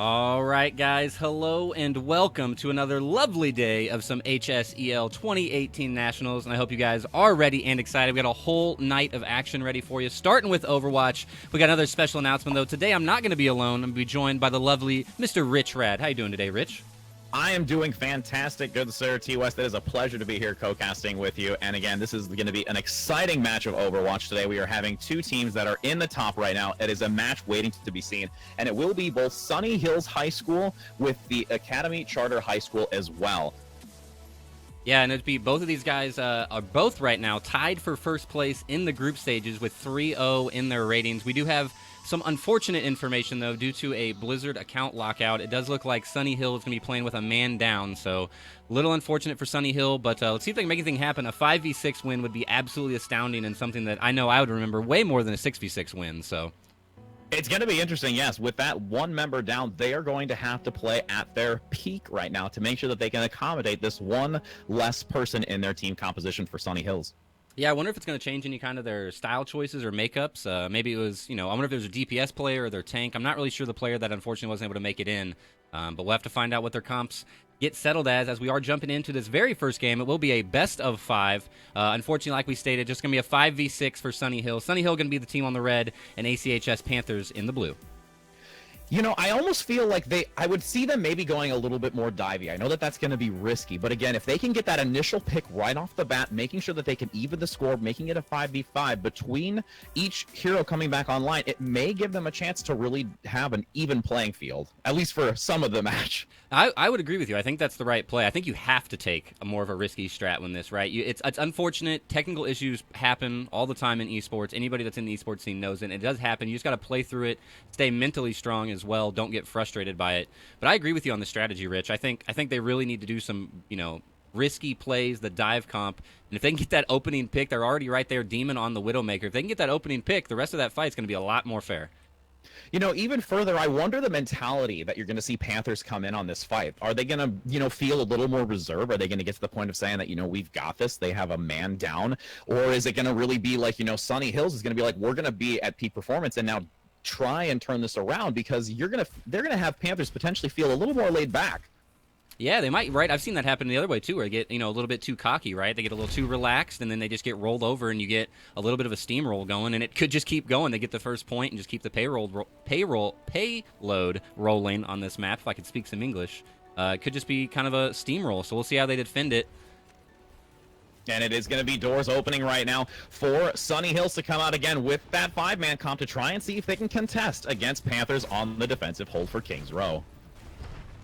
All right, guys, hello and welcome to another lovely day of some HSEL 2018 Nationals, and I hope you guys are ready and excited. We got a whole night of action ready for you, starting with Overwatch. We got another special announcement, though. Today, I'm not going to be alone. I'm going to be joined by the lovely Mr. Rich Rad. How you doing today, Rich? I am doing fantastic, good sir. T-West, it is a pleasure to be here co-casting with you. And again, this is going to be an exciting match of Overwatch today. We are having two teams that are in the top right now. It is a match waiting to be seen. And it will be both Sunny Hills High School with the Academy Charter High School as well. Yeah, and it'd be both of these guys are both right now tied for first place in the group stages with 3-0 in their ratings. We do have some unfortunate information, though, due to a Blizzard account lockout. It does look like Sunny Hill is going to be playing with a man down, so a little unfortunate for Sunny Hill, but let's see if they can make anything happen. A 5v6 win would be absolutely astounding and something that I know I would remember way more than a 6v6 win, so it's going to be interesting, yes. With that one member down, they are going to have to play at their peak right now to make sure that they can accommodate this one less person in their team composition for Sunny Hills. Yeah, I wonder if it's going to change any kind of their style choices or makeups. Maybe it was, I wonder if there's a DPS player or their tank. I'm not really sure the player that unfortunately wasn't able to make it in, but we'll have to find out what their comps get settled as we are jumping into this very first game. It will be a best of 5. Unfortunately, like we stated, just going to be a 5v6 for Sunny Hill. Sunny Hill going to be the team on the red and HSEL Panthers in the blue. You know, I almost feel like I would see them maybe going a little bit more divey. I know that that's going to be risky, but again, if they can get that initial pick right off the bat, making sure that they can even the score, making it a 5v5 between each hero coming back online, it may give them a chance to really have an even playing field, at least for some of the match. I would agree with you. I think that's the right play. I think you have to take a more of a risky strat when this, right? It's unfortunate. Technical issues happen all the time in esports. Anybody that's in the esports scene knows it. And it does happen. You just got to play through it, stay mentally strong as well. Don't get frustrated by it. But I agree with you on the strategy, Rich. I think they really need to do some, risky plays, the dive comp. And if they can get that opening pick, they're already right there, Demon on the Widowmaker. If they can get that opening pick, the rest of that fight is going to be a lot more fair. Even further, I wonder the mentality that you're going to see Panthers come in on this fight. Are they going to, feel a little more reserved? Are they going to get to the point of saying that, we've got this, they have a man down? Or is it going to really be like, Sunny Hills is going to be like, we're going to be at peak performance and now try and turn this around, because they're going to have Panthers potentially feel a little more laid back. Yeah, they might, right? I've seen that happen the other way, too, where they get, a little bit too cocky, right? They get a little too relaxed, and then they just get rolled over, and you get a little bit of a steamroll going, and it could just keep going. They get the first point and just keep the payload rolling on this map, if I could speak some English. It could just be kind of a steamroll, so we'll see how they defend it. And it is going to be doors opening right now for Sunny Hills to come out again with that 5-man comp to try and see if they can contest against Panthers on the defensive hold for Kings Row.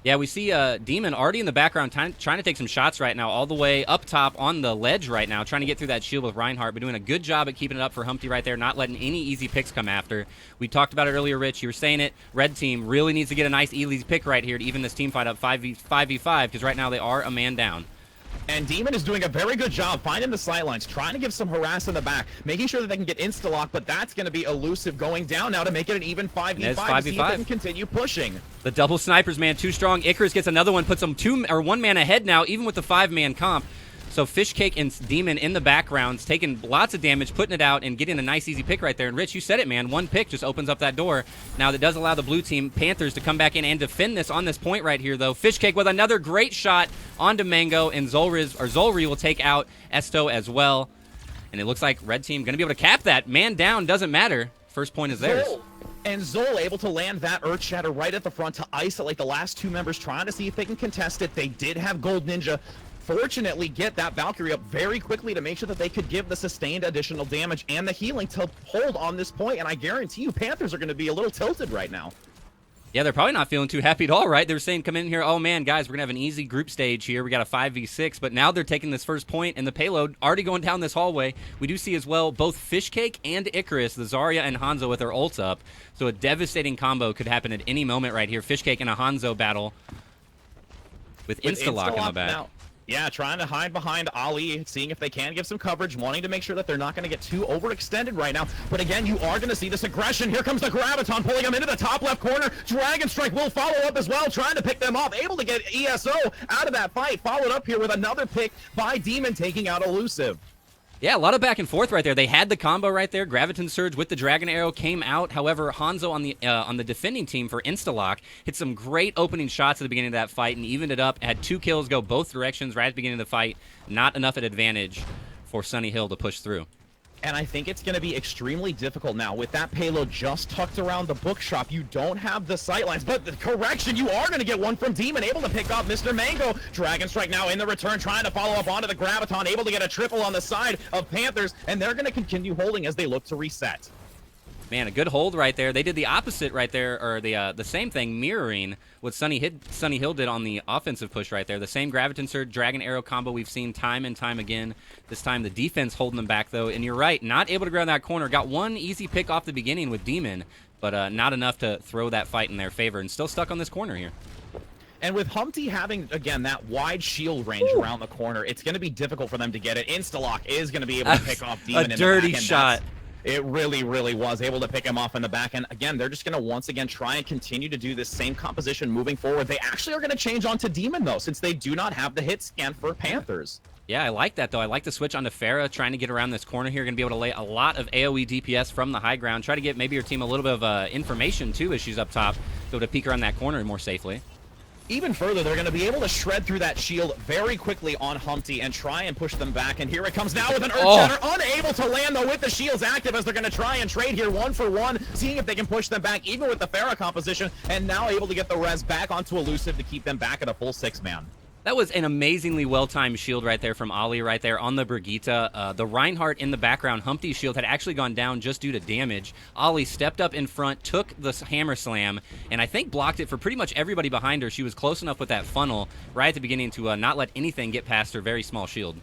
Yeah, we see Demon already in the background trying to take some shots right now, all the way up top on the ledge right now, trying to get through that shield with Reinhardt, but doing a good job at keeping it up for Humpty right there, not letting any easy picks come after. We talked about it earlier, Rich. You were saying it. Red team really needs to get a nice easy pick right here to even this team fight up 5v5, because right now they are a man down. And Demon is doing a very good job finding the sidelines, trying to give some harass in the back, making sure that they can get insta-lock, but that's going to be elusive going down now to make it an even 5v5 to see if they can continue pushing. The double snipers, man, too strong. Icarus gets another one, puts them 1 man ahead now, even with the 5-man comp. So Fishcake and Demon in the backgrounds, taking lots of damage, putting it out, and getting a nice easy pick right there. And Rich, you said it, man. One pick just opens up that door. Now that does allow the blue team, Panthers, to come back in and defend this on this point right here, though. Fishcake with another great shot onto Mango, and Zolri will take out Esto as well. And it looks like red team going to be able to cap that. Man down, doesn't matter. First point is theirs. And Zol able to land that Earth Shatter right at the front to isolate the last two members, trying to see if they can contest it. They did have Gold Ninja. Fortunately, get that Valkyrie up very quickly to make sure that they could give the sustained additional damage and the healing to hold on this point. And I guarantee you, Panthers are going to be a little tilted right now. Yeah, they're probably not feeling too happy at all, right? They're saying, come in here, oh man, guys, we're going to have an easy group stage here. We got a 5v6, but now they're taking this first point, and the Payload already going down this hallway. We do see as well both Fishcake and Icarus, the Zarya and Hanzo with their ults up. So a devastating combo could happen at any moment right here. Fishcake in a Hanzo battle with insta-lock in the back. Now. Yeah, trying to hide behind Ali, seeing if they can give some coverage, wanting to make sure that they're not going to get too overextended right now. But again, you are going to see this aggression. Here comes the Graviton, pulling them into the top left corner. Dragon Strike will follow up as well, trying to pick them off. Able to get ESO out of that fight. Followed up here with another pick by Demon, taking out Elusive. Yeah, a lot of back and forth right there. They had the combo right there. Graviton Surge with the Dragon Arrow came out. However, Hanzo on the defending team for Instalock hit some great opening shots at the beginning of that fight and evened it up. Had 2 kills go both directions right at the beginning of the fight. Not enough at advantage for Sunny Hill to push through. And I think it's going to be extremely difficult now. With that payload just tucked around the bookshop, you don't have the sightlines. But the correction, you are going to get one from Demon, able to pick off Mr. Mango. Dragon Strike now in the return, trying to follow up onto the Graviton, able to get a triple on the side of Panthers, and they're going to continue holding as they look to reset. Man, a good hold right there. They did the opposite right there, or the same thing, mirroring what Sunny Hill did on the offensive push right there. The same Graviton Surge, Dragon Arrow combo we've seen time and time again. This time the defense holding them back, though. And you're right, not able to grab that corner. Got one easy pick off the beginning with Demon, but not enough to throw that fight in their favor, and still stuck on this corner here. And with Humpty having, again, that wide shield range around the corner, it's going to be difficult for them to get it. Instalock is going to be able to pick off Demon in the back. A dirty shot. It really, really was able to pick him off in the back. And again, they're just going to once again try and continue to do this same composition moving forward. They actually are going to change onto Demon, though, since they do not have the hit scan for Panthers. Yeah, I like that, though. I like the switch onto Farah, trying to get around this corner here. Going to be able to lay a lot of AoE DPS from the high ground. Try to get maybe your team a little bit of information, too, as she's up top. Be able to peek around that corner more safely. Even further, they're going to be able to shred through that shield very quickly on Humpty and try and push them back. And here it comes now with an Earth Shatter, unable to land, though, with the shields active as they're going to try and trade here 1 for 1, seeing if they can push them back, even with the Farah composition, and now able to get the res back onto Elusive to keep them back at a full 6-man. That was an amazingly well-timed shield right there from Ollie right there on the Brigitte. The Reinhardt in the background, Humpty's shield had actually gone down just due to damage. Ollie stepped up in front, took the hammer slam, and I think blocked it for pretty much everybody behind her. She was close enough with that funnel right at the beginning to not let anything get past her very small shield.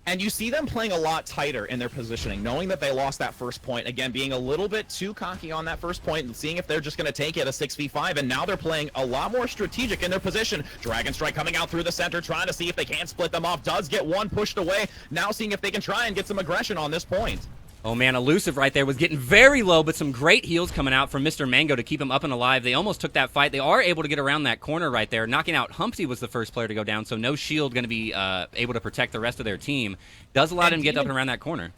And you see them playing a lot tighter in their positioning, knowing that they lost that first point. Again, being a little bit too cocky on that first point and seeing if they're just going to take it a 6v5. And now they're playing a lot more strategic in their position. Dragon Strike coming out through the center, trying to see if they can split them off. Does get one pushed away. Now seeing if they can try and get some aggression on this point. Oh, man, Elusive right there was getting very low, but some great heals coming out from Mr. Mango to keep him up and alive. They almost took that fight. They are able to get around that corner right there. Knocking out Humpty was the first player to go down, so no shield going to be able to protect the rest of their team. Does allow them to get up and around that corner.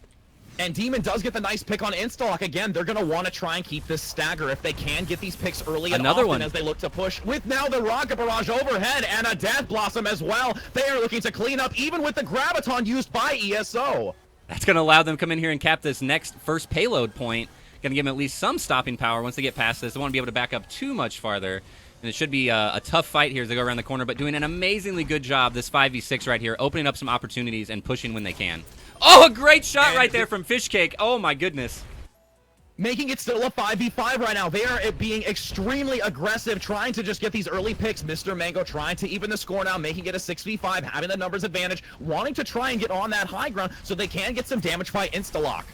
And Demon does get the nice pick on Instalock. Again, they're going to want to try and keep this stagger if they can get these picks early and often as they look to push. With now the Rocket Barrage overhead and a Death Blossom as well. They are looking to clean up even with the Graviton used by ESO. That's going to allow them to come in here and cap this next first payload point. Going to give them at least some stopping power once they get past this. They won't be able to back up too much farther. And it should be a tough fight here as they go around the corner, but doing an amazingly good job, this 5v6 right here, opening up some opportunities and pushing when they can. Oh, a great shot right there from Fishcake. Oh, my goodness. Making it still a 5v5 right now. They are being extremely aggressive, trying to just get these early picks. Mr. Mango trying to even the score now, making it a 6v5, having the numbers advantage, wanting to try and get on that high ground so they can get some damage by Instalock.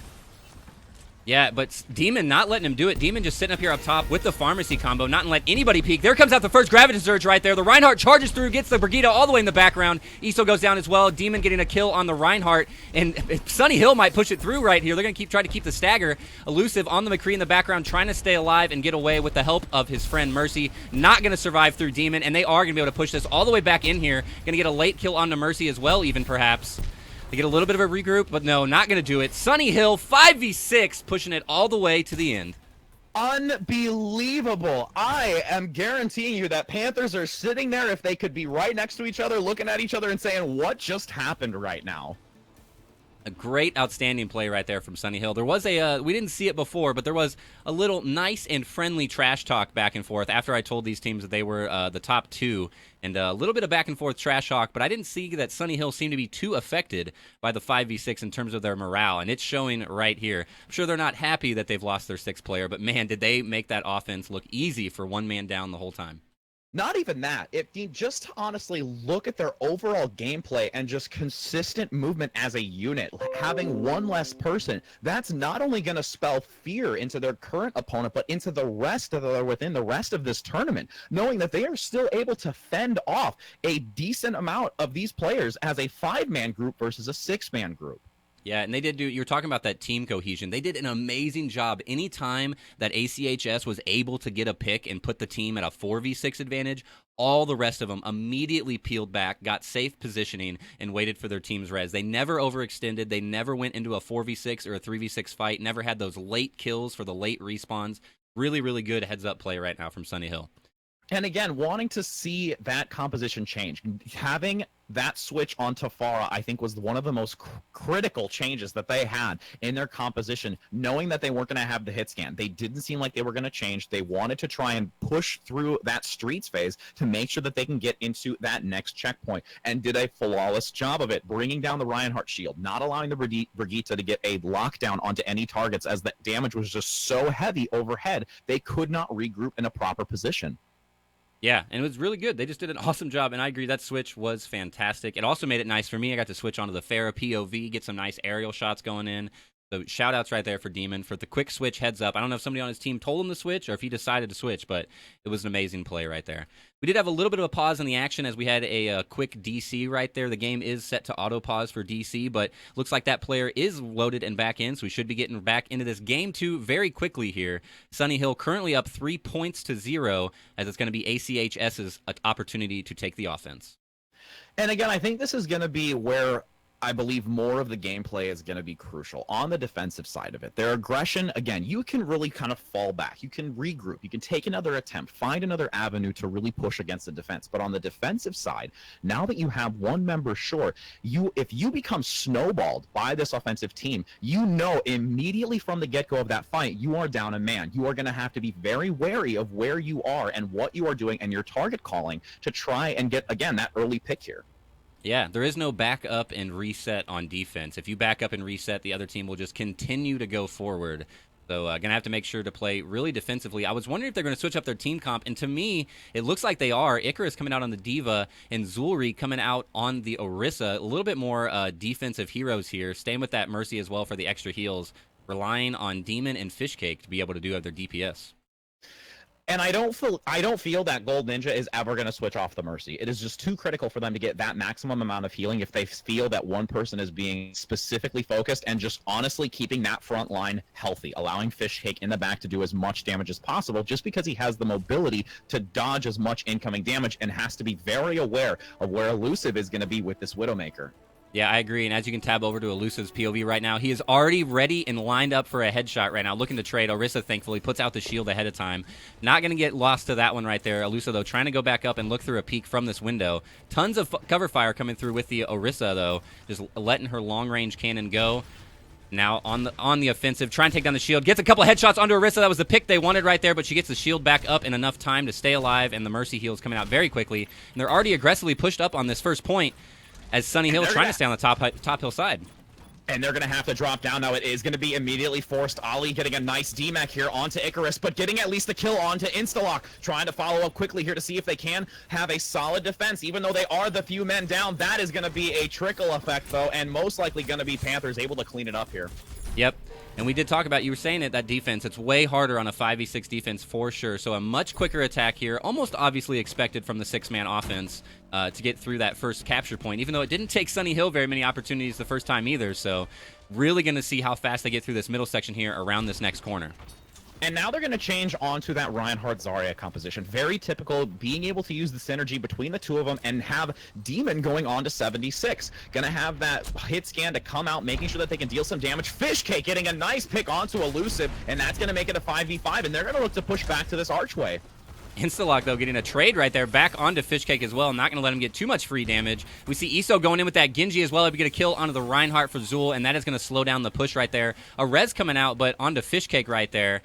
Yeah, but Demon not letting him do it. Demon just sitting up here up top with the Pharmacy combo, not letting anybody peek. There comes out the first Graviton Surge right there. The Reinhardt charges through, gets the Brigitte all the way in the background. Iso goes down as well. Demon getting a kill on the Reinhardt, and Sunny Hill might push it through right here. They're going to try to keep the stagger. Elusive on the McCree in the background, trying to stay alive and get away with the help of his friend Mercy. Not going to survive through Demon, and they are going to be able to push this all the way back in here. Going to get a late kill onto Mercy as well, even perhaps. They get a little bit of a regroup, but no, not going to do it. Sunny Hill, 5v6, pushing it all the way to the end. Unbelievable. I am guaranteeing you that Panthers are sitting there, if they could be right next to each other, looking at each other and saying, what just happened right now? A great, outstanding play right there from Sunny Hill. There was we didn't see it before, but there was a little nice and friendly trash talk back and forth after I told these teams that they were the top two, and a little bit of back and forth trash talk, but I didn't see that Sunny Hill seemed to be too affected by the 5v6 in terms of their morale, and it's showing right here. I'm sure they're not happy that they've lost their sixth player, but man, did they make that offense look easy for one man down the whole time. Not even that. If you just honestly look at their overall gameplay and just consistent movement as a unit, having one less person, that's not only going to spell fear into their current opponent, but into the rest of within the rest of this tournament, knowing that they are still able to fend off a decent amount of these players as a 5-man group versus a 6-man group. Yeah, and they did do, you were talking about that team cohesion. They did an amazing job. Anytime that ACHS was able to get a pick and put the team at a 4v6 advantage, all the rest of them immediately peeled back, got safe positioning, and waited for their team's res. They never overextended. They never went into a 4v6 or a 3v6 fight, never had those late kills for the late respawns. Really, really good heads-up play right now from Sunny Hill. And again, wanting to see that composition change, having that switch on Tafara, I think was one of the most critical changes that they had in their composition, knowing that they weren't going to have the hit scan. They didn't seem like they were going to change. They wanted to try and push through that streets phase to make sure that they can get into that next checkpoint, and did a flawless job of it, bringing down the Reinhardt shield, not allowing the Brigitte to get a lockdown onto any targets, as the damage was just so heavy overhead, they could not regroup in a proper position. Yeah, and it was really good. They just did an awesome job, and I agree, that switch was fantastic. It also made it nice for me. I got to switch onto the Pharah POV, get some nice aerial shots going in. So shout-outs right there for Demon for the quick switch heads up. I don't know if somebody on his team told him to switch or if he decided to switch, but it was an amazing play right there. We did have a little bit of a pause in the action as we had a quick DC right there. The game is set to auto-pause for DC, but looks like that player is loaded and back in, so we should be getting back into this game 2 very quickly here. Sunny Hill currently up 3 points to 0, as it's going to be ACHS's opportunity to take the offense. And again, I think this is going to be where I believe more of the gameplay is going to be crucial on the defensive side of it. Their aggression, again, you can really kind of fall back. You can regroup. You can take another attempt, find another avenue to really push against the defense. But on the defensive side, now that you have one member short, if you become snowballed by this offensive team, you know immediately from the get-go of that fight, you are down a man. You are going to have to be very wary of where you are and what you are doing and your target calling to try and get, again, that early pick here. Yeah, there is no back up and reset on defense. If you back up and reset, the other team will just continue to go forward. So going to have to make sure to play really defensively. I was wondering if they're going to switch up their team comp, and to me, it looks like they are. Icarus coming out on the Diva, and Zulri coming out on the Orisa. A little bit more defensive heroes here, staying with that Mercy as well for the extra heals, relying on Demon and Fishcake to be able to do their DPS. And I don't feel that Gold Ninja is ever going to switch off the Mercy. It is just too critical for them to get that maximum amount of healing if they feel that one person is being specifically focused, and just honestly keeping that front line healthy, allowing Fishcake in the back to do as much damage as possible, just because he has the mobility to dodge as much incoming damage and has to be very aware of where Elusive is going to be with this Widowmaker. Yeah, I agree, and as you can tab over to Elusive's POV right now, he is already ready and lined up for a headshot right now, looking to trade. Orisa, thankfully, puts out the shield ahead of time. Not going to get lost to that one right there. Elusive, though, trying to go back up and look through a peek from this window. Tons of cover fire coming through with the Orisa, though, just letting her long-range cannon go. Now on the offensive, trying to take down the shield. Gets a couple headshots onto Orisa. That was the pick they wanted right there, but she gets the shield back up in enough time to stay alive, and the Mercy heals coming out very quickly. And they're already aggressively pushed up on this first point, as Sunny Hill trying to stay on the top hill side. And they're going to have to drop down now. It is going to be immediately forced. Ali getting a nice DMAC here onto Icarus, but getting at least the kill onto Instalock. Trying to follow up quickly here to see if they can have a solid defense. Even though they are the few men down, that is going to be a trickle effect, though, and most likely going to be Panthers able to clean it up here. Yep. And we did talk about, you were saying it, that defense, it's way harder on a 5v6 defense for sure. So a much quicker attack here, almost obviously expected from the 6-man offense to get through that first capture point, even though it didn't take Sunny Hill very many opportunities the first time either. So really going to see how fast they get through this middle section here around this next corner. And now they're going to change onto that Reinhardt Zarya composition. Very typical, being able to use the synergy between the two of them and have Demon going on to 76. Going to have that hit scan to come out, making sure that they can deal some damage. Fishcake getting a nice pick onto Elusive, and that's going to make it a 5v5, and they're going to look to push back to this archway. Instalock, though, getting a trade right there back onto Fishcake as well. Not going to let him get too much free damage. We see Iso going in with that Genji as well. If we get a kill onto the Reinhardt for Zul, and that is going to slow down the push right there. A res coming out, but onto Fishcake right there.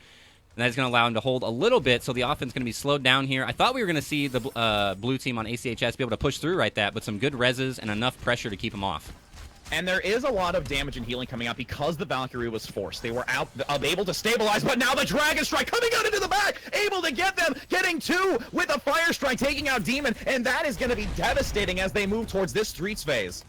And that is going to allow him to hold a little bit, so the offense is going to be slowed down here. I thought we were going to see the blue team on ACHS be able to push through right that, but some good reses and enough pressure to keep him off. And there is a lot of damage and healing coming out because the Valkyrie was forced. They were out able to stabilize, but now the Dragon Strike coming out into the back, able to get them, getting 2 with a Fire Strike, taking out Demon, and that is going to be devastating as they move towards this streets phase.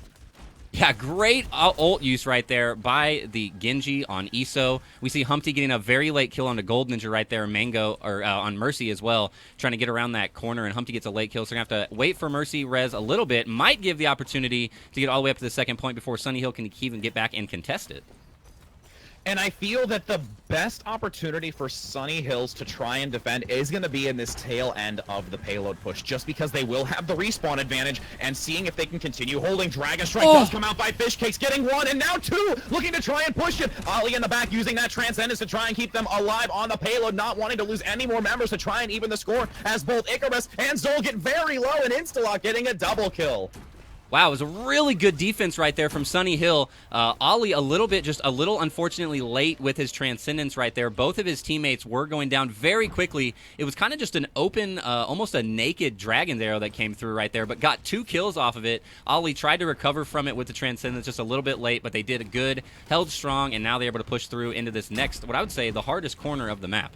Yeah, great ult use right there by the Genji on ESO. We see Humpty getting a very late kill on the Gold Ninja right there, Mango, or on Mercy as well, trying to get around that corner, and Humpty gets a late kill, so we're going to have to wait for Mercy res a little bit. Might give the opportunity to get all the way up to the second point before Sunny Hill can even get back and contest it. And I feel that the best opportunity for Sunny Hills to try and defend is going to be in this tail end of the payload push, just because they will have the respawn advantage, and seeing if they can continue holding. Dragon Strike does come out by Fishcakes, getting one, and now two, looking to try and push it. Ollie in the back using that Transcendence to try and keep them alive on the payload, not wanting to lose any more members to try and even the score, as both Icarus and Zol get very low, and Instalock getting a double kill. Wow, it was a really good defense right there from Sunny Hill. Ollie just a little unfortunately late with his Transcendence right there. Both of his teammates were going down very quickly. It was kind of just an open, almost a naked Dragon's Arrow that came through right there, but got 2 kills off of it. Ollie tried to recover from it with the Transcendence just a little bit late, but they did a good, held strong, and now they're able to push through into this next, what I would say, the hardest corner of the map.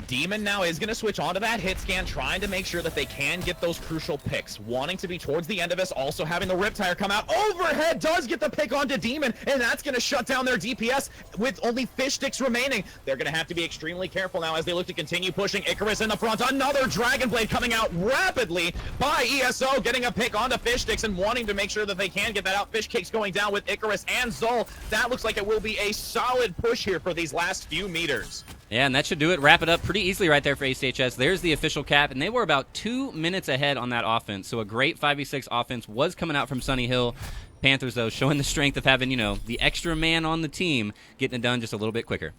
Demon now is going to switch onto that hit scan, trying to make sure that they can get those crucial picks. Wanting to be towards the end of this, also having the Riptire come out. Overhead does get the pick onto Demon, and that's going to shut down their DPS with only Fish Sticks remaining. They're going to have to be extremely careful now as they look to continue pushing. Icarus in the front. Another Dragon Blade coming out rapidly by ESO, getting a pick onto Fish Sticks and wanting to make sure that they can get that out. Fish Cakes going down with Icarus and Zol. That looks like it will be a solid push here for these last few meters. Yeah, and that should do it. Wrap it up pretty easily right there for HSEHS. There's the official cap, and they were about 2 minutes ahead on that offense. So a great 5v6 offense was coming out from Sunny Hill. Panthers, though, showing the strength of having, the extra man on the team, getting it done just a little bit quicker.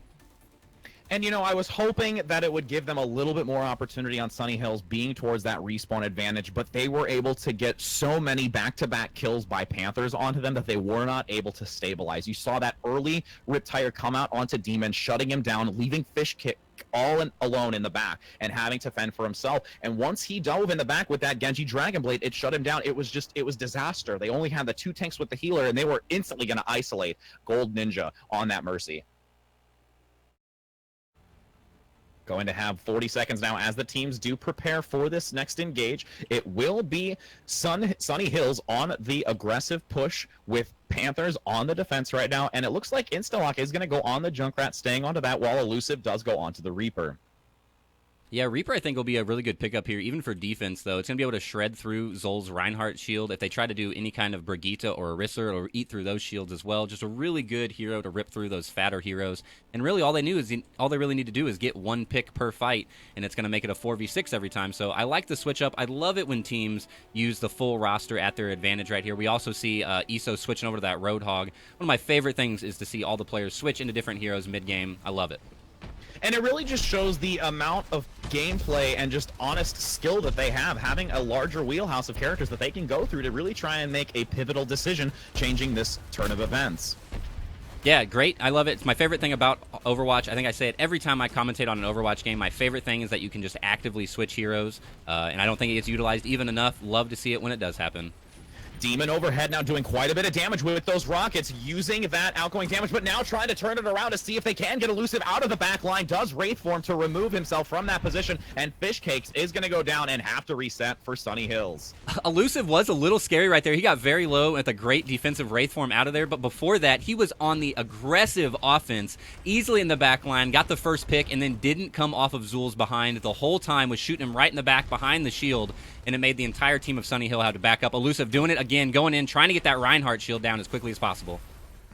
And, I was hoping that it would give them a little bit more opportunity on Sunny Hills being towards that respawn advantage, but they were able to get so many back-to-back kills by Panthers onto them that they were not able to stabilize. You saw that early Riptire come out onto Demon, shutting him down, leaving Fishkick alone in the back and having to fend for himself. And once he dove in the back with that Genji Dragon Blade, it shut him down. It was disaster. They only had the 2 tanks with the healer, and they were instantly going to isolate Gold Ninja on that Mercy. Going to have 40 seconds now as the teams do prepare for this next engage. It will be Sunny Hills on the aggressive push with Panthers on the defense right now, and it looks like Instalock is going to go on the Junkrat, staying onto that, while Elusive does go onto the Reaper. Yeah, Reaper I think will be a really good pickup here, even for defense, though. It's going to be able to shred through Zol's Reinhardt shield. If they try to do any kind of Brigitte or Orisa, it'll eat through those shields as well. Just a really good hero to rip through those fatter heroes. And really, all they really need to do is get 1 pick per fight, and it's going to make it a 4v6 every time. So I like the switch up. I love it when teams use the full roster at their advantage right here. We also see ESO switching over to that Roadhog. One of my favorite things is to see all the players switch into different heroes mid-game. I love it. And it really just shows the amount of gameplay and just honest skill that they have, having a larger wheelhouse of characters that they can go through to really try and make a pivotal decision, changing this turn of events. Yeah, great. I love it. It's my favorite thing about Overwatch. I think I say it every time I commentate on an Overwatch game. My favorite thing is that you can just actively switch heroes, and I don't think it gets utilized even enough. Love to see it when it does happen. Demon overhead now doing quite a bit of damage with those rockets, using that outgoing damage, but now trying to turn it around to see if they can get Elusive out of the back line. Does Wraith form to remove himself from that position, and Fishcakes is going to go down and have to reset for Sunny Hills. Elusive was a little scary right there. He got very low at the great defensive Wraith form out of there, but before that, he was on the aggressive offense, easily in the back line, got the first pick, and then didn't come off of Zul's behind the whole time, was shooting him right in the back behind the shield, and it made the entire team of Sunny Hill have to back up. Elusive doing it again, going in, trying to get that Reinhardt shield down as quickly as possible.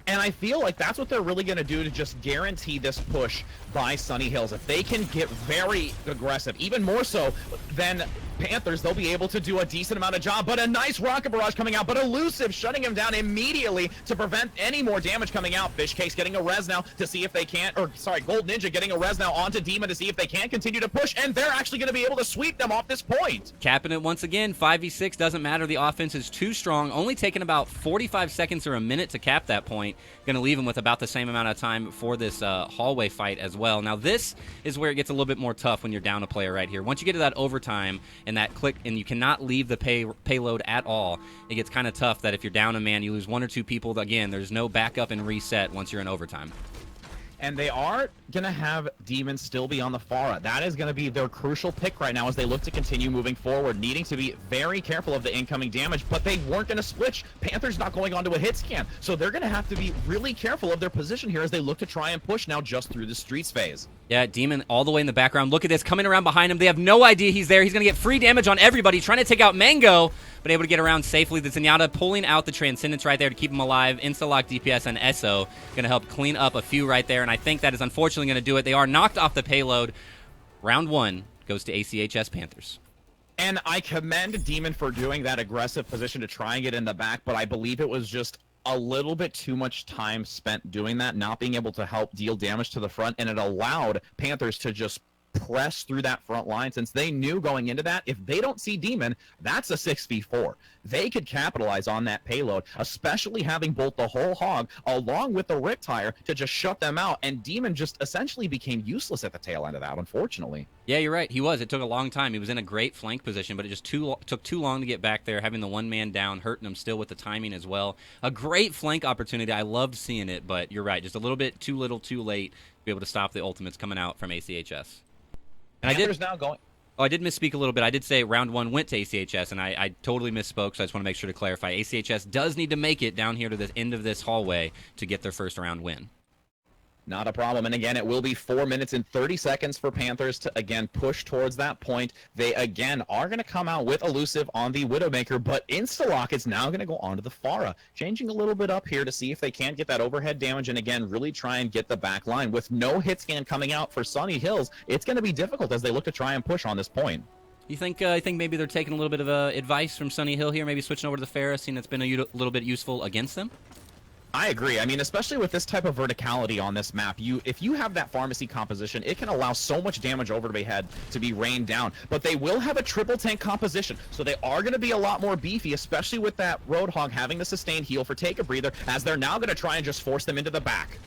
And I feel like that's what they're really going to do to just guarantee this push by Sunny Hills. If they can get very aggressive, even more so than Panthers, they'll be able to do a decent amount of job. But a nice rocket barrage coming out, but Elusive shutting him down immediately to prevent any more damage coming out. Fishcakes getting a res now to see if they can, Gold Ninja getting a res now onto Demon to see if they can continue to push, and they're actually going to be able to sweep them off this point. Capping it once again, 5v6, doesn't matter. The offense is too strong, only taking about 45 seconds or a minute to cap that point. Going to leave them with about the same amount of time for this hallway fight as well. Now this is where it gets a little bit more tough when you're down a player right here. Once you get to that overtime and that click, and you cannot leave the payload at all, it gets kind of tough that if you're down a man, you lose 1 or 2 people. Again, there's no backup and reset once you're in overtime. And they are going to have Demons still be on the Pharah. That is going to be their crucial pick right now as they look to continue moving forward, needing to be very careful of the incoming damage, but they weren't going to switch. Panthers not going onto a hit scan, so they're going to have to be really careful of their position here as they look to try and push now just through the streets phase. Yeah, Demon all the way in the background. Look at this, coming around behind him. They have no idea he's there. He's going to get free damage on everybody, trying to take out Mango, but able to get around safely. The Zenyatta pulling out the Transcendence right there to keep him alive. Insta-lock DPS and SO going to help clean up a few right there, and I think that is unfortunately going to do it. They are knocked off the payload. Round 1 goes to HSEL Panthers. And I commend Demon for doing that aggressive position to try and get in the back, but I believe it was just a little bit too much time spent doing that, not being able to help deal damage to the front, and it allowed Panthers to just press through that front line since they knew going into that, if they don't see Demon, that's a 6v4. They could capitalize on that payload, especially having both the whole hog along with the Riptire to just shut them out, and Demon just essentially became useless at the tail end of that, unfortunately. Yeah, you're right. He was. It took a long time. He was in a great flank position, but it just took too long to get back there, having the one man down, hurting him still with the timing as well. A great flank opportunity. I loved seeing it, but you're right. Just a little bit too little, too late to be able to stop the ultimates coming out from HSEL. And Panthers now going. Oh, I did misspeak a little bit. I did say round 1 went to HSEL, and I totally misspoke, so I just want to make sure to clarify. HSEL does need to make it down here to the end of this hallway to get their first round win. Not a problem. And again, it will be 4 minutes and 30 seconds for Panthers to, again, push towards that point. They, again, are going to come out with Elusive on the Widowmaker, but Instalock is now going to go onto the Pharah, changing a little bit up here to see if they can get that overhead damage and, again, really try and get the back line. With no hit scan coming out for Sunny Hills, it's going to be difficult as they look to try and push on this point. You think maybe they're taking a little bit of advice from Sunny Hill here, maybe switching over to the Pharah, seeing that's been a little bit useful against them? I agree. I mean, especially with this type of verticality on this map, if you have that pharmacy composition, it can allow so much damage over the head to be rained down. But they will have a triple tank composition, so they are going to be a lot more beefy, especially with that Roadhog having the sustained heal for Take a Breather, as they're now going to try and just force them into the back.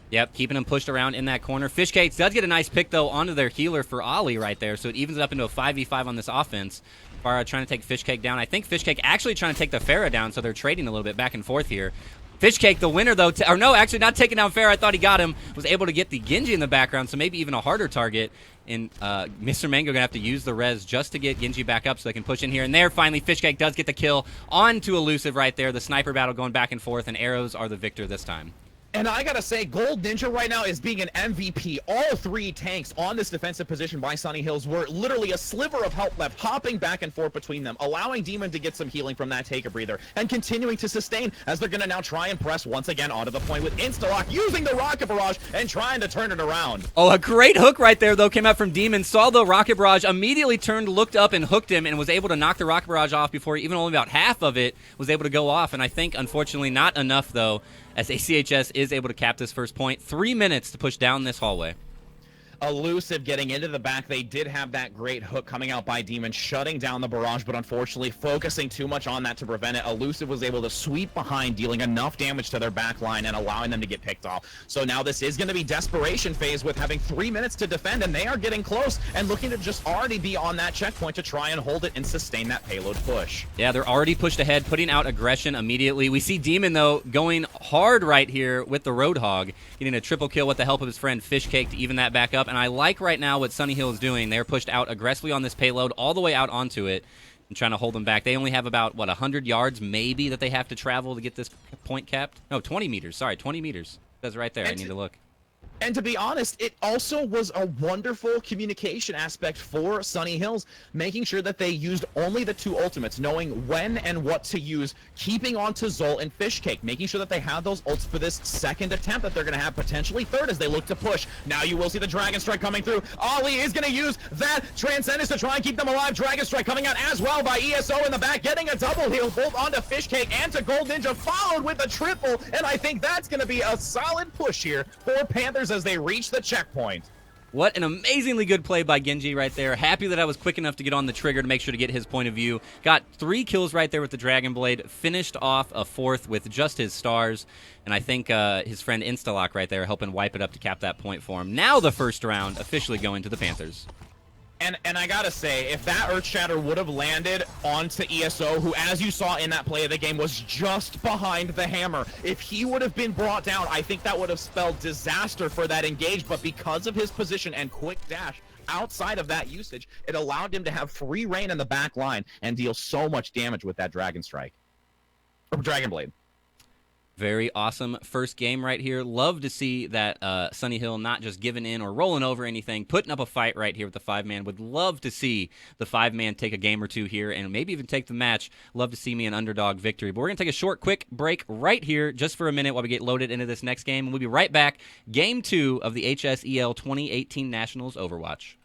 Yep, keeping them pushed around in that corner. Fishcakes does get a nice pick, though, onto their healer for Ollie right there, so it evens it up into a 5v5 on this offense. Pharah trying to take Fishcake down. I think Fishcake actually trying to take the Pharah down, so they're trading a little bit back and forth here. Fishcake, the winner, though, or no, actually not taking down Pharah. I thought he got him. Was able to get the Genji in the background, so maybe even a harder target. And Mr. Mango going to have to use the res just to get Genji back up so they can push in here. And there, finally, Fishcake does get the kill onto Elusive right there. The sniper battle going back and forth, and arrows are the victor this time. And I gotta say, Gold Ninja right now is being an MVP. All 3 tanks on this defensive position by Sunny Hills were literally a sliver of help left, hopping back and forth between them, allowing Demon to get some healing from that Take a Breather, and continuing to sustain as they're gonna now try and press once again onto the point with Instalock, using the Rocket Barrage and trying to turn it around. Oh, a great hook right there, though, came out from Demon. Saw the Rocket Barrage, immediately turned, looked up, and hooked him, and was able to knock the Rocket Barrage off before even only about half of it was able to go off. And I think, unfortunately, not enough, though, as HSEL is able to cap this first point. 3 minutes to push down this hallway. Elusive getting into the back. They did have that great hook coming out by Demon, shutting down the barrage, but unfortunately focusing too much on that to prevent it. Elusive was able to sweep behind, dealing enough damage to their back line and allowing them to get picked off. So now this is going to be desperation phase with having 3 minutes to defend, and they are getting close and looking to just already be on that checkpoint to try and hold it and sustain that payload push. Yeah, they're already pushed ahead, putting out aggression immediately. We see Demon, though, going hard right here with the Roadhog, getting a triple kill with the help of his friend Fishcake to even that back up. And I like right now what Sunny Hill is doing. They're pushed out aggressively on this payload, all the way out onto it, and trying to hold them back. They only have about, 100 yards maybe that they have to travel to get this point capped? No, 20 meters. Sorry, 20 meters. It says right there. I need to look. And to be honest, it also was a wonderful communication aspect for Sunny Hills, making sure that they used only the 2 ultimates, knowing when and what to use, keeping on to Zol and Fishcake, making sure that they have those ults for this second attempt that they're going to have, potentially third, as they look to push. Now you will see the Dragon Strike coming through. Ollie is going to use that Transcendence to try and keep them alive. Dragon Strike coming out as well by ESO in the back, getting a double heal both onto Fishcake and to Gold Ninja, followed with a triple, and I think that's going to be a solid push here for Panthers as they reach the checkpoint. What an amazingly good play by Genji right there. Happy that I was quick enough to get on the trigger to make sure to get his point of view. Got 3 kills right there with the Dragon Blade. Finished off a 4th with just his stars. And I think his friend Instalock right there helping wipe it up to cap that point for him. Now the first round officially going to the Panthers. And I gotta say, if that Earthshatter would have landed onto ESO, who, as you saw in that play of the game, was just behind the hammer, if he would have been brought down, I think that would have spelled disaster for that engage. But because of his position and quick dash, outside of that usage, it allowed him to have free reign in the back line and deal so much damage with that Dragon Strike. Or Dragon Blade. Very awesome first game right here. Love to see that Sunny Hill not just giving in or rolling over anything, putting up a fight right here with the 5-man. Would love to see the 5-man take a game or two here and maybe even take the match. Love to see me an underdog victory. But we're going to take a short, quick break right here just for a minute while we get loaded into this next game. And we'll be right back. Game 2 of the HSEL 2018 Nationals Overwatch.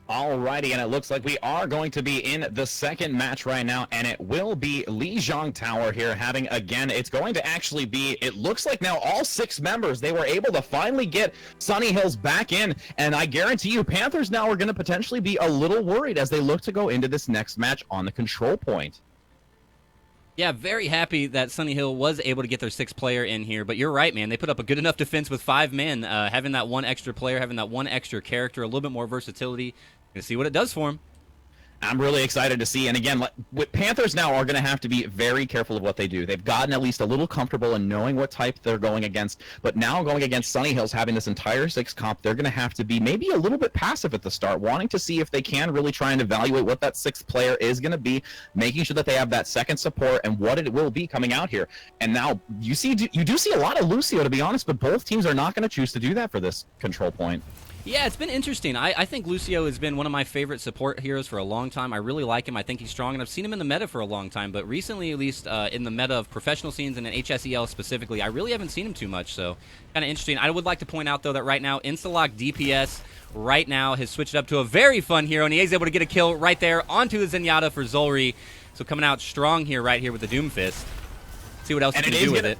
Alrighty, and it looks like we are going to be in the second match right now, and it will be Lijiang Tower here having, again, it's going to actually be, it looks like now all 6 members, they were able to finally get Sunny Hills back in, and I guarantee you, Panthers now are going to potentially be a little worried as they look to go into this next match on the control point. Yeah, very happy that Sunny Hill was able to get their 6th player in here, but you're right, man. They put up a good enough defense with 5 men. Having that one extra player, having that one extra character, a little bit more versatility. Gonna see what it does for him. I'm really excited to see, and again, with Panthers now are going to have to be very careful of what they do. They've gotten at least a little comfortable in knowing what type they're going against, but now going against Sunny Hills, having this entire 6 comp, they're going to have to be maybe a little bit passive at the start, wanting to see if they can really try and evaluate what that 6th player is going to be, making sure that they have that second support and what it will be coming out here. And now you do see a lot of Lucio, to be honest, but both teams are not going to choose to do that for this control point. Yeah, it's been interesting. I think Lucio has been one of my favorite support heroes for a long time. I really like him. I think he's strong, and I've seen him in the meta for a long time. But recently, at least in the meta of professional scenes and in HSEL specifically, I really haven't seen him too much. So kind of interesting. I would like to point out, though, that right now, Instalock DPS right now has switched up to a very fun hero, and he is able to get a kill right there onto the Zenyatta for Zolri. So coming out strong here right here with the Doomfist. See what else he can do with it.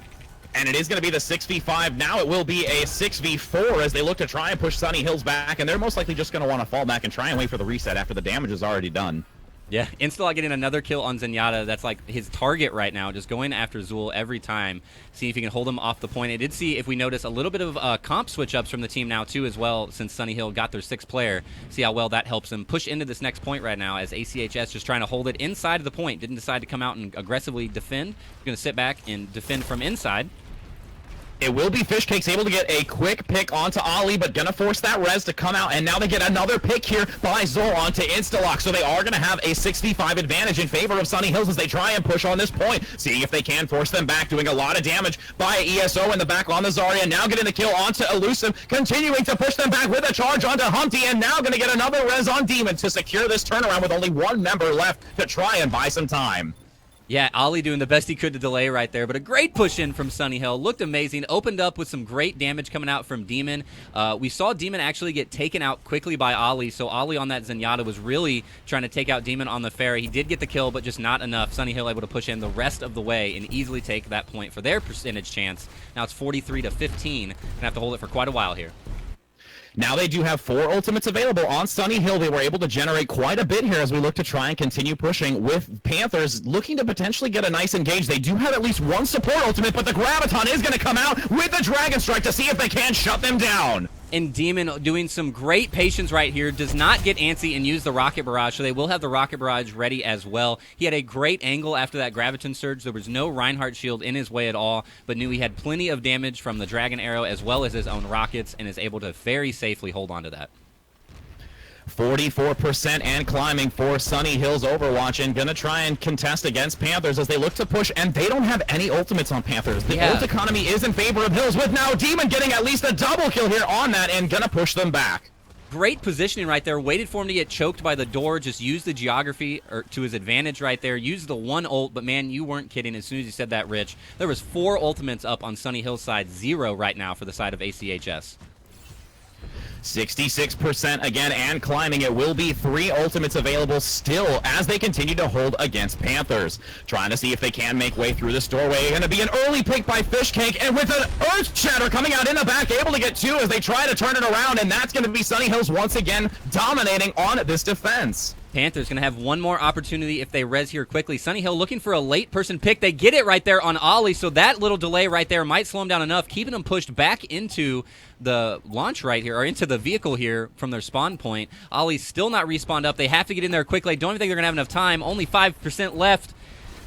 And it is going to be the 6v5. Now it will be a 6v4 as they look to try and push Sunny Hills back, and they're most likely just going to want to fall back and try and wait for the reset after the damage is already done. Yeah, Instalock getting another kill on Zenyatta. That's like his target right now, just going after Zool every time. See if he can hold him off the point. I did see, if we notice, a little bit of comp switch-ups from the team now, too, as well, since Sunny Hill got their 6th player. See how well that helps them push into this next point right now, as ACHS just trying to hold it inside of the point. Didn't decide to come out and aggressively defend. He's going to sit back and defend from inside. It will be Fishcakes able to get a quick pick onto Ollie, but gonna force that res to come out, and now they get another pick here by Zol onto Instalock, so they are gonna have a 6v5 advantage in favor of Sunny Hills as they try and push on this point, seeing if they can force them back, doing a lot of damage by ESO in the back on the Zarya, now getting the kill onto Elusive, continuing to push them back with a charge onto Humpty, and now gonna get another res on Demon to secure this turnaround with only 1 member left to try and buy some time. Yeah, Ollie doing the best he could to delay right there, but a great push in from Sunny Hill. Looked amazing. Opened up with some great damage coming out from Demon. We saw Demon actually get taken out quickly by Ollie, so Ollie on that Zenyatta was really trying to take out Demon on the Pharah. He did get the kill, but just not enough. Sunny Hill able to push in the rest of the way and easily take that point for their percentage chance. Now it's 43-15. Gonna have to hold it for quite a while here. Now they do have 4 ultimates available on Sunny Hill. They were able to generate quite a bit here as we look to try and continue pushing with Panthers looking to potentially get a nice engage. They do have at least 1 support ultimate, but the Graviton is going to come out with the Dragon Strike to see if they can shut them down. And Demon doing some great patience right here, does not get antsy and use the Rocket Barrage, so they will have the Rocket Barrage ready as well. He had a great angle after that Graviton Surge. There was no Reinhardt shield in his way at all, but knew he had plenty of damage from the Dragon Arrow as well as his own rockets, and is able to very safely hold on to that. 44% and climbing for Sunny Hills Overwatch, and gonna try and contest against Panthers as they look to push, and they don't have any ultimates on Panthers. The ult economy is in favor of Hills, with now Demon getting at least a double kill here on that and gonna push them back. Great positioning right there. Waited for him to get choked by the door. Just used the geography to his advantage right there. Used the 1 ult, but man, you weren't kidding as soon as you said that, Rich. There was 4 ultimates up on Sunny Hill's side, 0 right now for the side of HSEL. 66% again and climbing. It will be 3 ultimates available still as they continue to hold against Panthers. Trying to see if they can make way through this doorway. Going to be an early pick by Fishcake, and with an Earth Shatter coming out in the back, able to get 2 as they try to turn it around, and that's going to be Sunny Hills once again dominating on this defense. Panthers going to have one more opportunity if they res here quickly. Sunny Hill looking for a late person pick. They get it right there on Ollie, so that little delay right there might slow them down enough, keeping them pushed back into the launch right here, or into the vehicle here from their spawn point. Ollie's still not respawned up. They have to get in there quickly. I don't even think they're going to have enough time. Only 5% left.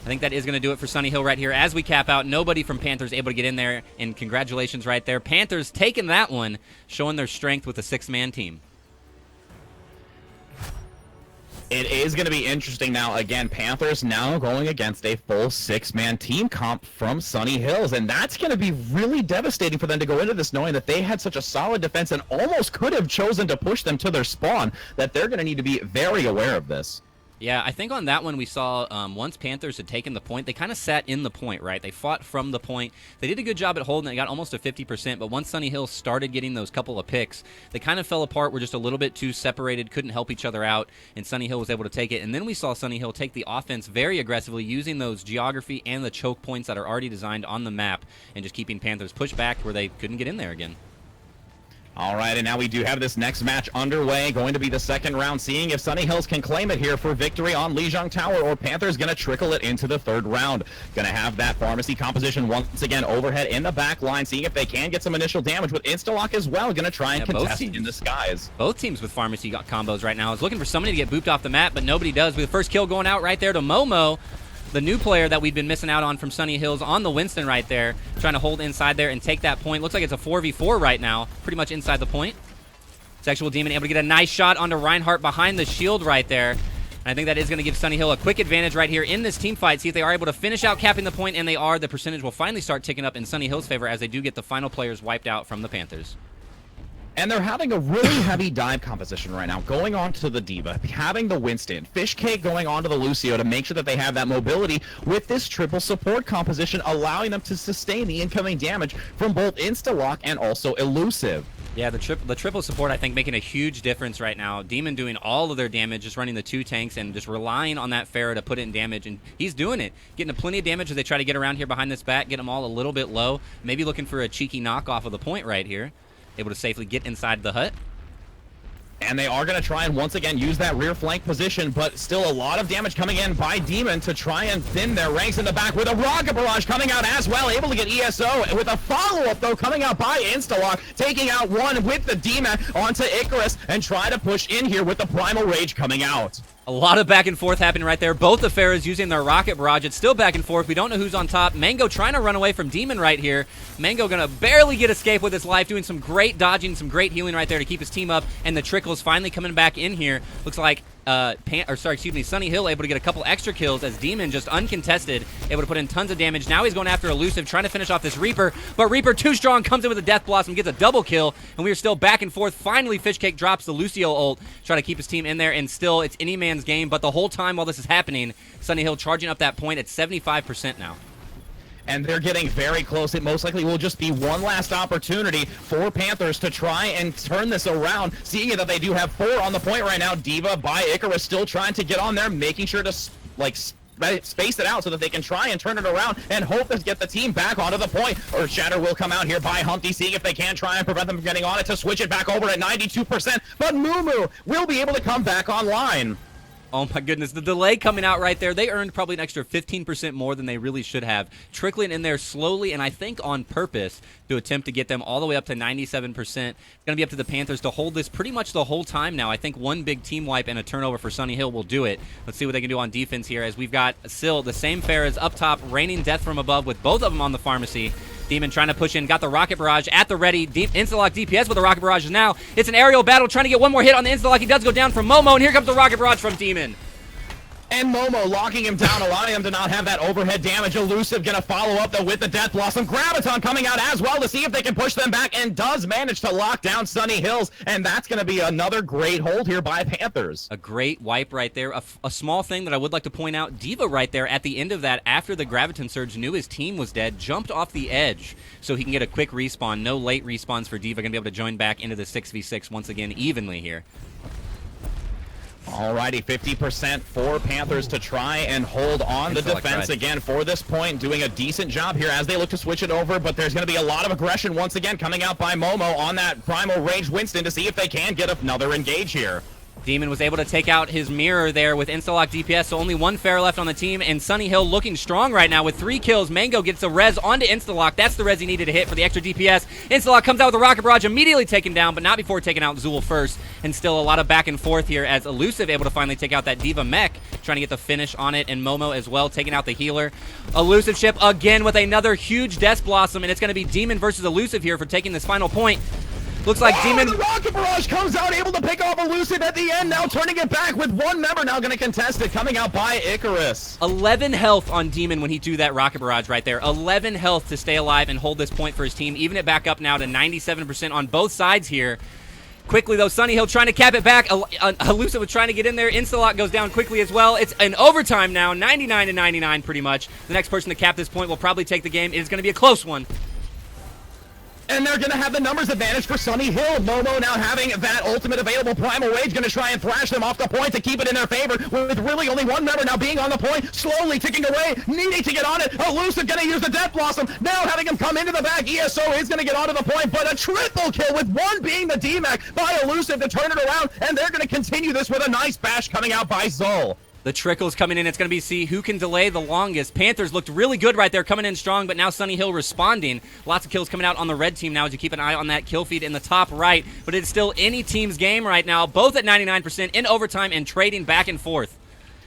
I think that is going to do it for Sunny Hill right here. As we cap out, nobody from Panthers able to get in there, and congratulations right there. Panthers taking that one, showing their strength with a 6-man team. It is going to be interesting now. Again, Panthers now going against a full 6-man team comp from Sunny Hills, and that's going to be really devastating for them to go into this knowing that they had such a solid defense and almost could have chosen to push them to their spawn, that they're going to need to be very aware of this. Yeah, I think on that one we saw once Panthers had taken the point, they kind of sat in the point, right? They fought from the point. They did a good job at holding it. They got almost to 50%, but once Sunny Hill started getting those couple of picks, they kind of fell apart, were just a little bit too separated, couldn't help each other out, and Sunny Hill was able to take it. And then we saw Sunny Hill take the offense very aggressively, using those geography and the choke points that are already designed on the map, and just keeping Panthers pushed back where they couldn't get in there again. All right, and now we do have this next match underway, going to be the 2nd round, seeing if Sunny Hills can claim it here for victory on Lijiang Tower, or Panthers going to trickle it into the 3rd round. Going to have that pharmacy composition once again overhead in the back line, seeing if they can get some initial damage with Instalock as well. Going to try and contest in the skies. Both teams with pharmacy combos right now. I was looking for somebody to get booped off the map, but nobody does. With the first kill going out right there to Momo, the new player that we've been missing out on from Sunny Hills, on the Winston right there, trying to hold inside there and take that point. Looks like it's a 4v4 right now, pretty much inside the point. Sexual Demon able to get a nice shot onto Reinhardt behind the shield right there. And I think that is going to give Sunny Hill a quick advantage right here in this team fight. See if they are able to finish out capping the point, and they are. The percentage will finally start ticking up in Sunny Hill's favor as they do get the final players wiped out from the Panthers. And they're having a really heavy dive composition right now, going on to the D.Va, having the Winston, Fishcake going on to the Lucio to make sure that they have that mobility with this triple support composition, allowing them to sustain the incoming damage from both Instalock and also Elusive. Yeah, the triple support, I think, making a huge difference right now. Demon doing all of their damage, just running the 2 tanks and just relying on that Pharah to put in damage, and he's doing it. Getting plenty of damage as they try to get around here behind this back, get them all a little bit low, maybe looking for a cheeky knock off of the point right here. Able to safely get inside the hut. And they are going to try and once again use that rear flank position, but still a lot of damage coming in by Demon to try and thin their ranks in the back, with a Rocket Barrage coming out as well, able to get ESO, with a follow-up though coming out by Instalock, taking out one with the Demon onto Icarus, and try to push in here with the Primal Rage coming out. A lot of back and forth happening right there. Both the Pharahs using their Rocket Barrage. It's still back and forth. We don't know who's on top. Mango trying to run away from Demon right here. Mango going to barely get escape with his life, doing some great dodging, some great healing right there to keep his team up. And the Trickle's finally coming back in here. Looks like Sunny Hill able to get a couple extra kills as Demon just uncontested, able to put in tons of damage. Now he's going after Elusive, trying to finish off this Reaper, but Reaper too strong, comes in with a Death Blossom, gets a double kill, and we are still back and forth. Finally, Fishcake drops the Lucio ult, trying to keep his team in there, and still it's any man's game. But the whole time while this is happening, Sunny Hill charging up that point at 75% now. And they're getting very close. It most likely will just be one last opportunity for Panthers to try and turn this around, seeing that they do have 4 on the point right now. D.Va by Icarus still trying to get on there, making sure to space it out so that they can try and turn it around and hope to get the team back onto the point. Or Shatter will come out here by Humpty, seeing if they can try and prevent them from getting on it to switch it back over at 92%. But Mumu will be able to come back online. Oh my goodness, the delay coming out right there. They earned probably an extra 15% more than they really should have. Trickling in there slowly, and I think on purpose, to attempt to get them all the way up to 97%. It's going to be up to the Panthers to hold this pretty much the whole time now. I think one big team wipe and a turnover for Sunny Hill will do it. Let's see what they can do on defense here, as we've got Sil, the same fare as up top, raining death from above with both of them on the pharmacy. Demon trying to push in, got the Rocket Barrage at the ready. Insta-lock DPS with the Rocket Barrage now. It's an aerial battle, trying to get one more hit on the Insta-lock. He does go down from Momo, and here comes the Rocket Barrage from Demon. And Momo locking him down, allowing him to not have that overhead damage. Elusive gonna follow up though with the Death Blossom. Graviton coming out as well to see if they can push them back, and does manage to lock down Sunny Hills, and that's gonna be another great hold here by Panthers. A great wipe right there. A small thing that I would like to point out, D.Va right there at the end of that, after the Graviton Surge, knew his team was dead, jumped off the edge so he can get a quick respawn. No late respawns for D.Va. Gonna be able to join back into the 6v6 once again evenly here. Alrighty, 50% for Panthers to try and hold on the defense again for this point, doing a decent job here as they look to switch it over, but there's going to be a lot of aggression once again coming out by Momo on that primal range Winston to see if they can get another engage here. Demon was able to take out his mirror there with Insta-lock DPS, so only one fair left on the team, and Sunny Hill looking strong right now with 3 kills. Mango gets a res onto Insta-lock. That's the res he needed to hit for the extra DPS. Insta-lock comes out with a Rocket Barrage, immediately taken down, but not before taking out Zool first, and still a lot of back and forth here as Elusive able to finally take out that D.Va mech, trying to get the finish on it, and Momo as well, taking out the healer. Elusive ship again with another huge Death Blossom, and it's going to be Demon versus Elusive here for taking this final point. Looks like Demon... The Rocket Barrage comes out, able to pick off Elusive at the end, now turning it back with one member now going to contest it, coming out by Icarus. 11 health on Demon when he do that Rocket Barrage right there. 11 health to stay alive and hold this point for his team. Even it back up now to 97% on both sides here. Quickly, though, Sunny Hill trying to cap it back. Elusive was trying to get in there. Insta-lock goes down quickly as well. It's an overtime now, 99-99 pretty much. The next person to cap this point will probably take the game. It is going to be a close one. And they're going to have the numbers advantage for Sunny Hill. Momo now having that ultimate available primal rage, going to try and thrash them off the point to keep it in their favor, with really only one member now being on the point, slowly ticking away, needing to get on it. Elusive going to use the Death Blossom, now having him come into the back. ESO is going to get onto the point, but a triple kill with one being the D-Mac by Elusive to turn it around, and they're going to continue this with a nice bash coming out by Zol. The trickle's coming in. It's going to be see who can delay the longest. Panthers looked really good right there, coming in strong, but now Sunny Hill responding. Lots of kills coming out on the red team now as you keep an eye on that kill feed in the top right, but it's still any team's game right now, both at 99% in overtime and trading back and forth.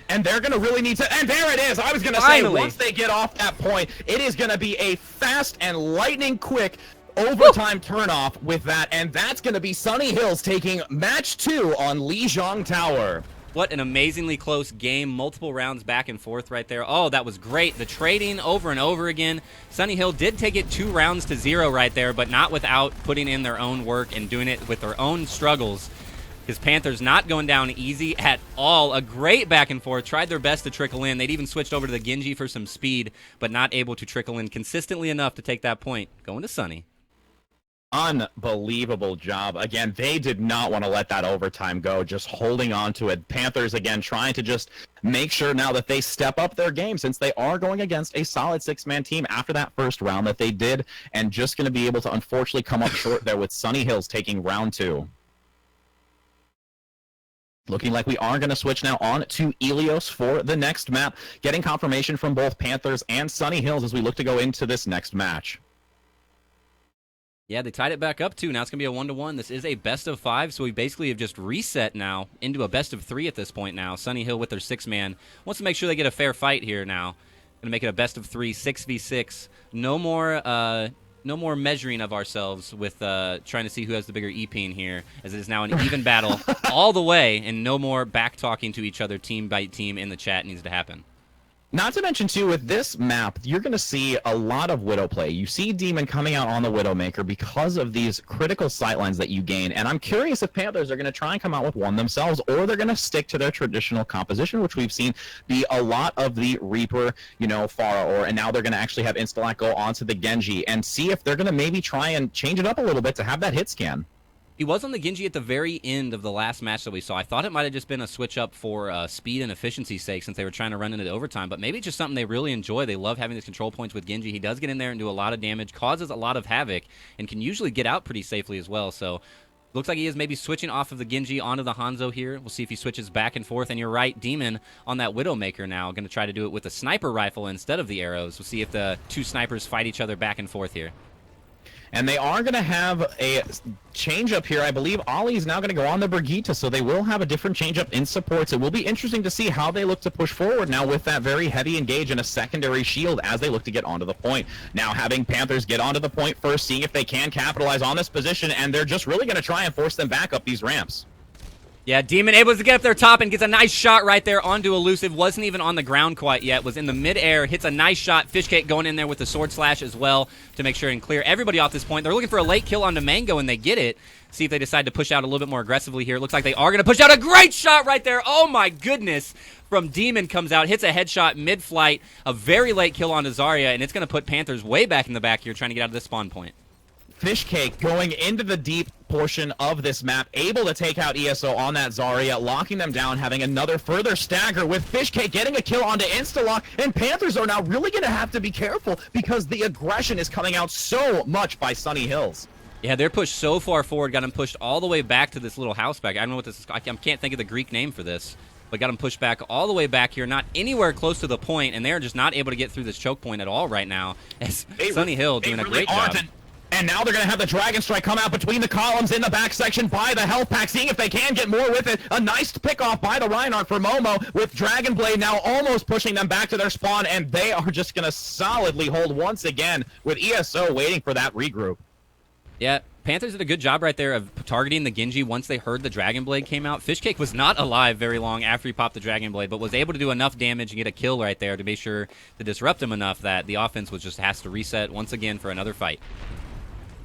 And they're going to really need to, and there it is. I was going to say, once they get off that point, it is going to be a fast and lightning quick overtime turnoff with that, and that's going to be Sunny Hills taking match 2 on Lijiang Tower. What an amazingly close game. Multiple rounds back and forth right there. Oh, that was great. The trading over and over again. Sunny Hill did take it 2 rounds to 0 right there, but not without putting in their own work and doing it with their own struggles. His Panthers not going down easy at all. A great back and forth. Tried their best to trickle in. They'd even switched over to the Genji for some speed, but not able to trickle in consistently enough to take that point. Going to Sunny. Unbelievable job. Again, they did not want to let that overtime go, just holding on to it. Panthers, again, trying to just make sure now that they step up their game, since they are going against a solid 6-man team after that first round that they did, and just going to be able to unfortunately come up short there with Sunny Hills taking round 2. Looking like we are going to switch now on to Ilios for the next map, getting confirmation from both Panthers and Sunny Hills as we look to go into this next match. Yeah, they tied it back up, too. Now it's going to be a 1-1. This is a best-of-5, so we basically have just reset now into a best-of-3 at this point now. Sunny Hill with their 6-man. Wants to make sure they get a fair fight here now. Going to make it a best-of-3, 6v6. No more measuring of ourselves with trying to see who has the bigger EP here, as it is now an even battle all the way, and no more back-talking to each other team by team in the chat needs to happen. Not to mention, too, with this map, you're going to see a lot of Widow play. You see Demon coming out on the Widowmaker because of these critical sightlines that you gain, and I'm curious if Panthers are going to try and come out with one themselves, or they're going to stick to their traditional composition, which we've seen be a lot of the Reaper, Pharah, and now they're going to actually have Instalock go onto the Genji, and see if they're going to maybe try and change it up a little bit to have that hit scan. He was on the Genji at the very end of the last match that we saw. I thought it might have just been a switch up for speed and efficiency's sake since they were trying to run into the overtime, but maybe it's just something they really enjoy. They love having these control points with Genji. He does get in there and do a lot of damage, causes a lot of havoc, and can usually get out pretty safely as well. So looks like he is maybe switching off of the Genji onto the Hanzo here. We'll see if he switches back and forth. And you're right, Demon on that Widowmaker now. Going to try to do it with a sniper rifle instead of the arrows. We'll see if the two snipers fight each other back and forth here. And they are going to have a change-up here. I believe Ali is now going to go on the Brigitte, so they will have a different change-up in supports. It will be interesting to see how they look to push forward now with that very heavy engage and a secondary shield as they look to get onto the point. Now having Panthers get onto the point first, seeing if they can capitalize on this position, and they're just really going to try and force them back up these ramps. Yeah, Demon able to get up there top and gets a nice shot right there onto Elusive. Wasn't even on the ground quite yet. Was in the midair. Hits a nice shot. Fishcake going in there with the sword slash as well to make sure and clear everybody off this point. They're looking for a late kill onto Mango, and they get it. See if they decide to push out a little bit more aggressively here. Looks like they are going to push out a great shot right there. Oh, my goodness. From Demon comes out, hits a headshot mid-flight. A very late kill onto Zarya, and it's going to put Panthers way back in the back here trying to get out of this spawn point. Fishcake going into the deep portion of this map, able to take out ESO on that Zarya, locking them down, having another further stagger with Fishcake getting a kill onto Instalock, and Panthers are now really going to have to be careful because the aggression is coming out so much by Sunny Hills. Yeah, they're pushed so far forward, got them pushed all the way back to this little house back. I don't know what this is. I can't think of the Greek name for this, but got them pushed back all the way back here, not anywhere close to the point, and they're just not able to get through this choke point at all right now. As Sunny Hill doing a great job. And now they're going to have the Dragon Strike come out between the columns in the back section by the health pack, seeing if they can get more with it. A nice pick-off by the Reinhardt for Momo, with Dragon Blade now almost pushing them back to their spawn, and they are just going to solidly hold once again, with ESO waiting for that regroup. Yeah, Panthers did a good job right there of targeting the Genji once they heard the Dragon Blade came out. Fishcake was not alive very long after he popped the Dragon Blade, but was able to do enough damage and get a kill right there to make sure to disrupt him enough that the offense has to reset once again for another fight.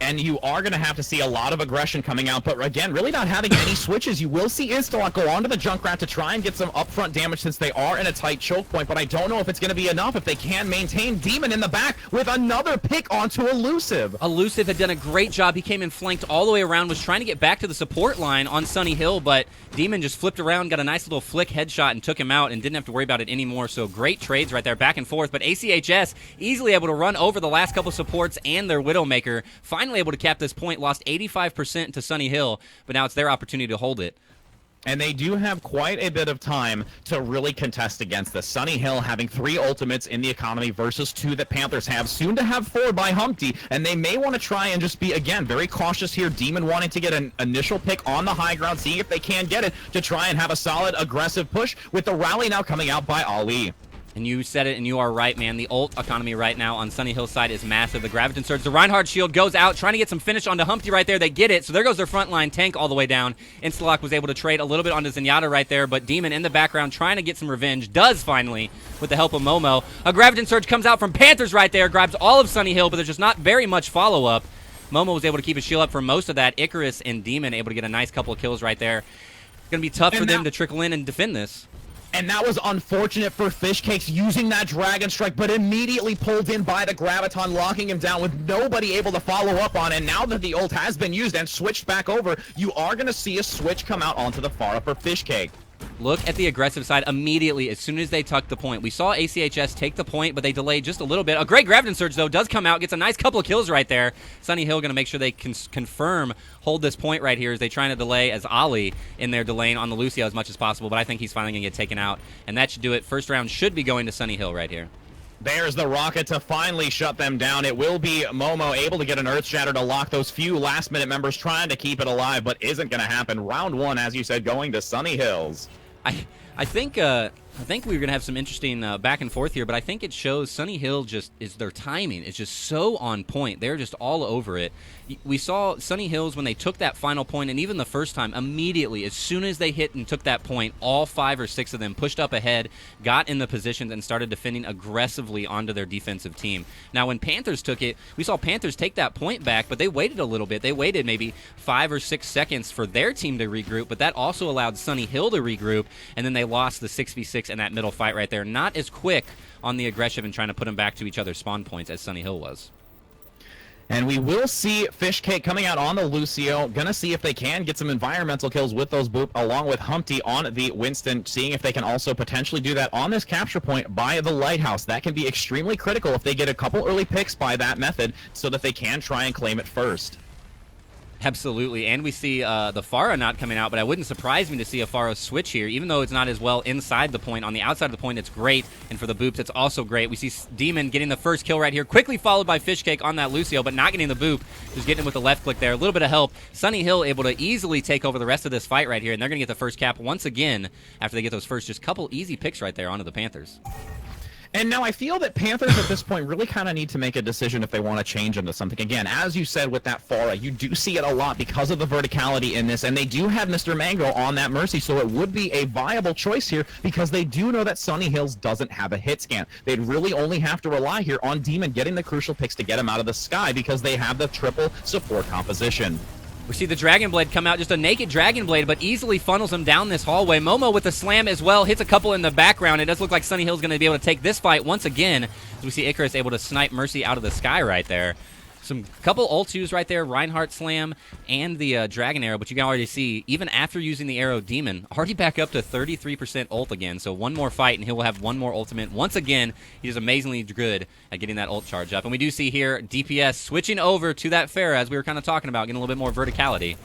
And you are going to have to see a lot of aggression coming out, but again, really not having any switches. You will see Instalock go onto the Junkrat to try and get some upfront damage since they are in a tight choke point, but I don't know if it's going to be enough if they can maintain Demon in the back with another pick onto Elusive. Elusive had done a great job. He came in flanked all the way around, was trying to get back to the support line on Sunny Hill, but Demon just flipped around, got a nice little flick headshot, and took him out and didn't have to worry about it anymore. So great trades right there, back and forth, but HSEHS easily able to run over the last couple supports and their Widowmaker, finally able to cap this point. Lost 85% to Sunny Hill, but now it's their opportunity to hold it. And they do have quite a bit of time to really contest against this. Sunny Hill having 3 ultimates in the economy versus 2 that Panthers have, soon to have 4 by Humpty, and they may want to try and just be, again, very cautious here. Demon wanting to get an initial pick on the high ground, seeing if they can get it to try and have a solid, aggressive push, with the rally now coming out by Ali. And you said it, and you are right, man. The ult economy right now on Sunny Hill's side is massive. The Graviton Surge, the Reinhardt shield goes out, trying to get some finish onto Humpty right there. They get it, so there goes their frontline tank all the way down. Instalock was able to trade a little bit onto Zenyatta right there, but Demon in the background trying to get some revenge. Does finally, with the help of Momo. A Graviton Surge comes out from Panthers right there, grabs all of Sunny Hill, but there's just not very much follow-up. Momo was able to keep his shield up for most of that. Icarus and Demon able to get a nice couple of kills right there. It's going to be tough for them to trickle in and defend this. And that was unfortunate for Fishcakes using that Dragon Strike, but immediately pulled in by the Graviton, locking him down with nobody able to follow up on. And now that the ult has been used and switched back over, you are going to see a switch come out onto the far upper Fishcake. Look at the aggressive side immediately as soon as they tuck the point. We saw HSEHS take the point, but they delayed just a little bit. A great Graviton Surge, though, does come out, gets a nice couple of kills right there. Sunny Hill going to make sure they can confirm, hold this point right here as they trying to delay as Ali in there delaying on the Lucio as much as possible, but I think he's finally going to get taken out, and that should do it. First round should be going to Sunny Hill right here. There's the rocket to finally shut them down. It will be Momo able to get an Earth Shatter to lock those few last-minute members trying to keep it alive, but isn't going to happen. Round 1, as you said, going to Sunny Hills. I think we're going to have some interesting back and forth here, but I think it shows Sunny Hill their timing is just so on point. They're just all over it. We saw Sunny Hills when they took that final point, and even the first time, immediately, as soon as they hit and took that point, all 5 or 6 of them pushed up ahead, got in the positions, and started defending aggressively onto their defensive team. Now, when Panthers took it, we saw Panthers take that point back, but they waited a little bit. They waited maybe 5 or 6 seconds for their team to regroup, but that also allowed Sunny Hill to regroup, and then they lost the 6v6 in that middle fight right there. Not as quick on the aggression and trying to put them back to each other's spawn points as Sunny Hill was. And we will see Fishcake coming out on the Lucio. Gonna see if they can get some environmental kills with those Boop, along with Humpty on the Winston, seeing if they can also potentially do that on this capture point by the Lighthouse. That can be extremely critical if they get a couple early picks by that method so that they can try and claim it first. Absolutely, and we see the Pharah not coming out, but it wouldn't surprise me to see a Pharah switch here, even though it's not as well inside the point. On the outside of the point, it's great, and for the Boops, it's also great. We see Demon getting the first kill right here, quickly followed by Fishcake on that Lucio, but not getting the Boop, just getting him with the left click there. A little bit of help. Sunny Hill able to easily take over the rest of this fight right here, and they're going to get the first cap once again after they get those first just couple easy picks right there onto the Panthers. And now I feel that Panthers at this point really kind of need to make a decision if they want to change into something. Again, as you said with that Pharah, you do see it a lot because of the verticality in this, and they do have Mr. Mango on that Mercy, so it would be a viable choice here because they do know that Sunny Hills doesn't have a hit scan. They'd really only have to rely here on Demon getting the crucial picks to get him out of the sky because they have the triple support composition. We see the Dragon Blade come out, just a naked Dragon Blade, but easily funnels him down this hallway. Momo with the slam as well, hits a couple in the background. It does look like Sunny Hill's going to be able to take this fight once again, as we see Icarus able to snipe Mercy out of the sky right there. Some couple ult use right there, Reinhardt slam and the Dragon Arrow, but you can already see, even after using the Arrow, Demon already back up to 33% ult again, so one more fight and he will have one more ultimate. Once again, he is amazingly good at getting that ult charge up. And we do see here DPS switching over to that Pharah, as we were kind of talking about, getting a little bit more verticality.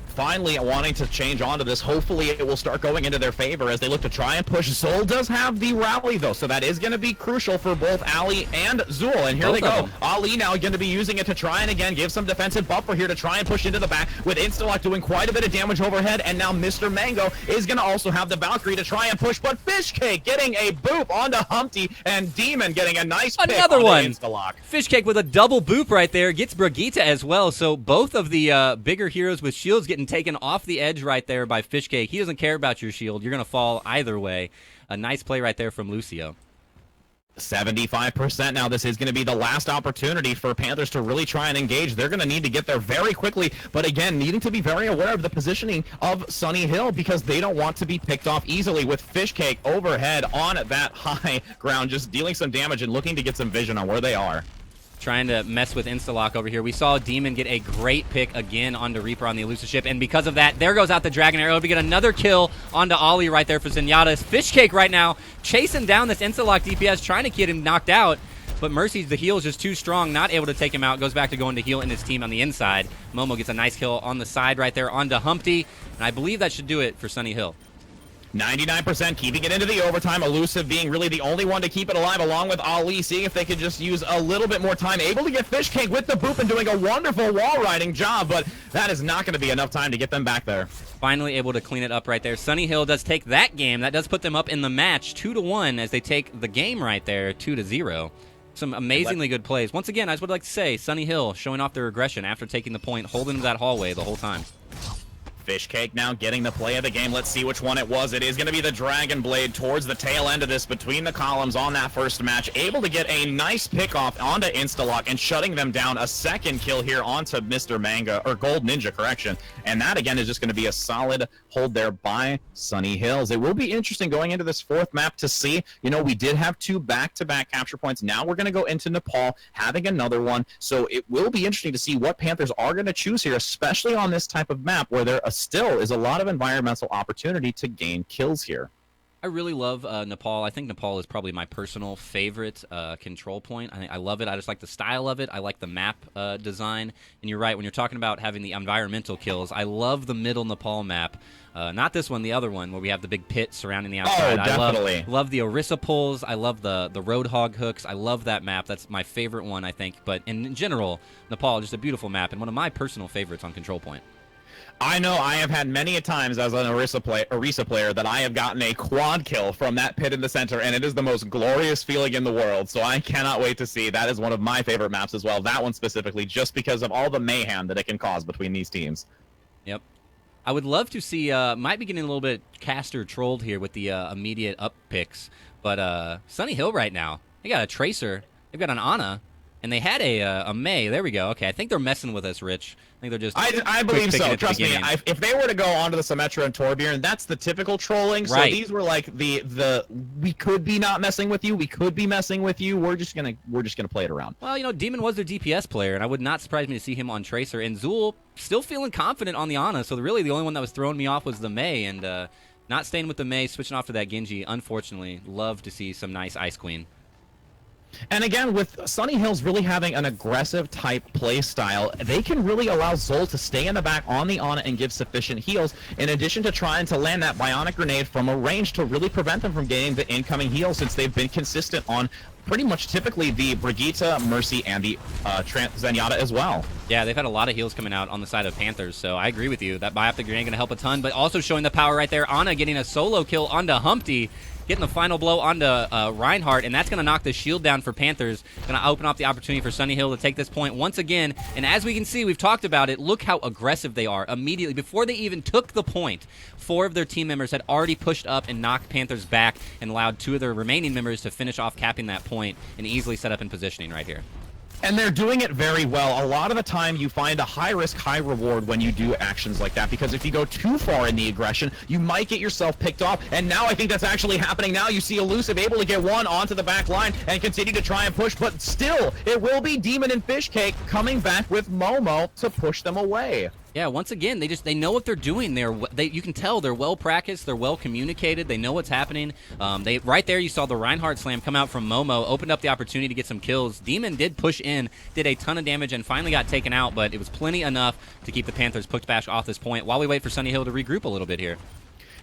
Finally wanting to change onto this. Hopefully it will start going into their favor as they look to try and push. Zol does have the rally though, so that is going to be crucial for both Ali and Zul. And here they go. Ali now going to be using it to try and again give some defensive buffer here to try and push into the back with Instalock doing quite a bit of damage overhead. And now Mr. Mango is going to also have the Valkyrie to try and push, but Fishcake getting a boop onto Humpty and Demon getting a nice pick another one. Instalock. Fishcake with a double boop right there, gets Brigitte as well, so both of the bigger heroes with shields getting taken off the edge right there by Fishcake. He doesn't care about your shield. You're going to fall either way. A nice play right there from Lucio. 75% now. This is going to be the last opportunity for Panthers to really try and engage. They're going to need to get there very quickly, but again, needing to be very aware of the positioning of Sunny Hill because they don't want to be picked off easily with Fishcake overhead on that high ground, just dealing some damage and looking to get some vision on where they are. Trying to mess with Instalock over here. We saw Demon get a great pick again onto Reaper on the elusive ship, and because of that, there goes out the Dragon Arrow to get another kill onto Ollie right there for Zenyatta's. Fishcake right now chasing down this Instalock DPS, trying to get him knocked out, but Mercy's the heal is just too strong, not able to take him out. Goes back to going to heal in his team on the inside. Momo gets a nice kill on the side right there onto Humpty, and I believe that should do it for Sunny Hill. 99% keeping it into the overtime. Elusive being really the only one to keep it alive, along with Ali, seeing if they could just use a little bit more time. Able to get Fishcake with the boop and doing a wonderful wall riding job, but that is not going to be enough time to get them back there. Finally able to clean it up right there. Sunny Hill does take that game. That does put them up in the match 2-1 as they take the game right there 2-0. Some amazingly good plays. Once again, I would like to say, Sunny Hill showing off their aggression after taking the point, holding that hallway the whole time. Fishcake now getting the play of the game. Let's see which one it was. It is going to be the Dragon Blade towards the tail end of this between the columns on that first match. Able to get a nice pick off onto Instalock and shutting them down. A second kill here onto Mr. Manga, or Gold Ninja, correction. And that again is just going to be a solid hold there by Sunny Hills. It will be interesting going into this fourth map to see, you know, we did have two back-to-back capture points. Now we're going to go into Nepal, having another one. So it will be interesting to see what Panthers are going to choose here, especially on this type of map where there still is a lot of environmental opportunity to gain kills here. I really love Nepal. I think Nepal is probably my personal favorite control point. I love it. I just like the style of it. I like the map design. And you're right, when you're talking about having the environmental kills, I love the middle Nepal map. Not this one, the other one, where we have the big pit surrounding the outside. Oh, definitely. I love the Orisa pulls. I love the Roadhog hooks. I love that map. That's my favorite one, I think. But in general, Nepal is just a beautiful map and one of my personal favorites on control point. I know I have had many a times as an Orisa player that I have gotten a quad kill from that pit in the center, and it is the most glorious feeling in the world, so I cannot wait to see. That is one of my favorite maps as well, that one specifically, just because of all the mayhem that it can cause between these teams. Yep. I would love to see, might be getting a little bit caster trolled here with the immediate up picks, but Sunny Hill right now, they got a Tracer, they've got an Ana, And they had a May. There we go. Okay, I think they're messing with us, Rich. I think they're just. I believe so. Trust me. If they were to go onto the Symmetra and Torbjorn, that's the typical trolling. So these were like the we could be not messing with you. We could be messing with you. We're just gonna play it around. Well, you know, Demon was their DPS player, and I would not surprise me to see him on Tracer. And Zool still feeling confident on the Ana. So really, the only one that was throwing me off was the May, and not staying with the May, switching off to that Genji. Unfortunately, love to see some nice Ice Queen. And again, with Sunny Hills really having an aggressive type play style, they can really allow Zol to stay in the back on the Ana and give sufficient heals, in addition to trying to land that bionic grenade from a range to really prevent them from getting the incoming heal, since they've been consistent on pretty much typically the Brigitte, Mercy, and the Zenyatta as well. Yeah, they've had a lot of heals coming out on the side of Panthers, so I agree with you. That Bioptic Grenade going to help a ton, but also showing the power right there. Ana getting a solo kill onto Humpty, getting the final blow onto Reinhardt, and that's going to knock the shield down for Panthers. Going to open up the opportunity for Sunny Hill to take this point once again. And as we can see, we've talked about it, look how aggressive they are. Immediately, before they even took the point, 4 of their team members had already pushed up and knocked Panthers back and allowed 2 of their remaining members to finish off capping that point and easily set up in positioning right here. And they're doing it very well. A lot of the time, you find a high risk, high reward when you do actions like that, because if you go too far in the aggression, you might get yourself picked off. And now I think that's actually happening. Now you see Elusive able to get one onto the back line and continue to try and push, but still, it will be Demon and Fishcake coming back with Momo to push them away. Yeah, once again, they know what they're doing. You can tell they're well practiced, they're well communicated, they know what's happening. Right there, you saw the Reinhardt slam come out from Momo, opened up the opportunity to get some kills. Demon did push in, did a ton of damage, and finally got taken out, but it was plenty enough to keep the Panthers pushed back off this point while we wait for Sunny Hill to regroup a little bit here.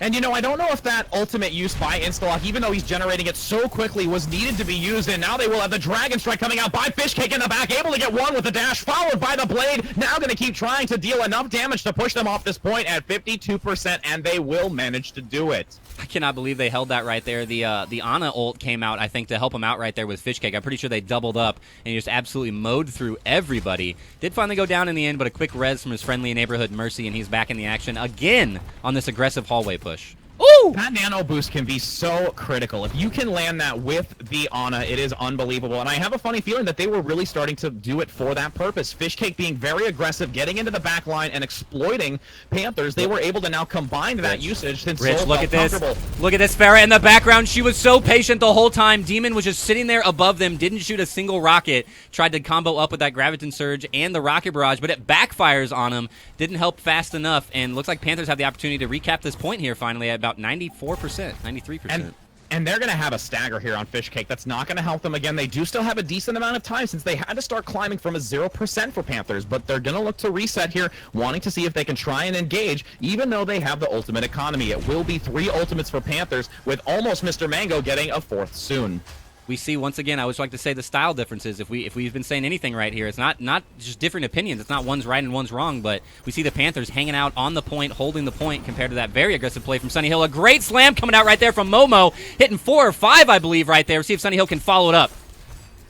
And, you know, I don't know if that ultimate use by Instalock, even though he's generating it so quickly, was needed to be used. And now they will have the Dragon Strike coming out by Fishcake in the back, able to get one with the dash, followed by the Blade. Now going to keep trying to deal enough damage to push them off this point at 52%, and they will manage to do it. I cannot believe they held that right there. The Ana ult came out, I think, to help him out right there with Fishcake. I'm pretty sure they doubled up, and he just absolutely mowed through everybody. Did finally go down in the end, but a quick res from his friendly neighborhood Mercy, and he's back in the action again on this aggressive hallway push. Ooh! That nano boost can be so critical. If you can land that with the Ana, it is unbelievable. And I have a funny feeling that they were really starting to do it for that purpose. Fishcake being very aggressive, getting into the back line and exploiting Panthers. They were able to now combine that usage since Rich, look at this. Look at this Farah in the background. She was so patient the whole time. Demon was just sitting there above them, didn't shoot a single rocket. Tried to combo up with that Graviton Surge and the Rocket Barrage, but it backfires on him. Didn't help fast enough, and looks like Panthers have the opportunity to recap this point here finally at about 94%, 93%. And they're going to have a stagger here on Fishcake. That's not going to help them again. They do still have a decent amount of time since they had to start climbing from a 0% for Panthers, but they're going to look to reset here, wanting to see if they can try and engage, even though they have the ultimate economy. It will be 3 ultimates for Panthers, with almost Mr. Mango getting a 4th soon. We see, once again, I always like to say the style differences. If we've been saying anything right here, it's not just different opinions. It's not one's right and one's wrong, but we see the Panthers hanging out on the point, holding the point compared to that very aggressive play from Sunny Hill. A great slam coming out right there from Momo, hitting 4 or 5, I believe, right there. See if Sunny Hill can follow it up.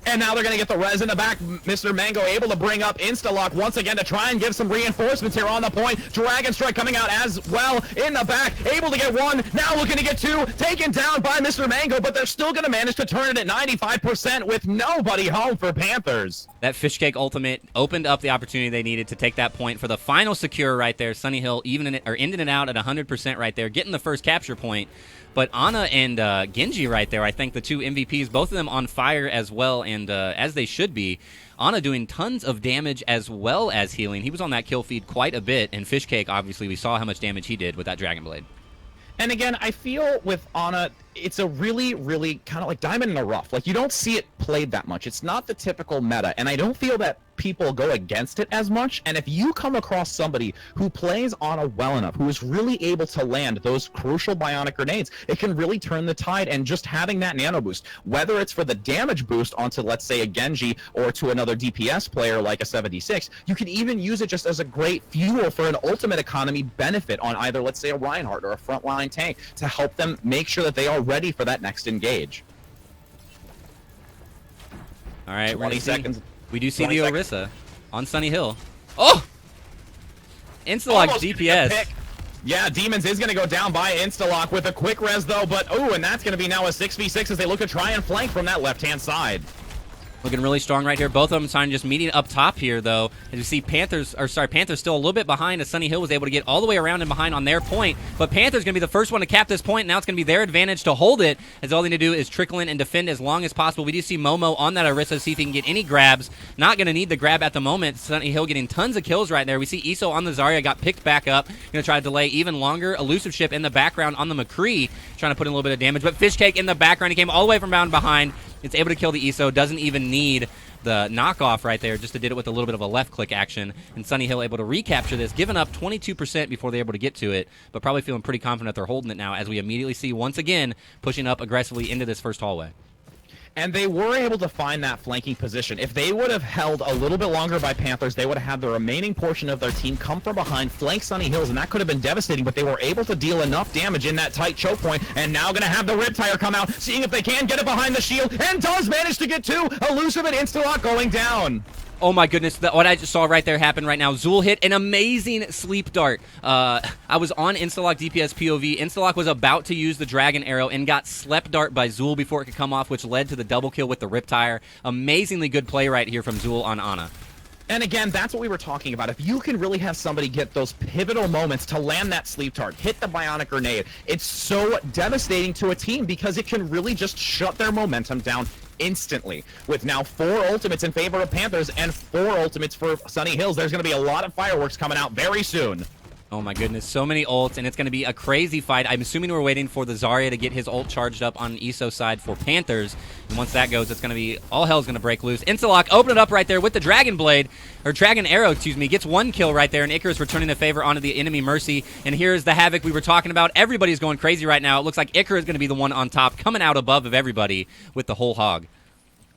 And now they're going to get the res in the back. Mr. Mango able to bring up Instalock once again to try and give some reinforcements here on the point. Dragon Strike coming out as well in the back. Able to get 1. Now looking to get 2. Taken down by Mr. Mango, but they're still going to manage to turn it at 95% with nobody home for Panthers. That Fishcake ultimate opened up the opportunity they needed to take that point for the final secure right there. Sunny Hill ending it out at 100% right there, getting the first capture point. But Ana and Genji right there, I think the 2 MVPs, both of them on fire as well, and as they should be. Ana doing tons of damage as well as healing. He was on that kill feed quite a bit, and Fishcake, obviously, we saw how much damage he did with that Dragon Blade. And again, I feel with Ana, it's a really, really kind of like diamond in the rough. Like, you don't see it played that much. It's not the typical meta, and I don't feel that people go against it as much. And if you come across somebody who plays Ana well enough, who is really able to land those crucial bionic grenades, it can really turn the tide. And just having that nano boost, whether it's for the damage boost onto, let's say, a Genji or to another DPS player like a 76, you can even use it just as a great fuel for an ultimate economy benefit on either, let's say, a Reinhardt or a frontline tank to help them make sure that they are ready for that next engage. All right, 20 seconds. We do see the Orisa on Sunny Hill. Oh! Instalock DPS. Yeah, Demons is going to go down by Instalock with a quick res, though. But, oh, and that's going to be now a 6v6 as they look to try and flank from that left-hand side. Looking really strong right here. Both of them trying just meeting up top here, though. As you see, Panthers still a little bit behind as Sunny Hill was able to get all the way around and behind on their point. But Panthers going to be the first one to cap this point. Now it's going to be their advantage to hold it, as all they need to do is trickle in and defend as long as possible. We do see Momo on that Orisa, see if he can get any grabs. Not going to need the grab at the moment. Sunny Hill getting tons of kills right there. We see Iso on the Zarya, got picked back up. Going to try to delay even longer. Elusive Ship in the background on the McCree, trying to put in a little bit of damage. But Fishcake in the background, he came all the way from behind. It's able to kill the Iso, doesn't even need the knockoff right there, just did it with a little bit of a left click action, and Sunny Hill able to recapture this, giving up 22% before they're able to get to it, but probably feeling pretty confident they're holding it now, as we immediately see once again pushing up aggressively into this first hallway. And they were able to find that flanking position. If they would have held a little bit longer by Panthers, they would have had the remaining portion of their team come from behind, flank Sunny Hills, and that could have been devastating, but they were able to deal enough damage in that tight choke point, and now going to have the Riptire come out, seeing if they can get it behind the shield, and does manage to get two. Elusive and Instalock going down. Oh my goodness, what I just saw right there happen right now. Zul hit an amazing sleep dart. I was on Instalock DPS POV. Instalock was about to use the Dragon Arrow and got slept dart by Zul before it could come off, which led to the double kill with the Riptire. Amazingly good play right here from Zul on Ana. And again, that's what we were talking about. If you can really have somebody get those pivotal moments to land that sleep dart, hit the bionic grenade, it's so devastating to a team because it can really just shut their momentum down instantly. With now 4 ultimates in favor of Panthers and 4 ultimates for Sunny Hills, there's going to be a lot of fireworks coming out very soon. Oh my goodness, so many ults, and it's going to be a crazy fight. I'm assuming we're waiting for the Zarya to get his ult charged up on ESO side for Panthers, and once that goes, it's going to be, all hell's going to break loose. Instalock open it up right there with the Dragon Blade, or Dragon Arrow, excuse me, gets 1 kill right there, and Icarus returning the favor onto the enemy Mercy, and here's the Havoc we were talking about. Everybody's going crazy right now. It looks like Icarus is going to be the one on top, coming out above of everybody with the whole hog.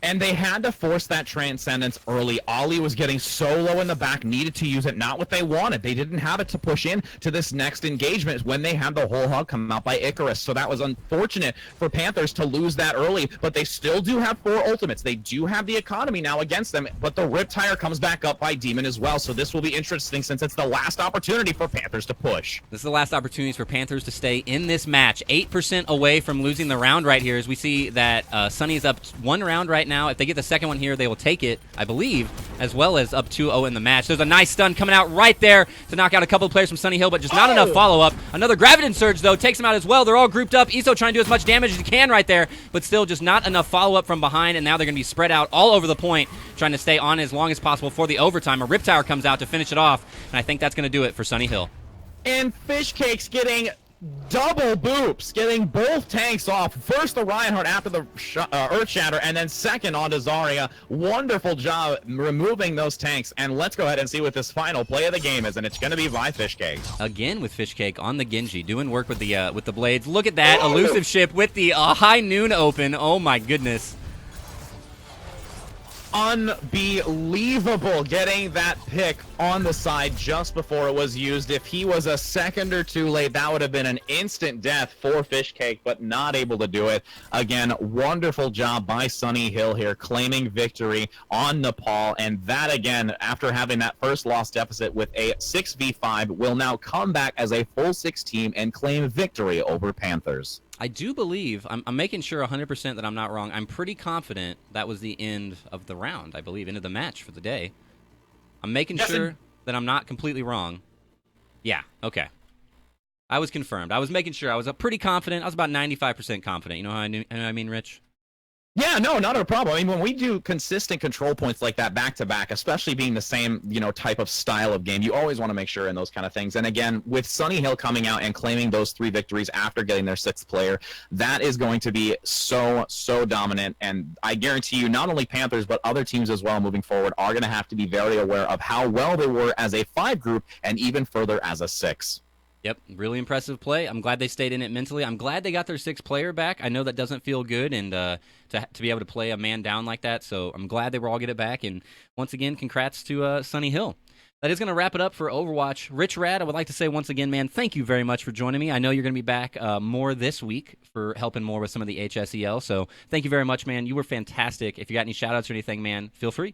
And they had to force that transcendence early. Ollie was getting so low in the back, needed to use it, not what they wanted. They didn't have it to push in to this next engagement when they had the whole hog come out by Icarus. So that was unfortunate for Panthers to lose that early, but they still do have 4 ultimates. They do have the economy now against them, but the Riptire comes back up by Demon as well. So this will be interesting since it's the last opportunity for Panthers to push. This is the last opportunity for Panthers to stay in this match. 8% away from losing the round right here, as we see that Sunny's up 1 round right now. If they get the second one here, they will take it, I believe, as well as up 2-0 in the match. There's a nice stun coming out right there to knock out a couple of players from Sunny Hill, but just not enough follow-up. Another Graviton Surge, though, takes him out as well. They're all grouped up. Iso trying to do as much damage as he can right there, but still just not enough follow-up from behind, and now they're going to be spread out all over the point, trying to stay on as long as possible for the overtime. A Riptire comes out to finish it off, and I think that's going to do it for Sunny Hill. And Fishcake's getting double boops, getting both tanks off. First the Reinhardt after the Earth Shatter, and then second on to Zarya. Wonderful job removing those tanks. And let's go ahead and see what this final play of the game is, and it's going to be by Fishcake. Again with Fishcake on the Genji, doing work with the blades. Look at that elusive ship with the high noon open. Oh my goodness. Unbelievable getting that pick on the side just before it was used. If he was a second or two late, that would have been an instant death for Fishcake, but not able to do it. Again, wonderful job by Sunny Hill here, claiming victory on Nepal, and that again, after having that first loss deficit with a 6v5, will now come back as a full 6 team and claim victory over Panthers. I do believe, I'm making sure 100% that I'm not wrong. I'm pretty confident that was the end of the round, I believe, end of the match for the day. I'm making sure that I'm not completely wrong. Yeah, okay. I was confirmed. I was making sure. I was pretty confident. I was about 95% confident. You know how I mean, Rich? Yeah, no, not a problem. I mean, when we do consistent control points like that back-to-back, especially being the same, type of style of game, you always want to make sure in those kind of things. And again, with Sunny Hill coming out and claiming those 3 victories after getting their 6th player, that is going to be so dominant. And I guarantee you, not only Panthers, but other teams as well moving forward are going to have to be very aware of how well they were as a 5 group and even further as a 6. Yep, really impressive play. I'm glad they stayed in it mentally. I'm glad they got their 6th player back. I know that doesn't feel good, and to be able to play a man down like that, so I'm glad they were all get it back. And once again, congrats to Sunny Hill. That is going to wrap it up for Overwatch. Rich Rad, I would like to say once again, man, thank you very much for joining me. I know you're going to be back more this week for helping more with some of the HSEL, so thank you very much, man. You were fantastic. If you got any shout-outs or anything, man, feel free.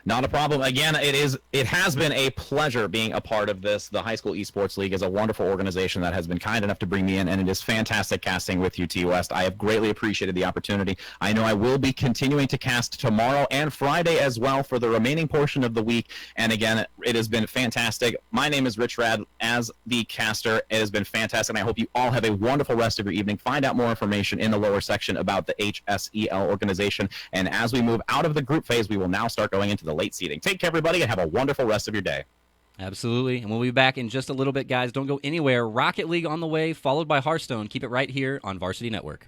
Not a problem. Again, it has been a pleasure being a part of this. The High School Esports League is a wonderful organization that has been kind enough to bring me in, and it is fantastic casting with you, T West. I have greatly appreciated the opportunity. I know I will be continuing to cast tomorrow and Friday as well for the remaining portion of the week. And again, it has been fantastic. My name is Rich Rad as the caster. It has been fantastic, and I hope you all have a wonderful rest of your evening. Find out more information in the lower section about the HSEL organization. And as we move out of the group phase, we will now start going into the late seeding. Take care, everybody, and have a wonderful rest of your day. Absolutely. And we'll be back in just a little bit, guys. Don't go anywhere. Rocket League on the way, followed by Hearthstone. Keep it right here on Varsity Network.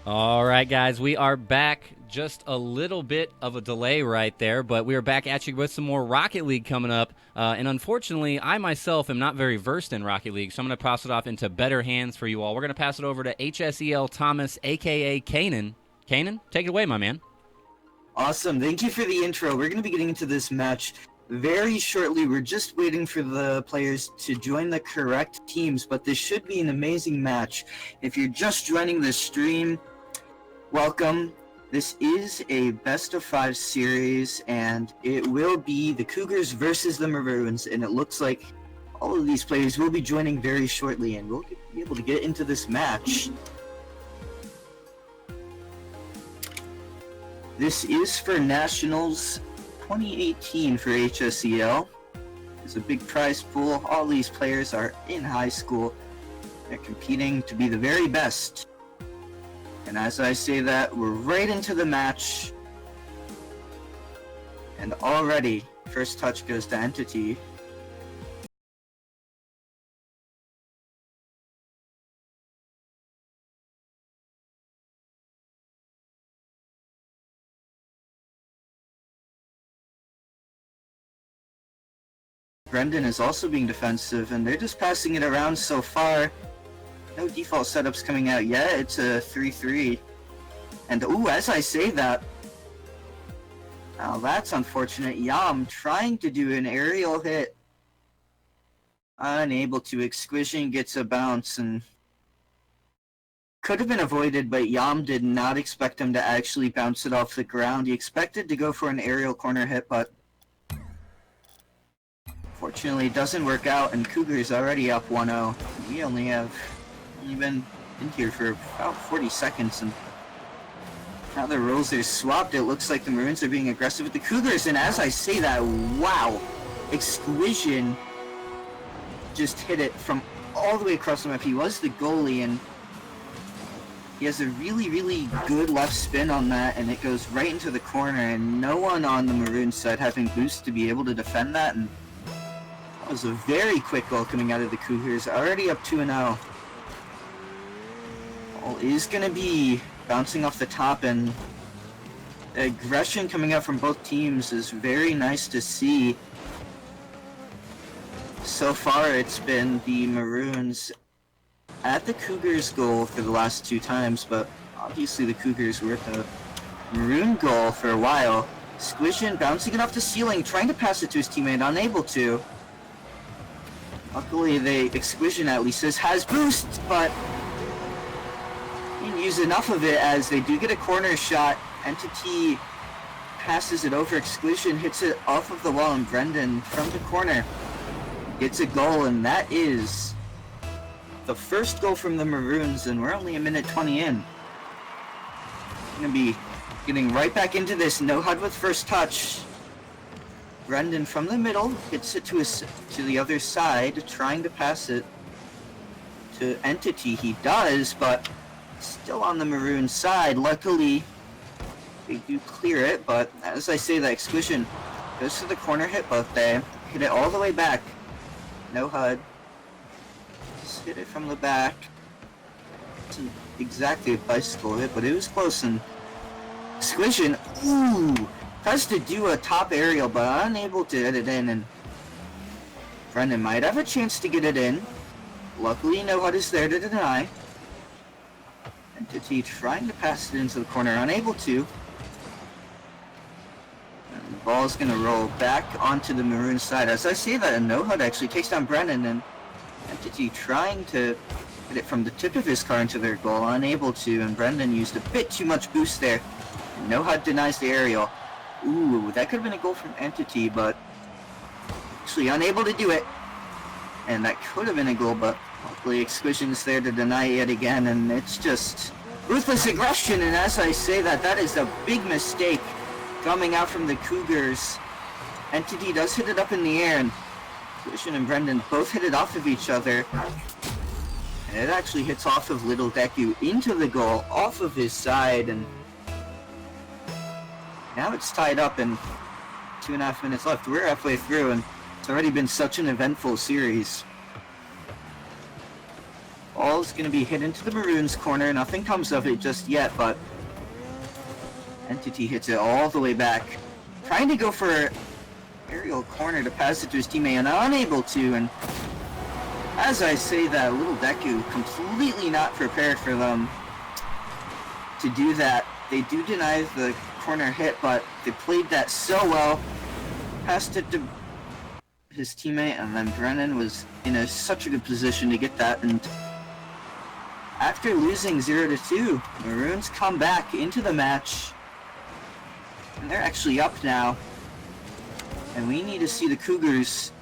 All right, guys, we are back. Just a little bit of a delay right there, but we are back at you with some more Rocket League coming up. And unfortunately, I myself am not very versed in Rocket League, so I'm going to pass it off into better hands for you all. We're going to pass it over to HSEL Thomas, a.k.a. Kanan. Kanan, take it away, my man. Awesome. Thank you for the intro. We're going to be getting into this match very shortly. We're just waiting for the players to join the correct teams, but this should be an amazing match. If you're just joining the stream, welcome. This is a best-of-5 series, and it will be the Cougars versus the Maroons, and it looks like all of these players will be joining very shortly, and we'll be able to get into this match. This is for Nationals 2018 for HSEL. There's a big prize pool. All these players are in high school. They're competing to be the very best. And as I say that, we're right into the match. And already, first touch goes to Entity. Brendan is also being defensive, and they're just passing it around so far. No default setups coming out yet. It's a 3-3. And ooh, as I say that, now that's unfortunate. Yam trying to do an aerial hit. Unable to. Exquisition gets a bounce and could have been avoided, but Yam did not expect him to actually bounce it off the ground. He expected to go for an aerial corner hit, but fortunately it doesn't work out, and Cougars already up 1-0. We only have been in here for about 40 seconds, and now the roles are swapped. It looks like the Maroons are being aggressive with the Cougars, and as I say that, wow, Exquisition just hit it from all the way across the map. He was the goalie, and he has a really, really good left spin on that, and it goes right into the corner, and no one on the Maroons side having boost to be able to defend that, and that was a very quick goal coming out of the Cougars, already up 2-0. Ball is going to be bouncing off the top, and the aggression coming out from both teams is very nice to see. So far, it's been the Maroons at the Cougars goal for the last 2 times, but obviously the Cougars were at the Maroon goal for a while. Squishin bouncing it off the ceiling, trying to pass it to his teammate, unable to. Luckily, the Exquisition at least has boost, but didn't use enough of it as they do get a corner shot. Entity passes it over. Exquisition hits it off of the wall, and Brendan from the corner gets a goal, and that is the first goal from the Maroons, and we're only a minute 20 in. Gonna be getting right back into this. No HUD with first touch. Brendan from the middle gets it to the other side, trying to pass it to Entity. He does, but still on the Maroon side. Luckily, they do clear it, but as I say, that Exquisition goes to the corner hit, but they hit it all the way back. No HUD. Just hit it from the back. It's exactly a bicycle hit, but it was close, and Exquisition, ooh, tries to do a top aerial, but unable to hit it in, and Brendan might have a chance to get it in. Luckily, no HUD is there to deny. Entity trying to pass it into the corner, unable to. And the ball is going to roll back onto the Maroon side. As I say that, no HUD actually takes down Brendan, and Entity trying to hit it from the tip of his car into their goal, unable to, and Brendan used a bit too much boost there. No HUD denies the aerial. Ooh, that could have been a goal from Entity, but actually unable to do it. And that could have been a goal, but luckily Exquisition is there to deny it again, and it's just ruthless aggression. And as I say that, that is a big mistake coming out from the Cougars. Entity does hit it up in the air, and Exquisition and Brendan both hit it off of each other. And it actually hits off of Little Deku into the goal, off of his side, and now it's tied up and 2.5 minutes left. We're halfway through, and it's already been such an eventful series. Ball's going to be hit into the Maroons corner. Nothing comes of it just yet, but Entity hits it all the way back. Trying to go for aerial corner to pass it to his teammate and unable to. And as I say that, Little Deku completely not prepared for them to do that. They do deny the corner hit, but they played that so well. Passed it to his teammate, and then Brennan was in such a good position to get that. And after losing 0-2, Maroons come back into the match, and they're actually up now. And we need to see the Cougars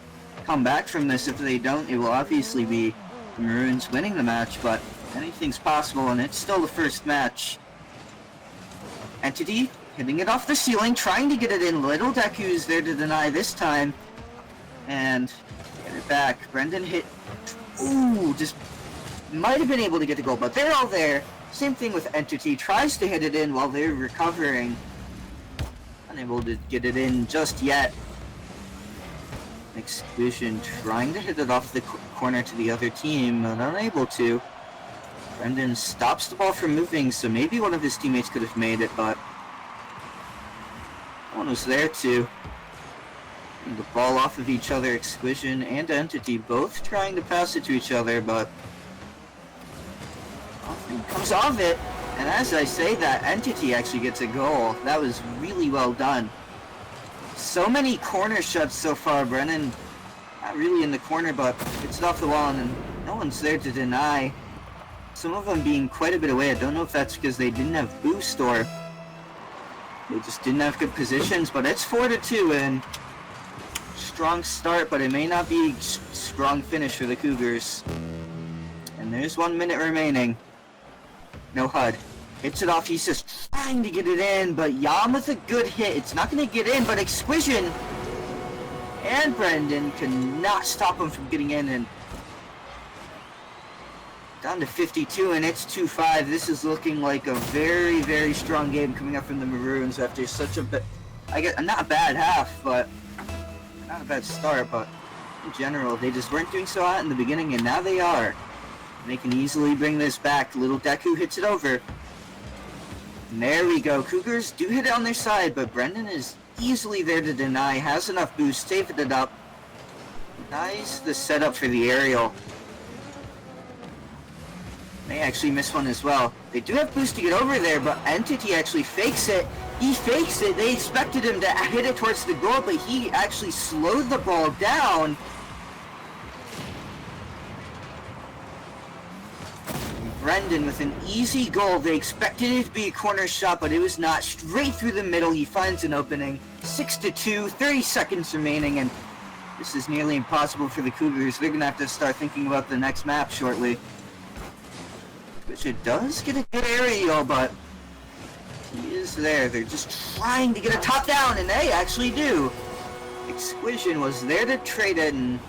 come back from this. If they don't, it will obviously be the Maroons winning the match, but anything's possible, and it's still the first match. Entity hitting it off the ceiling, trying to get it in. Little Deku's there to deny this time, and get it back. Brendan hit, ooh, just might have been able to get the goal, but they're all there. Same thing with Entity, tries to hit it in while they're recovering. Unable to get it in just yet. Exclusion trying to hit it off the corner to the other team, but unable to. Brendan stops the ball from moving, so maybe one of his teammates could have made it, but no one was there to. And the ball off of each other, Exclusion and Entity both trying to pass it to each other, but nothing comes of it. And as I say that, Entity actually gets a goal. That was really well done. So many corner shots so far. Brennan not really in the corner, but it's off the wall, and no one's there to deny. Some of them being quite a bit away. I don't know if that's because they didn't have boost or they just didn't have good positions, but it's 4-2, and strong start, but it may not be strong finish for the Cougars. And there's 1 minute remaining. No HUD. Hits it off. He's just trying to get it in, but Yam with a good hit. It's not going to get in, but Exquisition and Brendan cannot stop him from getting in, and down to 52, and it's 2-5. This is looking like a very, very strong game coming up from the Maroons after such a bit, not a bad half, but not a bad start, but in general, they just weren't doing so hot in the beginning, and now they are. They can easily bring this back. Little Deku hits it over. And there we go. Cougars do hit it on their side, but Brendan is easily there to deny. Has enough boost, saved it up. Nice the setup for the aerial. They actually miss one as well. They do have boost to get over there, but Entity actually fakes it. He fakes it. They expected him to hit it towards the goal, but he actually slowed the ball down. Brendan with an easy goal. They expected it to be a corner shot, but it was not. Straight through the middle, he finds an opening. 6-2, 30 seconds remaining, and this is nearly impossible for the Cougars. They're going to have to start thinking about the next map shortly. Which it does get a good aerial, but he is there. They're just trying to get a top down, and they actually do. Exquisition was there to trade it, and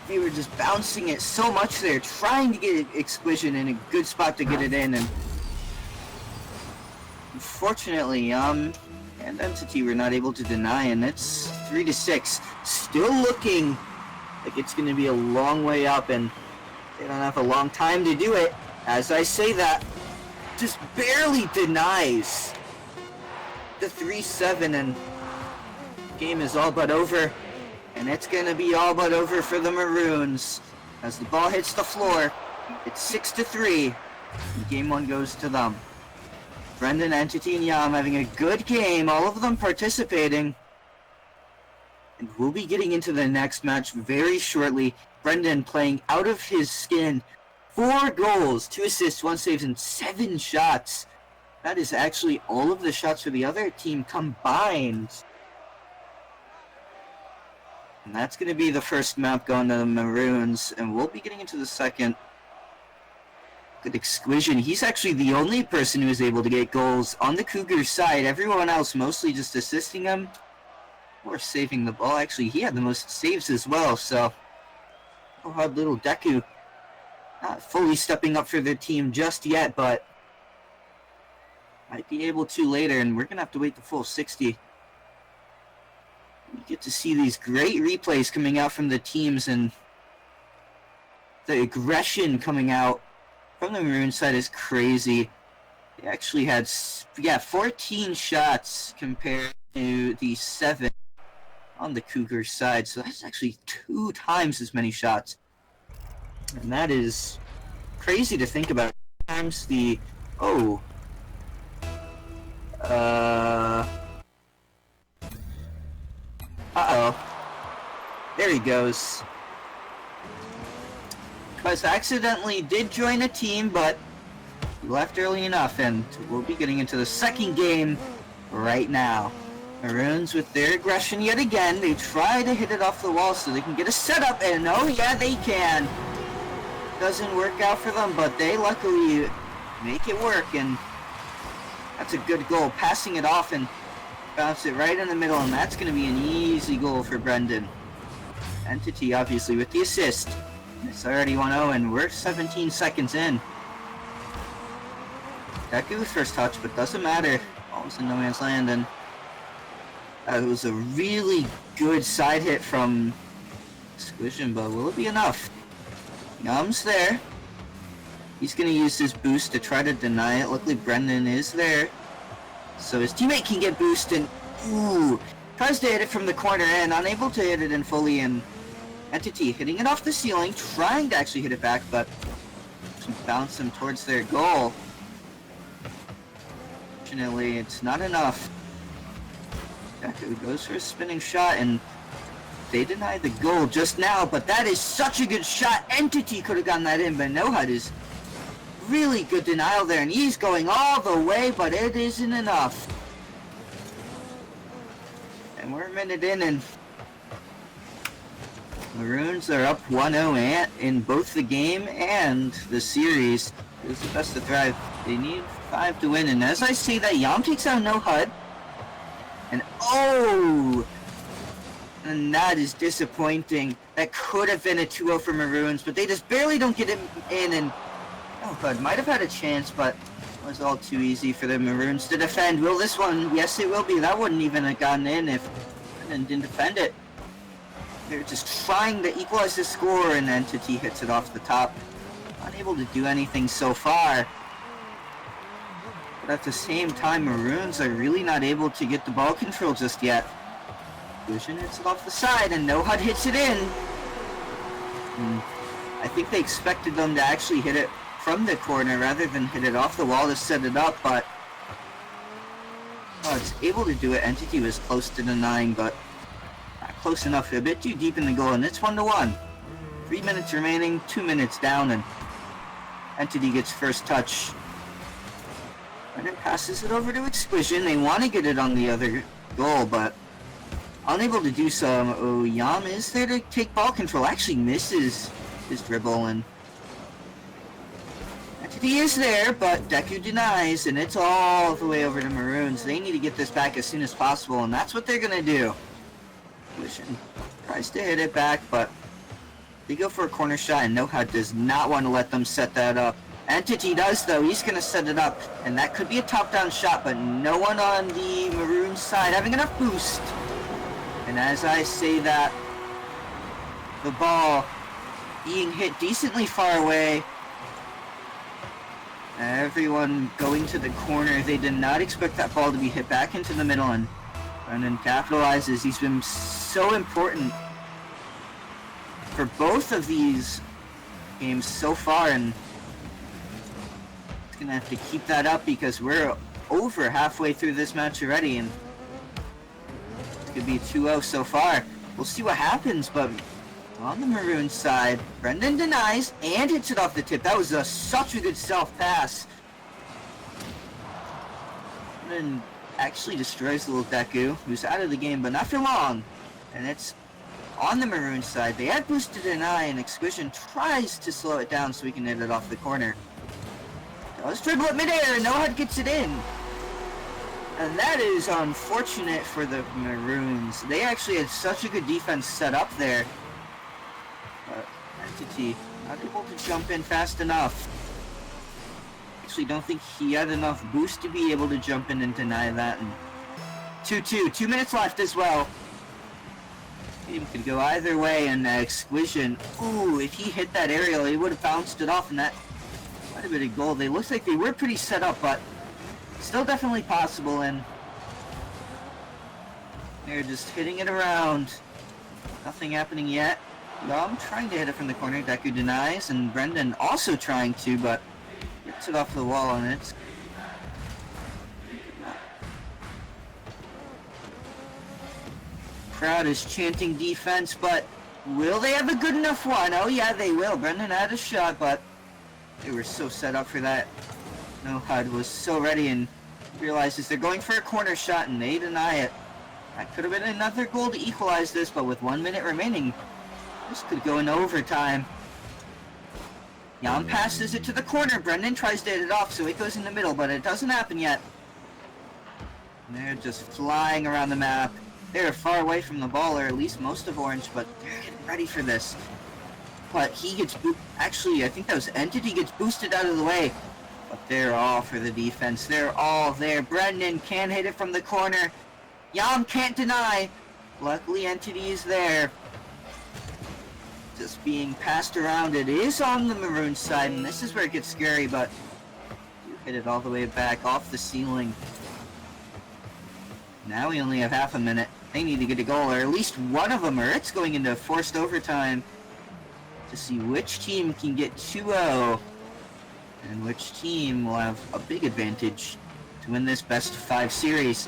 they were just bouncing it so much there, trying to get Exquisition in a good spot to get it in, and unfortunately, and Entity were not able to deny, and it's 3-6. Still looking like it's going to be a long way up, and they don't have a long time to do it. As I say that, just barely denies the 3-7, and the game is all but over. And it's going to be all but over for the Maroons. As the ball hits the floor, it's 6-3. And game one goes to them. Brendan, Entity, and Yam having a good game. All of them participating. And we'll be getting into the next match very shortly. Brendan playing out of his skin. 4 goals, 2 assists, 1 save, and 7 shots. That is actually all of the shots for the other team combined. And that's going to be the first map going to the Maroons, and we'll be getting into the second. Good Exquisition. He's actually the only person who is able to get goals on the Cougars side. Everyone else mostly just assisting him or saving the ball. Actually, he had the most saves as well, so oh, hard Little Deku not fully stepping up for their team just yet, but might be able to later, and we're going to have to wait the full 60. You get to see these great replays coming out from the teams, and The aggression coming out from the Maroon side is crazy. They actually had, 14 shots compared to the 7 on the Cougars side, so that's actually 2 times as many shots. And that is crazy to think about. Times the, there he goes. Cuz accidentally did join a team, but he left early enough, and we'll be getting into the second game right now. Maroons with their aggression yet again. They try to hit it off the wall so they can get a setup, and oh yeah, they can. Doesn't work out for them, but they luckily make it work, and that's a good goal. Passing it off and bounce it right in the middle, and that's going to be an easy goal for Brendan. Entity obviously with the assist. It's already 1-0, and we're 17 seconds in. Deku with first touch, but doesn't matter. Ball's in no man's land, and it was a really good side hit from Squishin, but will it be enough? Yum's there. He's going to use his boost to try to deny it. Luckily, Brendan is there, so his teammate can get boosted. Ooh, tries to hit it from the corner and unable to hit it in fully, and Entity hitting it off the ceiling, trying to actually hit it back, but bounce them towards their goal. Fortunately, it's not enough. Deku goes for a spinning shot, and they deny the goal just now, but that is such a good shot. Entity could have gotten that in, but NoHud is really good denial there, and he's going all the way, but it isn't enough. And we're a minute in, and Maroons are up 1-0 in both the game and the series. It was the best of 5. They need 5 to win, and as I say that, Yam takes out NoHud, and and that is disappointing. That could have been a 2-0 for Maroons, but they just barely don't get it in, and NoHud might have had a chance, but it was all too easy for the Maroons to defend. Will this one? Yes, it will be. That wouldn't even have gotten in if Brendan didn't defend it. They're just trying to equalize the score, and Entity hits it off the top. Unable to do anything so far. But at the same time, Maroons are really not able to get the ball control just yet. Vision hits it off the side, and NoHud hits it in. I think they expected them to actually hit it from the corner rather than hit it off the wall to set it up, but it's able to do it. Entity was close to denying, but not close enough. A bit too deep in the goal, and it's 1-1. 3 minutes remaining, 2 minutes down, and Entity gets first touch. And then passes it over to Exquisition. They want to get it on the other goal, but unable to do so. Yam is there to take ball control. Actually misses his dribble, and Entity is there, but Deku denies, and it's all the way over to Maroons. They need to get this back as soon as possible, and that's what they're going to do. Exquisition tries to hit it back, but they go for a corner shot, and NoHud does not want to let them set that up. Entity does, though. He's going to set it up, and that could be a top-down shot, but no one on the Maroon side having enough boost. And as I say that, the ball being hit decently far away. Everyone going to the corner. They did not expect that ball to be hit back into the middle, and Brendan capitalizes. He's been so important for both of these games so far, and he's going to have to keep that up because we're over halfway through this match already, and it could be 2-0 so far. We'll see what happens, but on the Maroon side, Brendan denies and hits it off the tip. That was such a good self-pass. And actually destroys little Deku, who's out of the game, but not for long. And it's on the Maroon side. They had boosted to deny, and Exquisition tries to slow it down so he can hit it off the corner. Does dribble it midair, and NoHud gets it in. And that is unfortunate for the Maroons. They actually had such a good defense set up there. But Entity not able to jump in fast enough. Actually don't think he had enough boost to be able to jump in and deny that. And 2-2, 2 minutes left as well. Game could go either way, and Exquisition, ooh, if he hit that aerial, he would have bounced it off, and that might have been a goal. They looked like they were pretty set up, but still definitely possible, and they're just hitting it around. Nothing happening yet. Gollam trying to hit it from the corner. Deku denies, and Brendan also trying to, but gets it off the wall, and it's... Crowd is chanting defense, but will they have a good enough one? Oh yeah, they will. Brendan had a shot, but they were so set up for that. No HUD was so ready and realizes they're going for a corner shot, and they deny it. That could have been another goal to equalize this, but with 1 minute remaining, this could go into overtime. Jan passes it to the corner. Brendan tries to hit it off, so it goes in the middle, but it doesn't happen yet. And they're just flying around the map. They're far away from the ball, or at least most of Orange, but they're getting ready for this. But he gets actually, I think that was Entity gets boosted out of the way. But they're all for the defense. They're all there. Brendan can hit it from the corner. Yam can't deny. Luckily, Entity is there. Just being passed around. It is on the Maroon side, and this is where it gets scary, but you hit it all the way back off the ceiling. Now we only have half a minute. They need to get a goal, or at least one of them, or it's going into forced overtime to see which team can get 2-0 and which team will have a big advantage to win this best-of-5 series.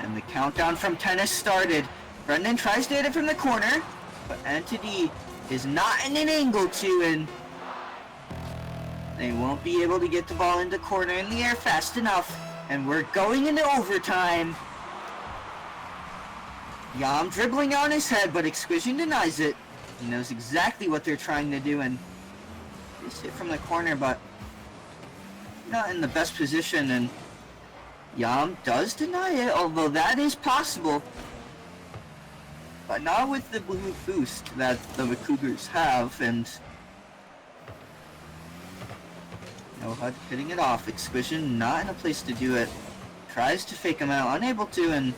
And the countdown from 10 has started. Brendan tries to hit it from the corner, but Entity is not in an angle to, and they won't be able to get the ball into corner in the air fast enough. And we're going into overtime. Yam dribbling on his head, but Exquisition denies it. He knows exactly what they're trying to do, and just hit from the corner, but not in the best position, and Yam does deny it, although that is possible. But not with the blue boost that the Cougars have, and no HUD hitting it off. Exquisition not in a place to do it. Tries to fake him out, unable to, and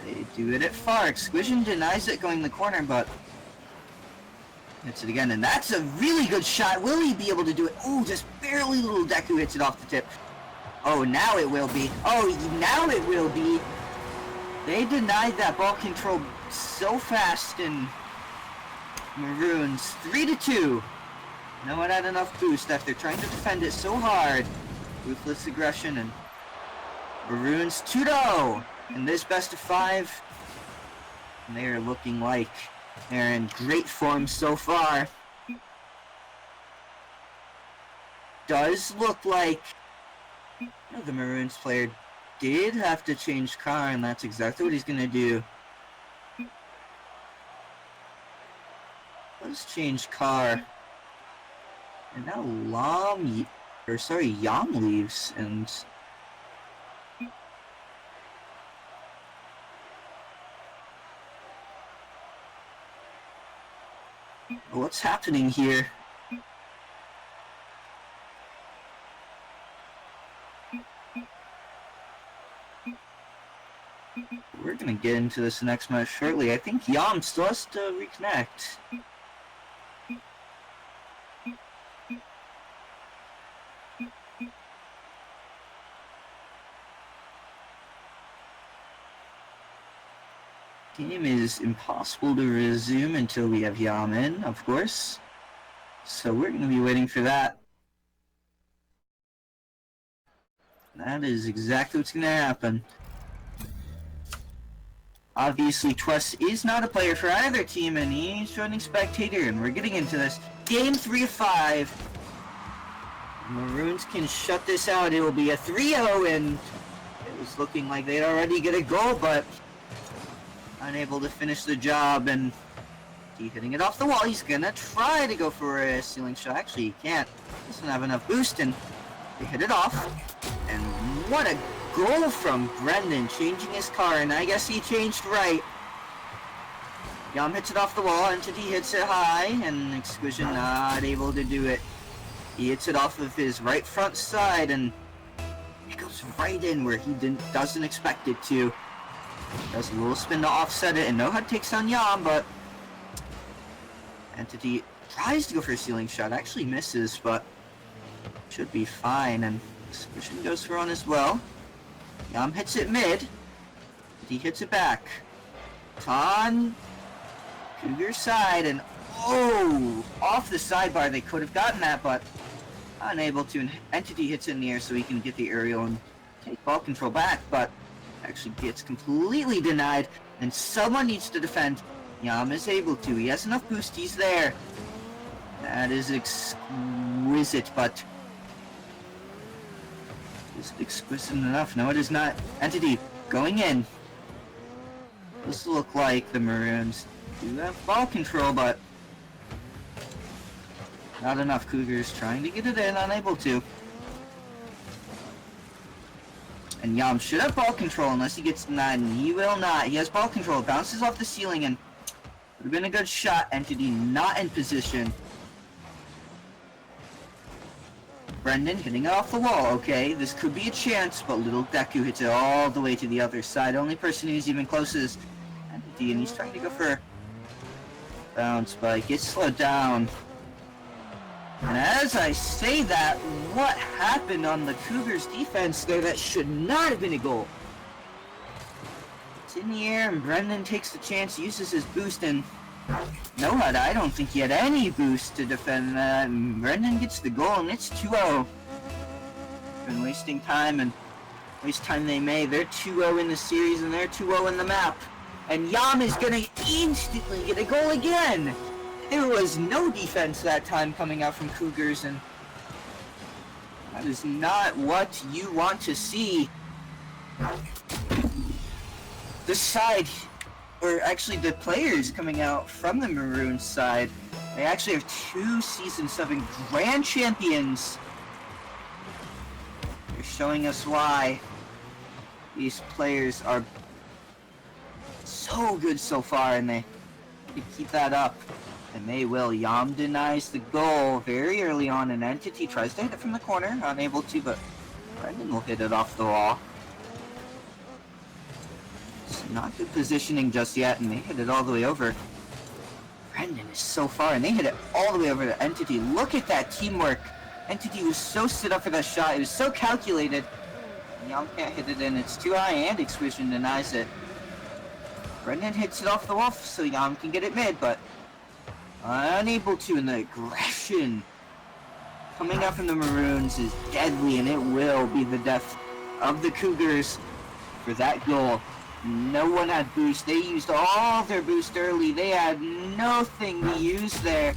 they do it at far. Exquisition denies it going in the corner, but hits it again, and that's a really good shot. Will he be able to do it? Oh, just barely. Little Deku hits it off the tip. Oh, now it will be. Oh, now it will be. They denied that ball control so fast in Maroons. 3-2. No one had enough boost after trying to defend it so hard. Ruthless aggression, and Maroons 2-0 in this best-of-5. And they are looking like they're in great form so far. Does look like the Maroons player did have to change car, and that's exactly what he's going to do. Let's change car. And now Yam leaves, and what's happening here? We're gonna get into this next match shortly. I think Yam still has to reconnect. Game is impossible to resume until we have Yam in, of course. So we're gonna be waiting for that. That is exactly what's gonna happen. Obviously, Twess is not a player for either team, and he's joining spectator, and we're getting into this. Game 3 of 5. Maroons can shut this out. It will be a 3-0, and it was looking like they'd already get a goal, but unable to finish the job, and he's hitting it off the wall. He's gonna try to go for a ceiling shot. Actually, he can't. He doesn't have enough boost, and they hit it off. And what a goal from Brendan, changing his car, and I guess he changed right. Yam hits it off the wall, Entity hits it high, and Exquisition not able to do it. He hits it off of his right front side, and it goes right in where he doesn't expect it to. Does a little spin to offset it, and NoHud takes on Yam, but Entity tries to go for a ceiling shot, actually misses, but should be fine, and Suspicion goes for one as well. Yam hits it mid, he hits it back. It's on Cougar side, and oh, off the sidebar. They could have gotten that, but unable to. And Entity hits it in the air so he can get the aerial and take ball control back, but actually gets completely denied, and someone needs to defend. Yam is able to. He has enough boost. He's there. That is exquisite, but is it exquisite enough? No, it is not. Entity going in. This will look like the Maroons do have ball control, but not enough. Cougars trying to get it in, unable to. And Yam should have ball control unless he gets denied, and he will not. He has ball control, bounces off the ceiling, and would have been a good shot. Entity not in position. Brendan hitting it off the wall. Okay, this could be a chance, but little Deku hits it all the way to the other side. Only person who's even close is Entity, and he's trying to go for bounce, but he gets slowed down. And as I say that, what happened on the Cougars defense there? That should not have been a goal. It's in the air, and Brendan takes the chance, uses his boost, and NoHud, I don't think he had any boost to defend that, and Brendan gets the goal, and it's 2-0. Been wasting time, and waste time they may. They're 2-0 in the series, and they're 2-0 in the map. And Yam is gonna instantly get a goal again! There was no defense that time coming out from Cougars, and that is not what you want to see. The side, or actually the players coming out from the Maroons side, they actually have 2 Season 7 Grand Champions. They're showing us why these players are so good so far, and they keep that up. And they will. Yam denies the goal very early on, and Entity tries to hit it from the corner, unable to, but Brendan will hit it off the wall. It's not good positioning just yet, and they hit it all the way over. Brendan is so far, and they hit it all the way over to Entity. Look at that teamwork. Entity was so stood up for that shot. It was so calculated. And Yam can't hit it in. It's too high, and Exquisition denies it. Brendan hits it off the wall so Yam can get it mid, but unable to, and the aggression coming out from the Maroons is deadly, and it will be the death of the Cougars for that goal. No one had boost. They used all their boost early. They had nothing to use there.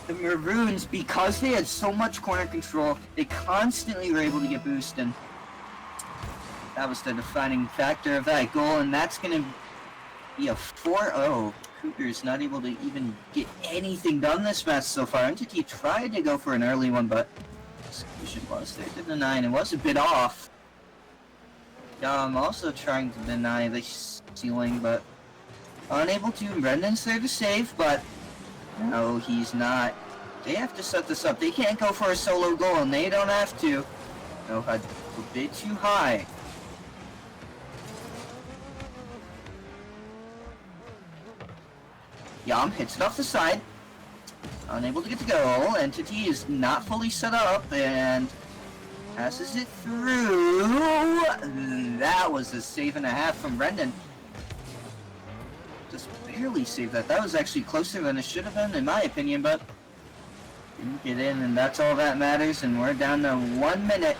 The Maroons, because they had so much corner control, they constantly were able to get boost, and that was the defining factor of that goal, and that's going to be a 4-0. Cougars not able to even get anything done this match so far. Entity tried to go for an early one, but Execution was there to deny, and it was a bit off. I'm also trying to deny the ceiling, but unable to. Brendan's there to save, but no, he's not. They have to set this up. They can't go for a solo goal, and they don't have to. No, a bit too high. Yam hits it off the side, unable to get the goal. Entity is not fully set up and passes it through. That was a save and a half from Brendan. Just barely saved that. That was actually closer than it should have been, in my opinion, but didn't get in, and that's all that matters. And we're down to 1 minute,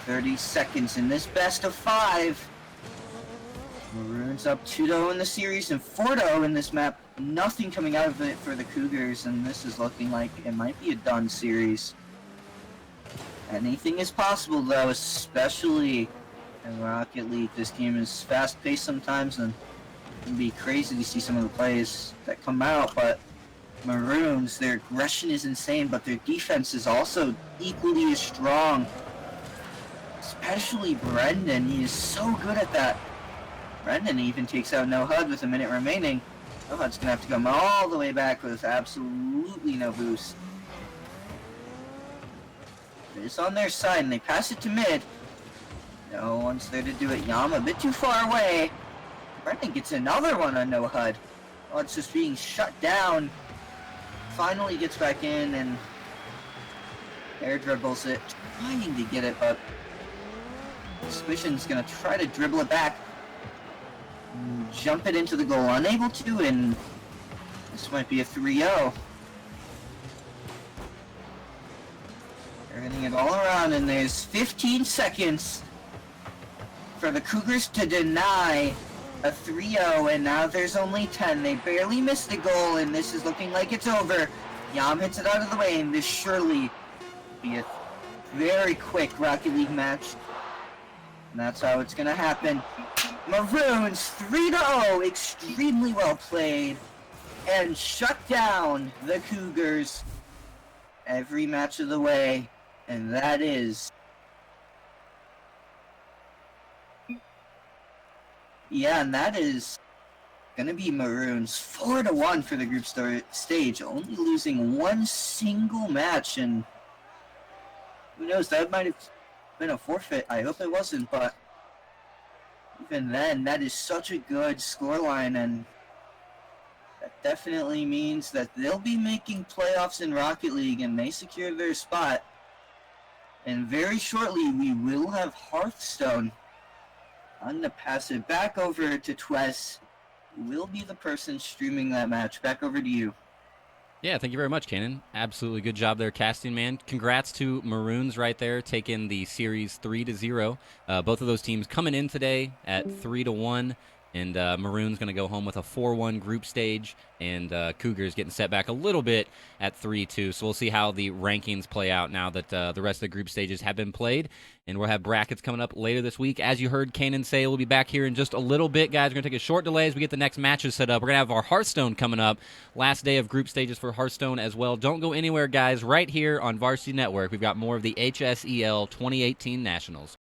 30 seconds in this best of 5. Maroons up 2-0 in the series and 4-0 in this map. Nothing coming out of it for the Cougars, and this is looking like it might be a done series. Anything is possible, though, especially in Rocket League. This game is fast-paced sometimes, and it can be crazy to see some of the plays that come out, but Maroons, their aggression is insane, but their defense is also equally as strong. Especially Brendan, he is so good at that. Brendan even takes out NoHud with a minute remaining. NoHud's gonna have to come all the way back with absolutely no boost. It's on their side, and they pass it to mid. No one's there to do it. Yam a bit too far away. Brendan gets another one on no HUD. Oh, it's just being shut down. Finally gets back in and air dribbles it. Trying to get it, but Squishin's gonna try to dribble it back. Jump it into the goal. Unable to, and this might be a 3-0. Turning it all around, and there's 15 seconds for the Cougars to deny a 3-0, and now there's only 10. They barely missed the goal, and this is looking like it's over. Yam hits it out of the way, and this surely be a very quick Rocket League match. And that's how it's gonna happen. Maroons 3-0, extremely well played, and shut down the Cougars every match of the way, and that is... Yeah, and that is gonna be Maroons 4-1 for the group stage, only losing one single match, and who knows, that might have been a forfeit. I hope it wasn't, but even then, that is such a good scoreline, and that definitely means that they'll be making playoffs in Rocket League and may secure their spot. And very shortly, we will have Hearthstone. I'm gonna pass it back over to Twes, who will be the person streaming that match. Back over to you. Yeah, thank you very much, Kanan. Absolutely good job there, casting, man. Congrats to Maroons right there, taking the series 3-0. Both of those teams coming in today at 3-1, and Maroons going to go home with a 4-1 group stage, and Cougars getting set back a little bit at 3-2. So we'll see how the rankings play out now that the rest of the group stages have been played, and we'll have brackets coming up later this week. As you heard Kanan say, we'll be back here in just a little bit, guys. We're going to take a short delay as we get the next matches set up. We're going to have our Hearthstone coming up. Last day of group stages for Hearthstone as well. Don't go anywhere, guys. Right here on Varsity Network, we've got more of the HSEL 2018 Nationals.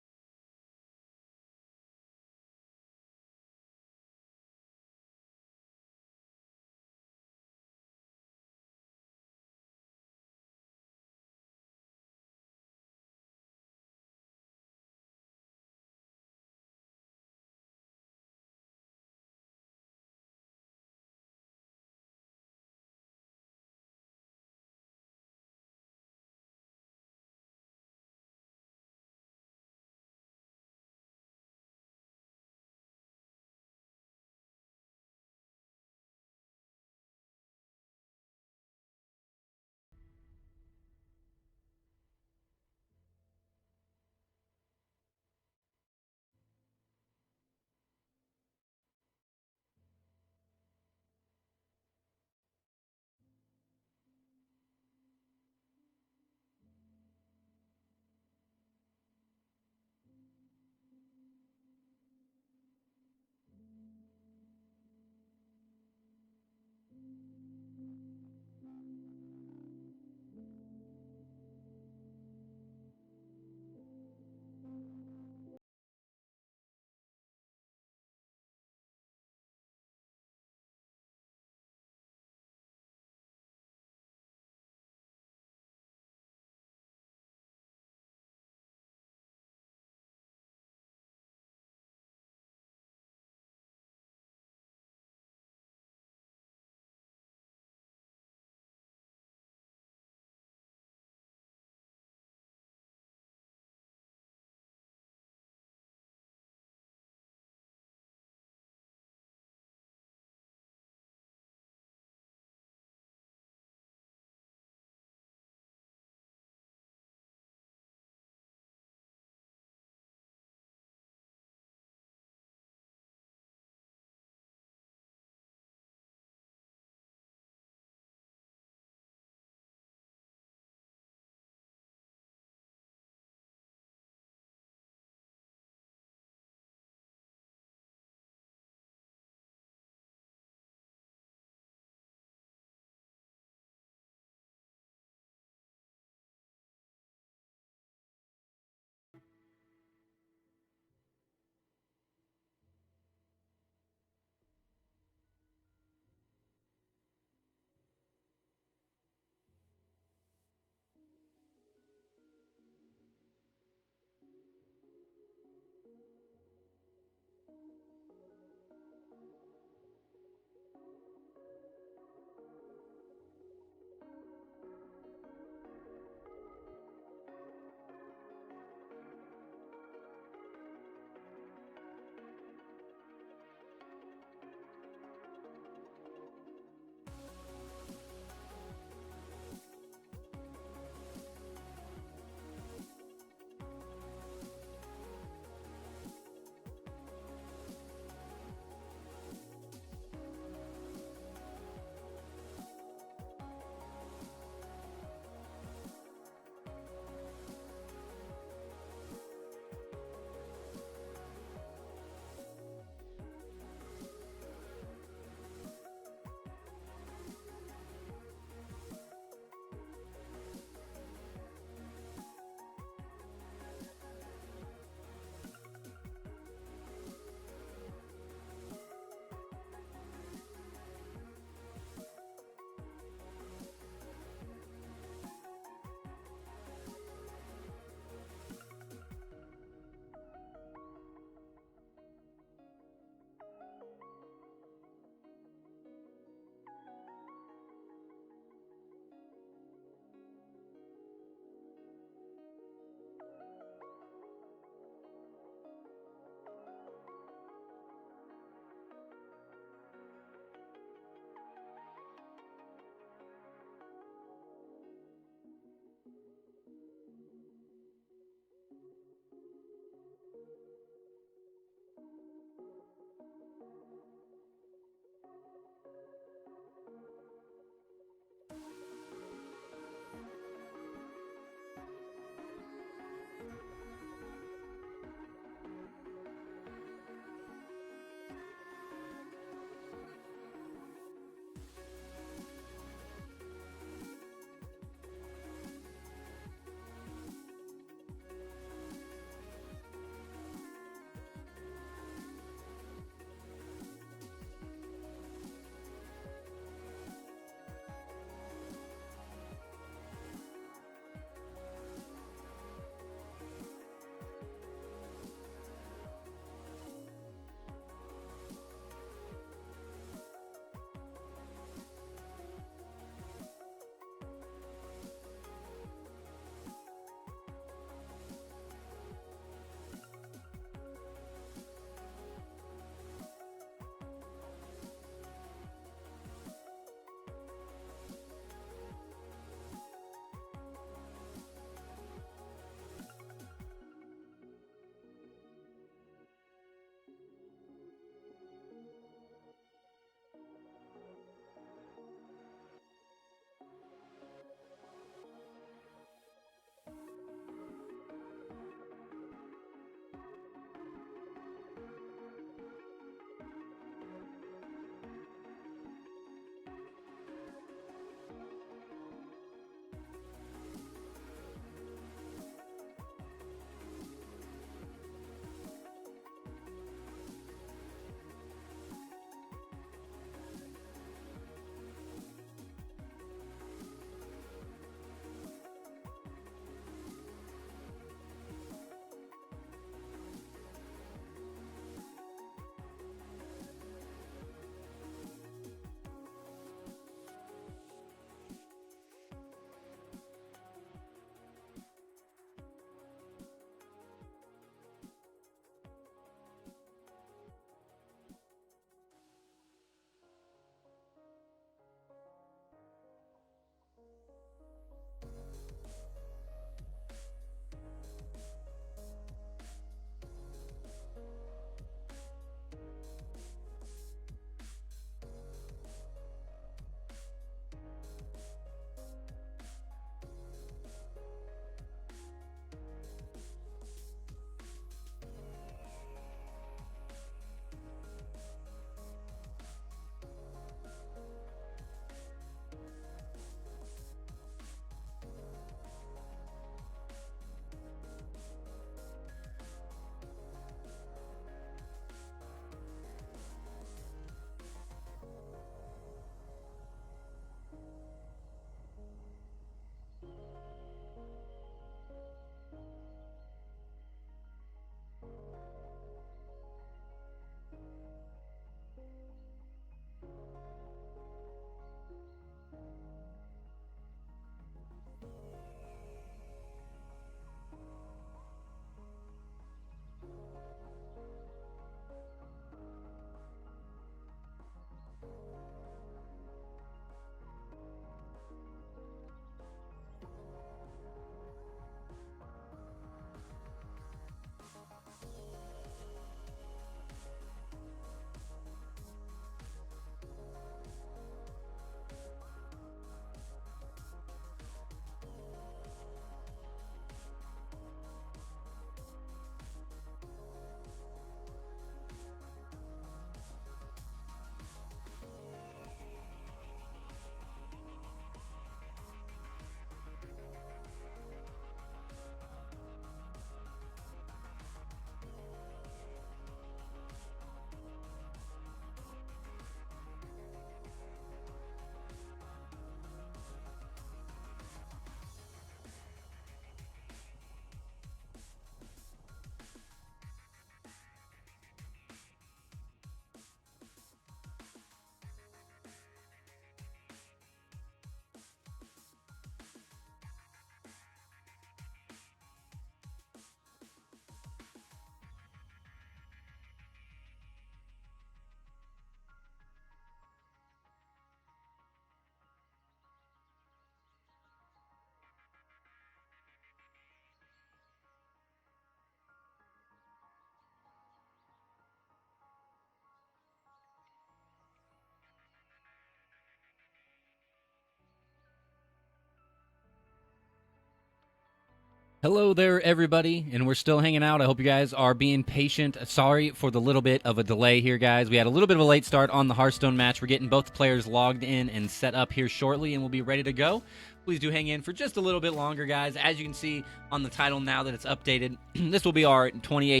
Hello there, everybody, and we're still hanging out. I hope you guys are being patient. Sorry for the little bit of a delay here, guys. We had a little bit of a late start on the Hearthstone match. We're getting both players logged in and set up here shortly, and we'll be ready to go. Please do hang in for just a little bit longer, guys. As you can see on the title now that it's updated, this will be our 28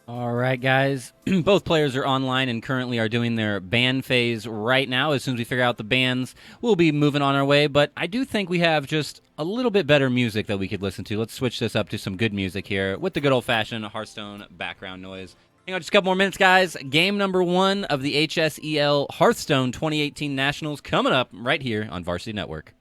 All right, guys. Both players are online and currently are doing their ban phase right now. As soon as we figure out the bans, we'll be moving on our way. But I do think we have just a little bit better music that we could listen to. Let's switch this up to some good music here with the good old-fashioned Hearthstone background noise. Hang on just a couple more minutes, guys. Game number 1 of the HSEL Hearthstone 2018 Nationals coming up right here on Varsity Network.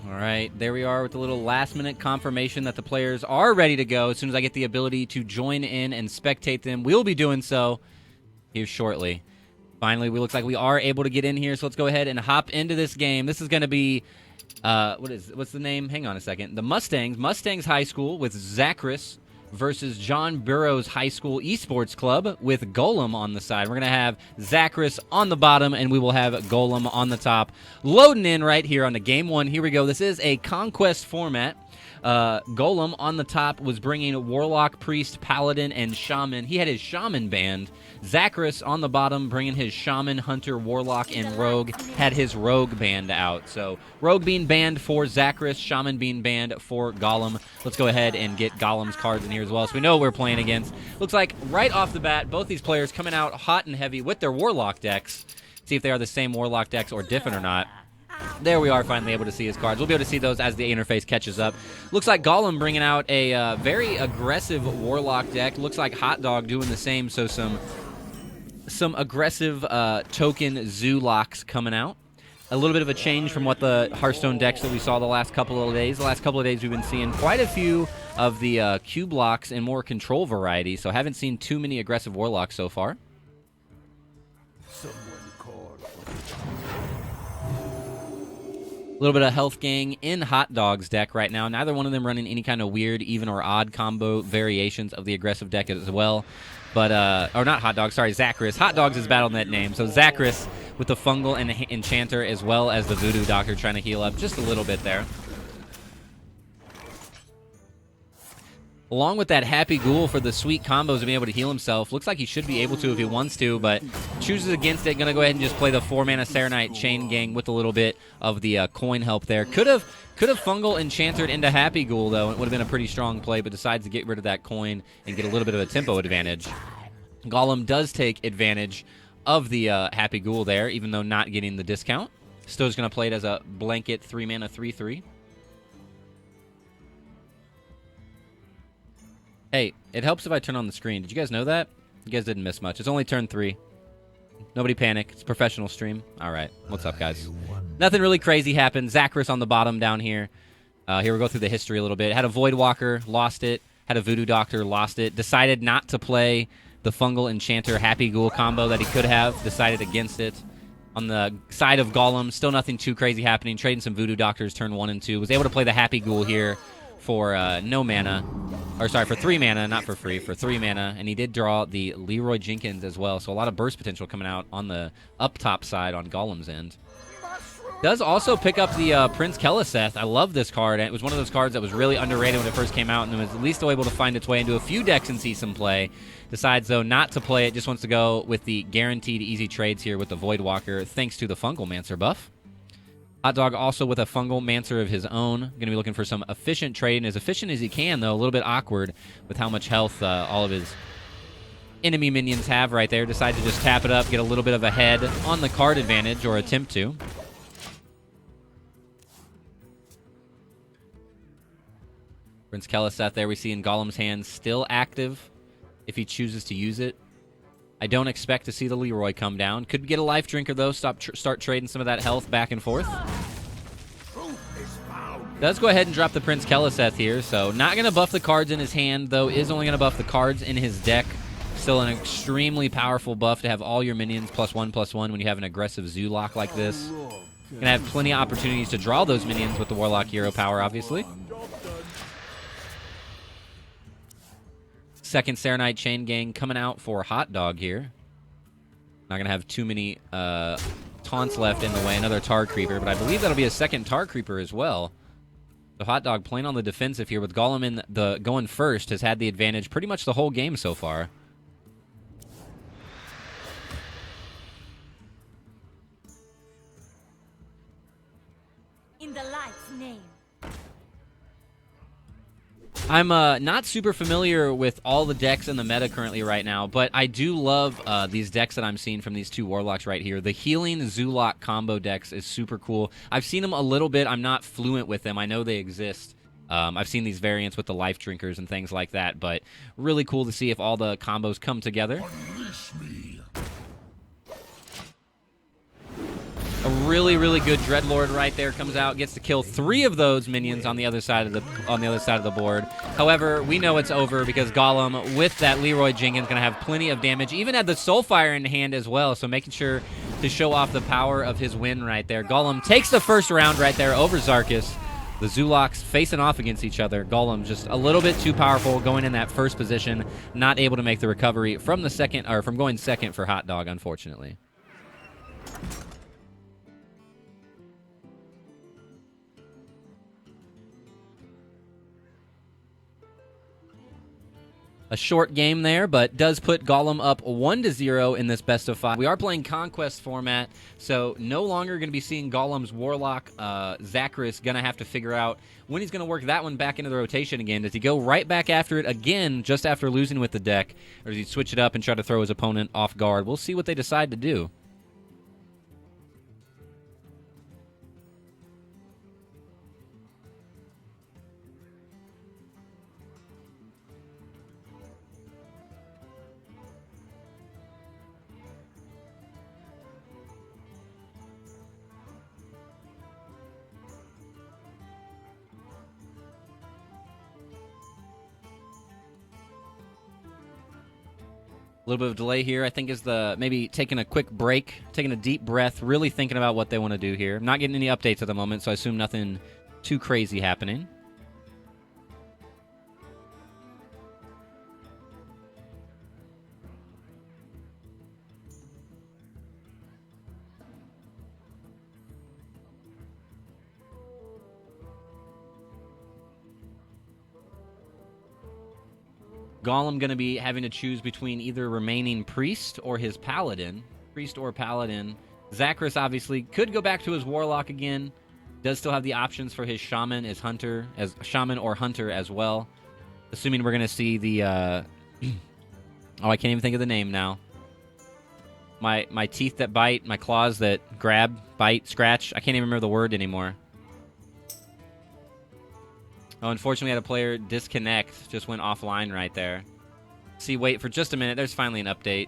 All right, there we are with the little last-minute confirmation that the players are ready to go. As soon as I get the ability to join in and spectate them, we'll be doing so here shortly. Finally, we look like we are able to get in here, so let's go ahead and hop into this game. This is going to be, what's the name? Hang on a second. The Mustangs High School with Zakris versus John Burroughs High School Esports Club with Gollam on the side. We're going to have Zakris on the bottom, and we will have Gollam on the top. Loading in right here on the Game 1. Here we go. This is a Conquest format. Gollam on the top was bringing Warlock, Priest, Paladin, and Shaman. He had his Shaman banned. Zakris on the bottom bringing his Shaman, Hunter, Warlock, and Rogue. Had his Rogue banned out. So Rogue being banned for Zakris, Shaman being banned for Gollam. Let's go ahead and get Gollam's cards in here as well, so we know what we're playing against. Looks like right off the bat, both these players coming out hot and heavy with their Warlock decks. See if they are the same Warlock decks or different or not. There we are, finally able to see his cards. We'll be able to see those as the interface catches up. Looks like Gollam bringing out a very aggressive Warlock deck. Looks like Hot Dog doing the same, so some aggressive token Zoo locks coming out. A little bit of a change from what the Hearthstone decks that we saw the last couple of days. The last couple of days we've been seeing quite a few of the cube locks and more control variety, so haven't seen too many aggressive Warlocks so far. A little bit of Health Gang in Hot Dog's deck right now. Neither one of them running any kind of weird, even or odd combo variations of the aggressive deck as well. But, or not Hot Dog, sorry, Zakris. Hot Dog's his BattleNet name. So Zakris with the Fungal and the Enchanter as well as the Voodoo Doctor trying to heal up just a little bit there. Along with that Happy Ghoul for the sweet combos to be able to heal himself. Looks like he should be able to if he wants to, but chooses against it. Going to go ahead and just play the 4-mana Serenite Chain Gang with a little bit of the coin help there. Could have Fungal Enchanted into Happy Ghoul, though. It would have been a pretty strong play, but decides to get rid of that coin and get a little bit of a tempo advantage. Gollam does take advantage of the Happy Ghoul there, even though not getting the discount. Still just going to play it as a blanket 3-mana 3/3. Hey, it helps if I turn on the screen. Did you guys know that? You guys didn't miss much. It's only turn 3. Nobody panic. It's a professional stream. All right. What's up, guys? Nothing really crazy happened. Zakris on the bottom down here. Here we go through the history a little bit. Had a Voidwalker, lost it. Had a Voodoo Doctor, lost it. Decided not to play the Fungal Enchanter Happy Ghoul combo that he could have. Decided against it. On the side of Gollam, still nothing too crazy happening. Trading some Voodoo Doctors turn 1 and 2. Was able to play the Happy Ghoul here for no mana. Or sorry, for 3 mana, not for free, for 3 mana. And he did draw the Leroy Jenkins as well. So a lot of burst potential coming out on the up top side on Gollam's end. Does also pick up the Prince Keliseth. I love this card. It was one of those cards that was really underrated when it first came out and was at least able to find its way into a few decks and see some play. Decides, though, not to play it. Just wants to go with the guaranteed easy trades here with the Voidwalker, thanks to the Fungal Mancer buff. Hot Dog also with a Fungal Mancer of his own. Going to be looking for some efficient trade, and as efficient as he can, though, a little bit awkward with how much health all of his enemy minions have right there. Decide to just tap it up, get a little bit of a head on the card advantage, or attempt to. Prince Keliseth there we see in Gollam's hand, still active if he chooses to use it. I don't expect to see the Leroy come down. Could get a life drinker, though. Start trading some of that health back and forth. Does go ahead and drop the Prince Keliseth here, so not going to buff the cards in his hand, though is only going to buff the cards in his deck. Still an extremely powerful buff to have all your minions +1/+1 when you have an aggressive Zoolock like this. Going to have plenty of opportunities to draw those minions with the Warlock hero power, obviously. Second Serenite Chain Gang coming out for Hot Dog here. Not going to have too many taunts left in the way. Another Tar Creeper, but I believe that'll be a second Tar Creeper as well. The Hot Dog playing on the defensive here with Gollam in the going first has had the advantage pretty much the whole game so far. In the light's name. I'm not super familiar with all the decks in the meta currently right now, but I do love these decks that I'm seeing from these two Warlocks right here. The Healing Zoolock combo decks is super cool. I've seen them a little bit. I'm not fluent with them. I know they exist. I've seen these variants with the Life Drinkers and things like that, but really cool to see if all the combos come together. A really, really good Dreadlord right there comes out, gets to kill 3 of those minions on the other side of the board. However, we know it's over because Gollam, with that Leroy Jenkins, going to have plenty of damage. Even had the Soulfire in hand as well, so making sure to show off the power of his win right there. Gollam takes the first round right there over Zakris. The Zoolocks facing off against each other. Gollam just a little bit too powerful, going in that first position, not able to make the recovery from the second, or from going second for Hot Dog, unfortunately. A short game there, but does put Gollam up 1-0 in this best of 5. We are playing Conquest format, so no longer going to be seeing Gollam's Warlock. Zakris going to have to figure out when he's going to work that one back into the rotation again. Does he go right back after it again just after losing with the deck, or does he switch it up and try to throw his opponent off guard? We'll see what they decide to do. A little bit of delay here, I think, is maybe taking a quick break, taking a deep breath, really thinking about what they want to do here. I'm not getting any updates at the moment, so I assume nothing too crazy happening. Gollam going to be having to choose between either remaining Priest or his Paladin. Priest or Paladin. Zakris obviously could go back to his Warlock again. Does still have the options for his Shaman as Shaman or Hunter as well. Assuming we're going to see the... oh, I can't even think of the name now. My teeth that bite, my claws that grab, bite, scratch. I can't even remember the word anymore. Oh, unfortunately, I had a player disconnect. Just went offline right there. See, wait for just a minute. There's finally an update.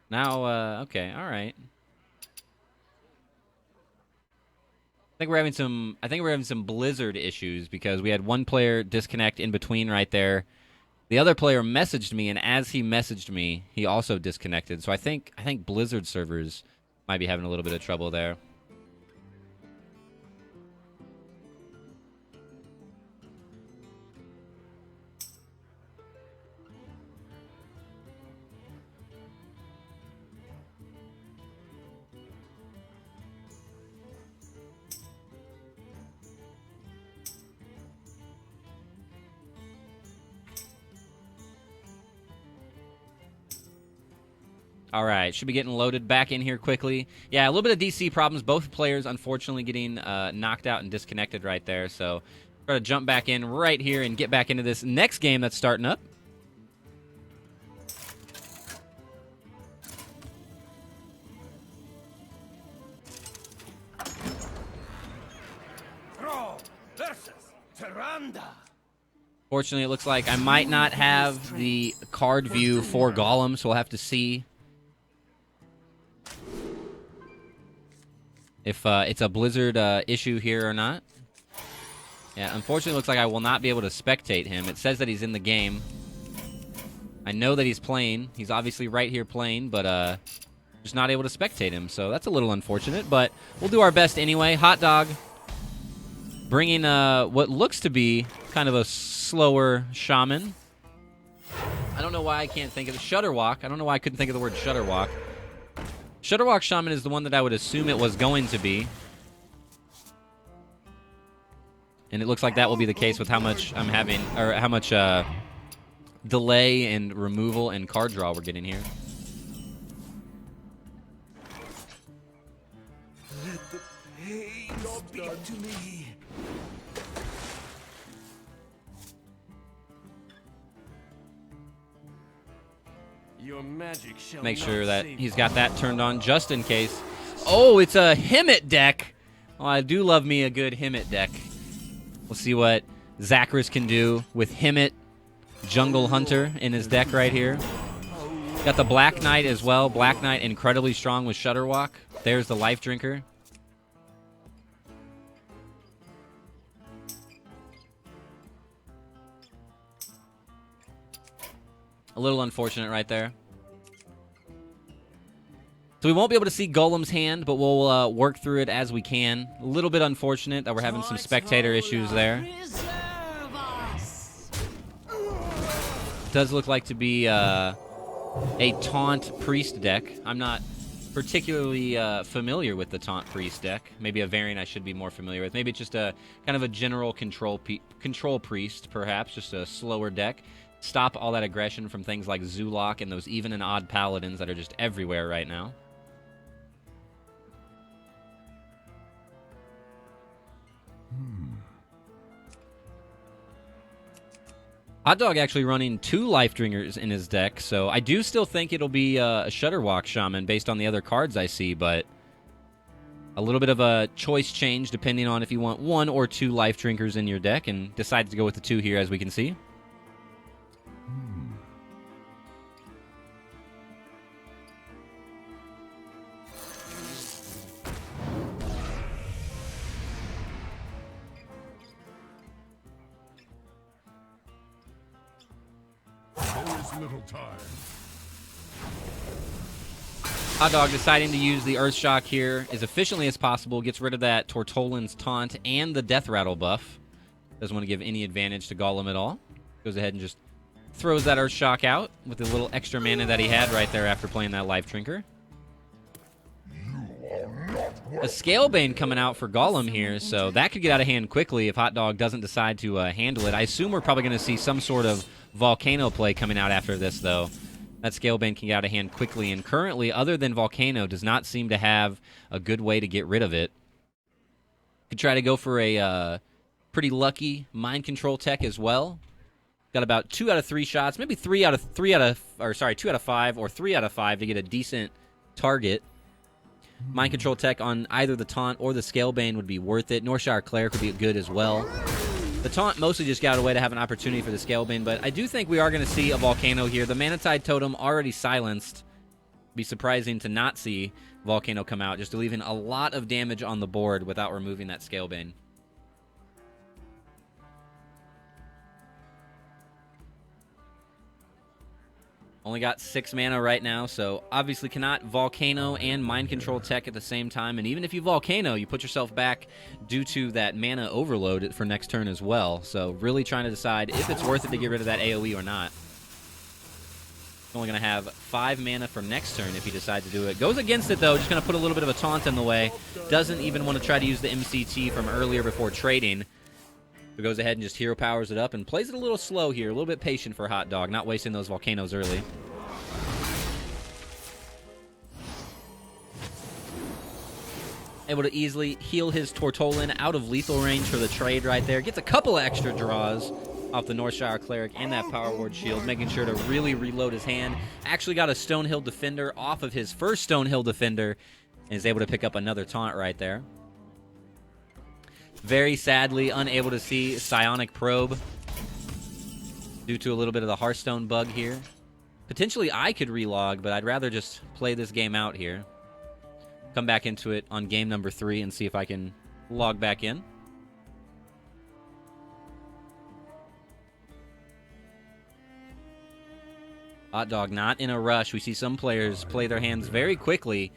Now, okay, all right. I think we're having some Blizzard issues because we had one player disconnect in between right there. The other player messaged me, and as he messaged me, he also disconnected. So I think Blizzard servers might be having a little bit of trouble there. All right, should be getting loaded back in here quickly. Yeah, a little bit of DC problems. Both players, unfortunately, getting knocked out and disconnected right there. So try to jump back in right here and get back into this next game that's starting up. Fortunately, it looks like I might not have the card view for Gollam, so we'll have to see if it's a Blizzard issue here or not. Yeah, unfortunately, it looks like I will not be able to spectate him. It says that he's in the game. I know that he's playing. He's obviously right here playing, but just not able to spectate him. So that's a little unfortunate, but we'll do our best anyway. Hot Dog bringing what looks to be kind of a slower shaman. I don't know why I can't think of the Shutterwalk. I don't know why I couldn't think of the word Shutterwalk. Shutterwalk Shaman is the one that I would assume it was going to be. And it looks like that will be the case with how much I'm having, or how much delay and removal and card draw we're getting here. Let the pain speak to me. Your magic shall Make sure not that save he's got that turned on just in case. Oh, it's a Himmet deck. Oh, I do love me a good Himmet deck. We'll see what Zakris can do with Himmet Jungle Hunter in his deck right here. Got the Black Knight as well. Black Knight incredibly strong with Shutterwalk. There's the Life Drinker. A little unfortunate right there. So we won't be able to see Gollam's hand, but we'll work through it as we can. A little bit unfortunate that we're having some spectator issues there. Does look like to be a Taunt Priest deck. I'm not particularly familiar with the Taunt Priest deck. Maybe a variant I should be more familiar with. Maybe it's just a kind of a general control Priest, perhaps. Just a slower deck. Stop all that aggression from things like Zulok and those even and odd paladins that are just everywhere right now. Hot Dog actually running 2 Life Drinkers in his deck, so I do still think it'll be a Shutterwalk Shaman based on the other cards I see, but a little bit of a choice change depending on if you want 1 or 2 Life Drinkers in your deck, and decided to go with the 2 here as we can see. Little time. Hot Dog deciding to use the Earth Shock here as efficiently as possible. Gets rid of that Tortolan's Taunt and the Death Rattle buff. Doesn't want to give any advantage to Gollam at all. Goes ahead and just throws that Earth Shock out with the little extra mana that he had right there after playing that Life Drinker. A Scalebane coming out for Gollam here, so that could get out of hand quickly if Hot Dog doesn't decide to handle it. I assume we're probably going to see some sort of Volcano play coming out after this, though. That Scalebane can get out of hand quickly, and currently, other than Volcano, does not seem to have a good way to get rid of it. Could try to go for a pretty lucky Mind Control tech as well. Got about 2 out of 3 shots, maybe 2 out of 5 or 3 out of 5 to get a decent target. Mind Control tech on either the Taunt or the Scalebane would be worth it. Northshire Cleric would be good as well. The Taunt mostly just got away to have an opportunity for the Scalebane, but I do think we are going to see a Volcano here. The Manatide Totem already silenced. Be surprising to not see Volcano come out, just leaving a lot of damage on the board without removing that Scalebane. Only got 6 mana right now, so obviously cannot Volcano and Mind Control tech at the same time. And even if you Volcano, you put yourself back due to that mana overload for next turn as well. So really trying to decide if it's worth it to get rid of that AoE or not. Only going to have 5 mana for next turn if he decides to do it. Goes against it, though. Just going to put a little bit of a taunt in the way. Doesn't even want to try to use the MCT from earlier before trading. So goes ahead and just hero powers it up and plays it a little slow here. A little bit patient for Hot Dog. Not wasting those volcanoes early. Able to easily heal his Tortolin out of lethal range for the trade right there. Gets a couple of extra draws off the Northshire Cleric and that Power Ward Shield, making sure to really reload his hand. Actually got a Stonehill Defender off of his first Stonehill Defender and is able to pick up another taunt right there. Very sadly unable to see Psionic Probe due to a little bit of the Hearthstone bug here. Potentially I could relog, but I'd rather just play this game out here. Come back into it on game number 3 and see if I can log back in. Hot Dog not in a rush. We see some players play their hands very quickly,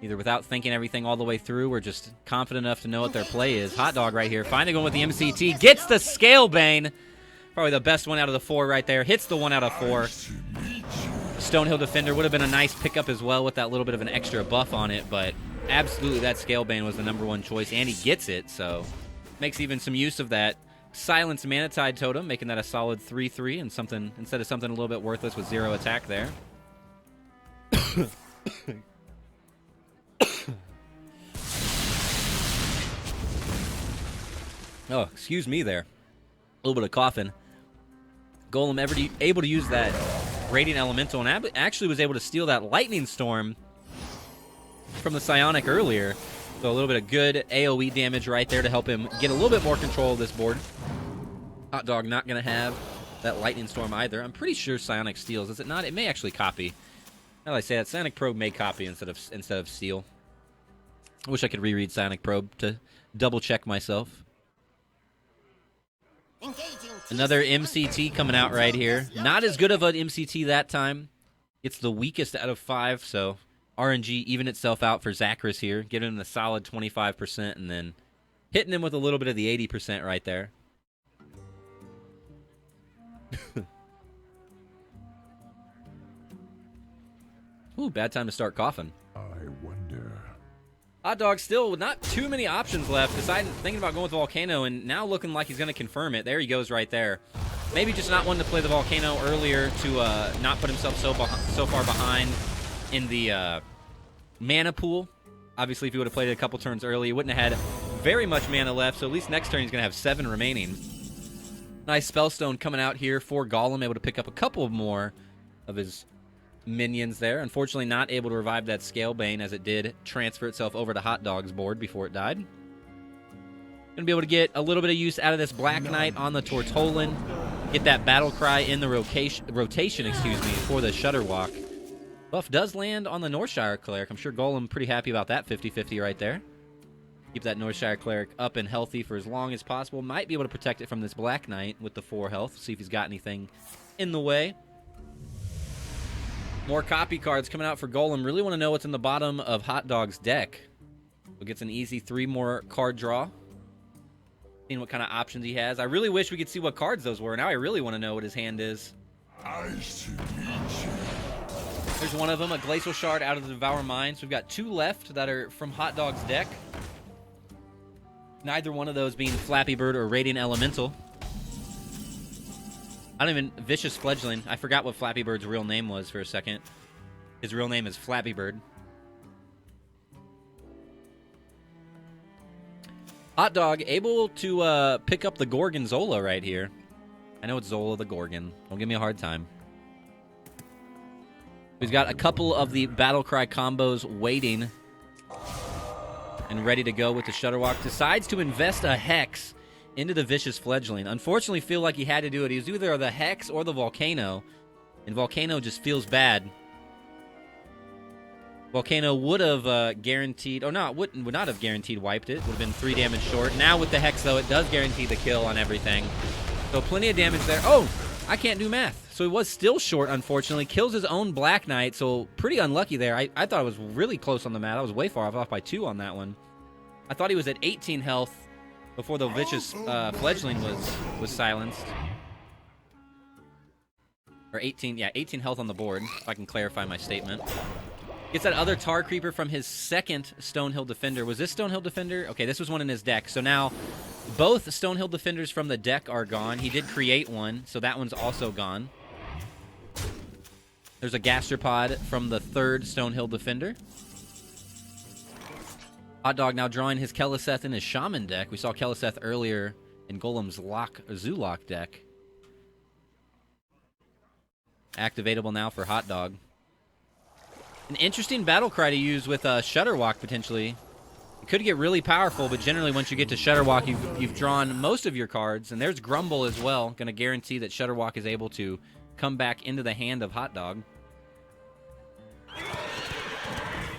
either without thinking everything all the way through or just confident enough to know what their play is. Hot Dog right here, finally going with the MCT. Gets the Scalebane. Probably the best one out of the 4 right there. Hits the 1 out of 4. Stonehill Defender would have been a nice pickup as well with that little bit of an extra buff on it, but absolutely that Scalebane was the #1 choice, and he gets it, so makes even some use of that Silence Manatide Totem, making that a solid 3/3 and something instead of something a little bit worthless with 0 attack there. Oh, excuse me there. A little bit of coughing. Gollam able to use that Radiant Elemental and actually was able to steal that Lightning Storm from the Psionic earlier. So a little bit of good AoE damage right there to help him get a little bit more control of this board. Hot Dog not going to have that Lightning Storm either. I'm pretty sure Psionic steals. Is it not? It may actually copy. Now that I say that, Psionic Probe may copy instead of steal. I wish I could reread Psionic Probe to double check myself. Another MCT coming out right here. Not as good of an MCT that time. It's the weakest out of 5, so RNG even itself out for Zakris here, giving him the solid 25% and then hitting him with a little bit of the 80% right there. Ooh, bad time to start coughing. I wonder. Hot Dog still with not too many options left, thinking about going with Volcano, and now looking like he's going to confirm it. There he goes right there. Maybe just not wanting to play the Volcano earlier to not put himself so far behind in the mana pool. Obviously, if he would have played it a couple turns early, he wouldn't have had very much mana left, so at least next turn he's going to have 7 remaining. Nice Spellstone coming out here for Gollam, able to pick up a couple more of his minions there. Unfortunately, not able to revive that Scalebane as it did transfer itself over to Hot Dog's board before it died. Gonna be able to get a little bit of use out of this Black Knight on the Tortolin. Get that Battle Cry in the rotation, for the Shudderwalk. Buff does land on the Northshire Cleric. I'm sure Gollam pretty happy about that 50-50 right there. Keep that Northshire Cleric up and healthy for as long as possible. Might be able to protect it from this Black Knight with the 4 health. See if he's got anything in the way. More copy cards coming out for Gollam. Really want to know what's in the bottom of Hot Dog's deck. So gets an easy 3 more card draw. Seeing what kind of options he has. I really wish we could see what cards those were. Now I really want to know what his hand is. There's one of them, a Glacial Shard out of the Devour Mines. We've got 2 left that are from Hot Dog's deck. Neither one of those being Flappy Bird or Radiant Elemental. Vicious Fledgling. I forgot what Flappy Bird's real name was for a second. His real name is Flappy Bird. Hot Dog able to pick up the Gorgonzola right here. I know it's Zola the Gorgon. Don't give me a hard time. He's got a couple of the Battlecry combos waiting and ready to go with the Shudderwalk. Decides to invest a Hex into the Vicious Fledgling. Unfortunately, feel like he had to do it. He was either the Hex or the Volcano, and Volcano just feels bad. Volcano would have guaranteed, or not, would not have guaranteed wiped it. Would have been 3 damage short. Now with the Hex, though, it does guarantee the kill on everything. So plenty of damage there. Oh, I can't do math. So he was still short, unfortunately. Kills his own Black Knight, so pretty unlucky there. I thought it was really close on the math. I was way far off by 2 on that one. I thought he was at 18 health before the vicious fledgling was silenced. Or 18, yeah, 18 health on the board, if I can clarify my statement. Gets that other Tar Creeper from his second Stonehill Defender. Was this Stonehill Defender? Okay, this was one in his deck. So now both Stonehill Defenders from the deck are gone. He did create one, so that one's also gone. There's a Gastropod from the third Stonehill Defender. Hot Dog now drawing his Keleseth in his Shaman deck. We saw Keleseth earlier in Gollam's Zulok deck. Activatable now for Hot Dog. An interesting battle cry to use with Shutterwalk, potentially. It could get really powerful, but generally once you get to Shutterwalk, you've drawn most of your cards. And there's Grumble as well. Going to guarantee that Shutterwalk is able to come back into the hand of Hot Dog.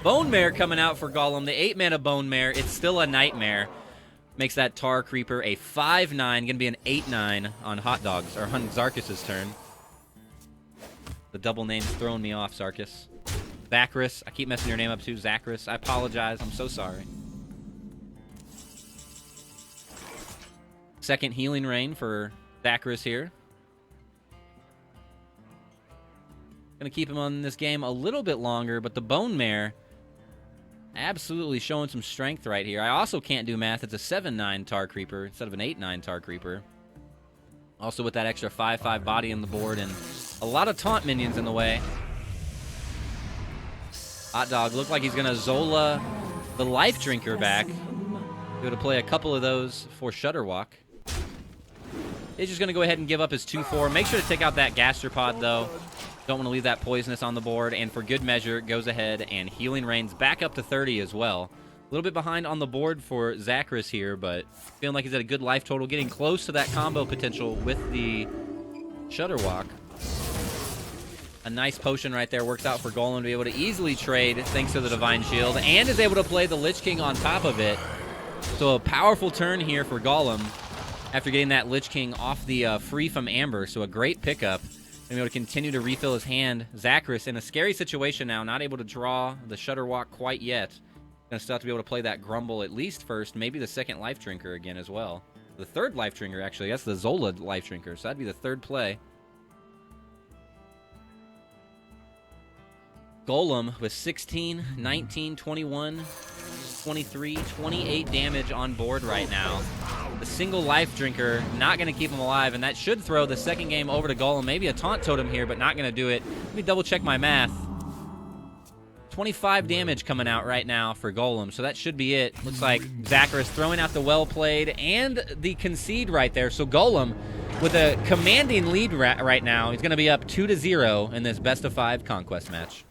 Bone Mare coming out for Gollam. The 8-mana Bone Mare. It's still a Nightmare. Makes that Tar Creeper a 5-9. Going to be an 8-9 on Hot Dog's, or on Zakris' turn. The double name's throwing me off, Zakris. Zakris. I keep messing your name up too. Zakris. I apologize. I'm so sorry. Second Healing Rain for Zakris here. Going to keep him on this game a little bit longer, but the Bone Mare absolutely showing some strength right here. I also can't do math. It's a 7-9 Tar Creeper instead of an 8-9 Tar Creeper. Also with that extra 5/5 body on the board and a lot of taunt minions in the way. Hot Dog looked like he's going to Zola the Life Drinker back. Able to play a couple of those for Shutterwalk. He's just going to go ahead and give up his 2/4. Make sure to take out that Gastropod, though. Don't want to leave that Poisonous on the board. And for good measure, goes ahead and Healing Rains back up to 30 as well. A little bit behind on the board for Zakris here, but feeling like he's at a good life total. Getting close to that combo potential with the Shutterwalk. A nice potion right there. Works out for Gollam to be able to easily trade thanks to the Divine Shield. And is able to play the Lich King on top of it. So a powerful turn here for Gollam after getting that Lich King off the free from Amber. So a great pickup. And able to continue to refill his hand. Zakris in a scary situation now. Not able to draw the Shutterwalk quite yet. Going to still have to be able to play that Grumble at least first. Maybe the second Life Drinker again as well. The third Life Drinker, actually. That's the Zola Life Drinker. So that'd be the third play. Gollam with 16, 19, 21, 23, 28 damage on board right now. The single Life Drinker not going to keep him alive, and that should throw the second game over to Gollam. Maybe a Taunt Totem here, but not going to do it. Let me double check my math. 25 damage coming out right now for Gollam, so that should be it. Looks like Zakris throwing out the well played and the concede right there. So Gollam with a commanding lead right now. He's going to be up 2-0 in this best-of-5 conquest match.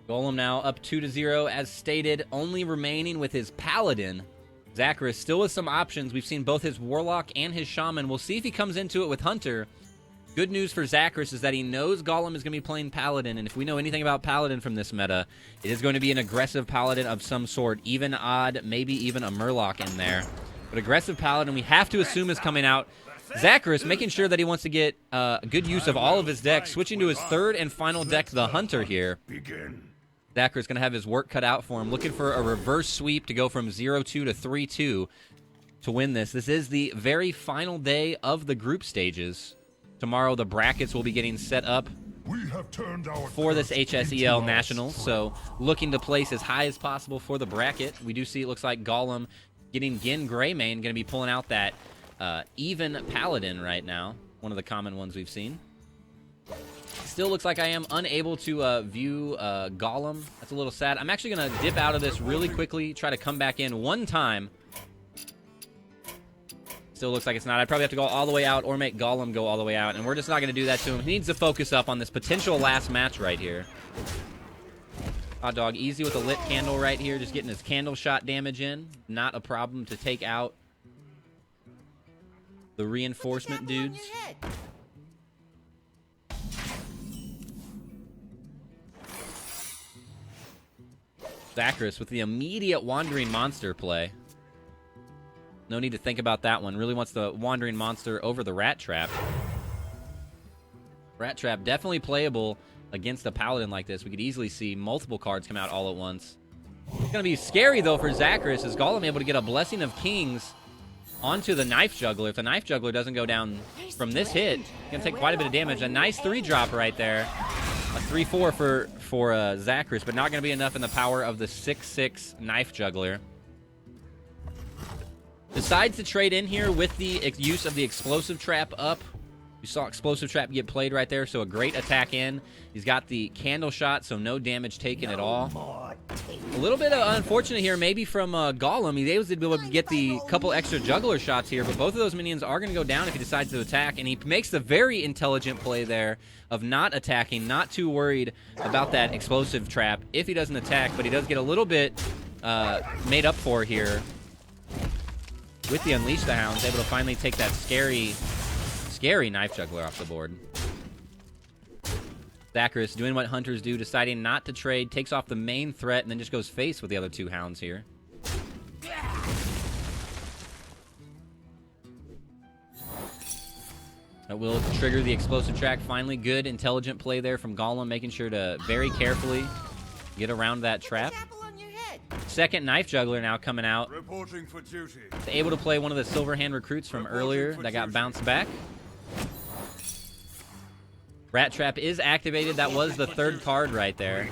Gollam now up 2-0 as stated, only remaining with his Paladin. Zakris still with some options. We've seen both his Warlock and his Shaman. We'll see if he comes into it with Hunter. Good news for Zakris is that he knows Gollam is going to be playing Paladin, and if we know anything about Paladin from this meta, it is going to be an aggressive Paladin of some sort, even odd, maybe even a Murloc in there. But aggressive Paladin, we have to assume is coming out. Zakris making sure that he wants to get good use of all of his decks, switching to his third and final deck, the Hunter here. Zakris going to have his work cut out for him, looking for a reverse sweep to go from 0-2 to 3-2 to win this. This is the very final day of the group stages. Tomorrow the brackets will be getting set up for this HSEL Nationals, so looking to place as high as possible for the bracket. We do see it looks like Gollam getting Gin Greymane, going to be pulling out that even Paladin right now, one of the common ones we've seen. Still looks like I am unable to view Gollam. That's a little sad. I'm actually going to dip out of this really quickly, try to come back in one time. Still looks like it's not. I'd probably have to go all the way out or make Gollam go all the way out, and we're just not going to do that to him. He needs to focus up on this potential last match right here. Hot Dog easy with a lit candle right here, just getting his candle shot damage in. Not a problem to take out the reinforcement dudes. Zakris with the immediate Wandering Monster play. No need to think about that one. Really wants the Wandering Monster over the Rat Trap. Rat Trap definitely playable against a Paladin like this. We could easily see multiple cards come out all at once. It's going to be scary, though, for Zakris, as Gollam able to get a Blessing of Kings onto the Knife Juggler. If the Knife Juggler doesn't go down from this hit, he's going to take quite a bit of damage. A nice 3-drop right there. A 3-4 for Zakris, but not going to be enough in the power of the 6-6 Knife Juggler. Decides to trade in here with the use of the Explosive Trap up. You saw Explosive Trap get played right there, so a great attack in. He's got the Candle Shot, so no damage taken at all. A little bit unfortunate here, maybe from Gollam. He was able to get the couple extra Juggler shots here, but both of those minions are going to go down if he decides to attack, and he makes the very intelligent play there of not attacking, not too worried about that Explosive Trap if he doesn't attack, but he does get a little bit made up for here with the Unleash the Hounds, able to finally take that scary Knife Juggler off the board. Zakris doing what hunters do, deciding not to trade, takes off the main threat, and then just goes face with the other 2 hounds here. That will trigger the Explosive Track. Finally, good, intelligent play there from Gollam, making sure to very carefully get around that trap. Second Knife Juggler now coming out. Reporting for duty. Able to play one of the Silverhand recruits from earlier that got bounced back. Rat Trap is activated. That was the 3rd card right there.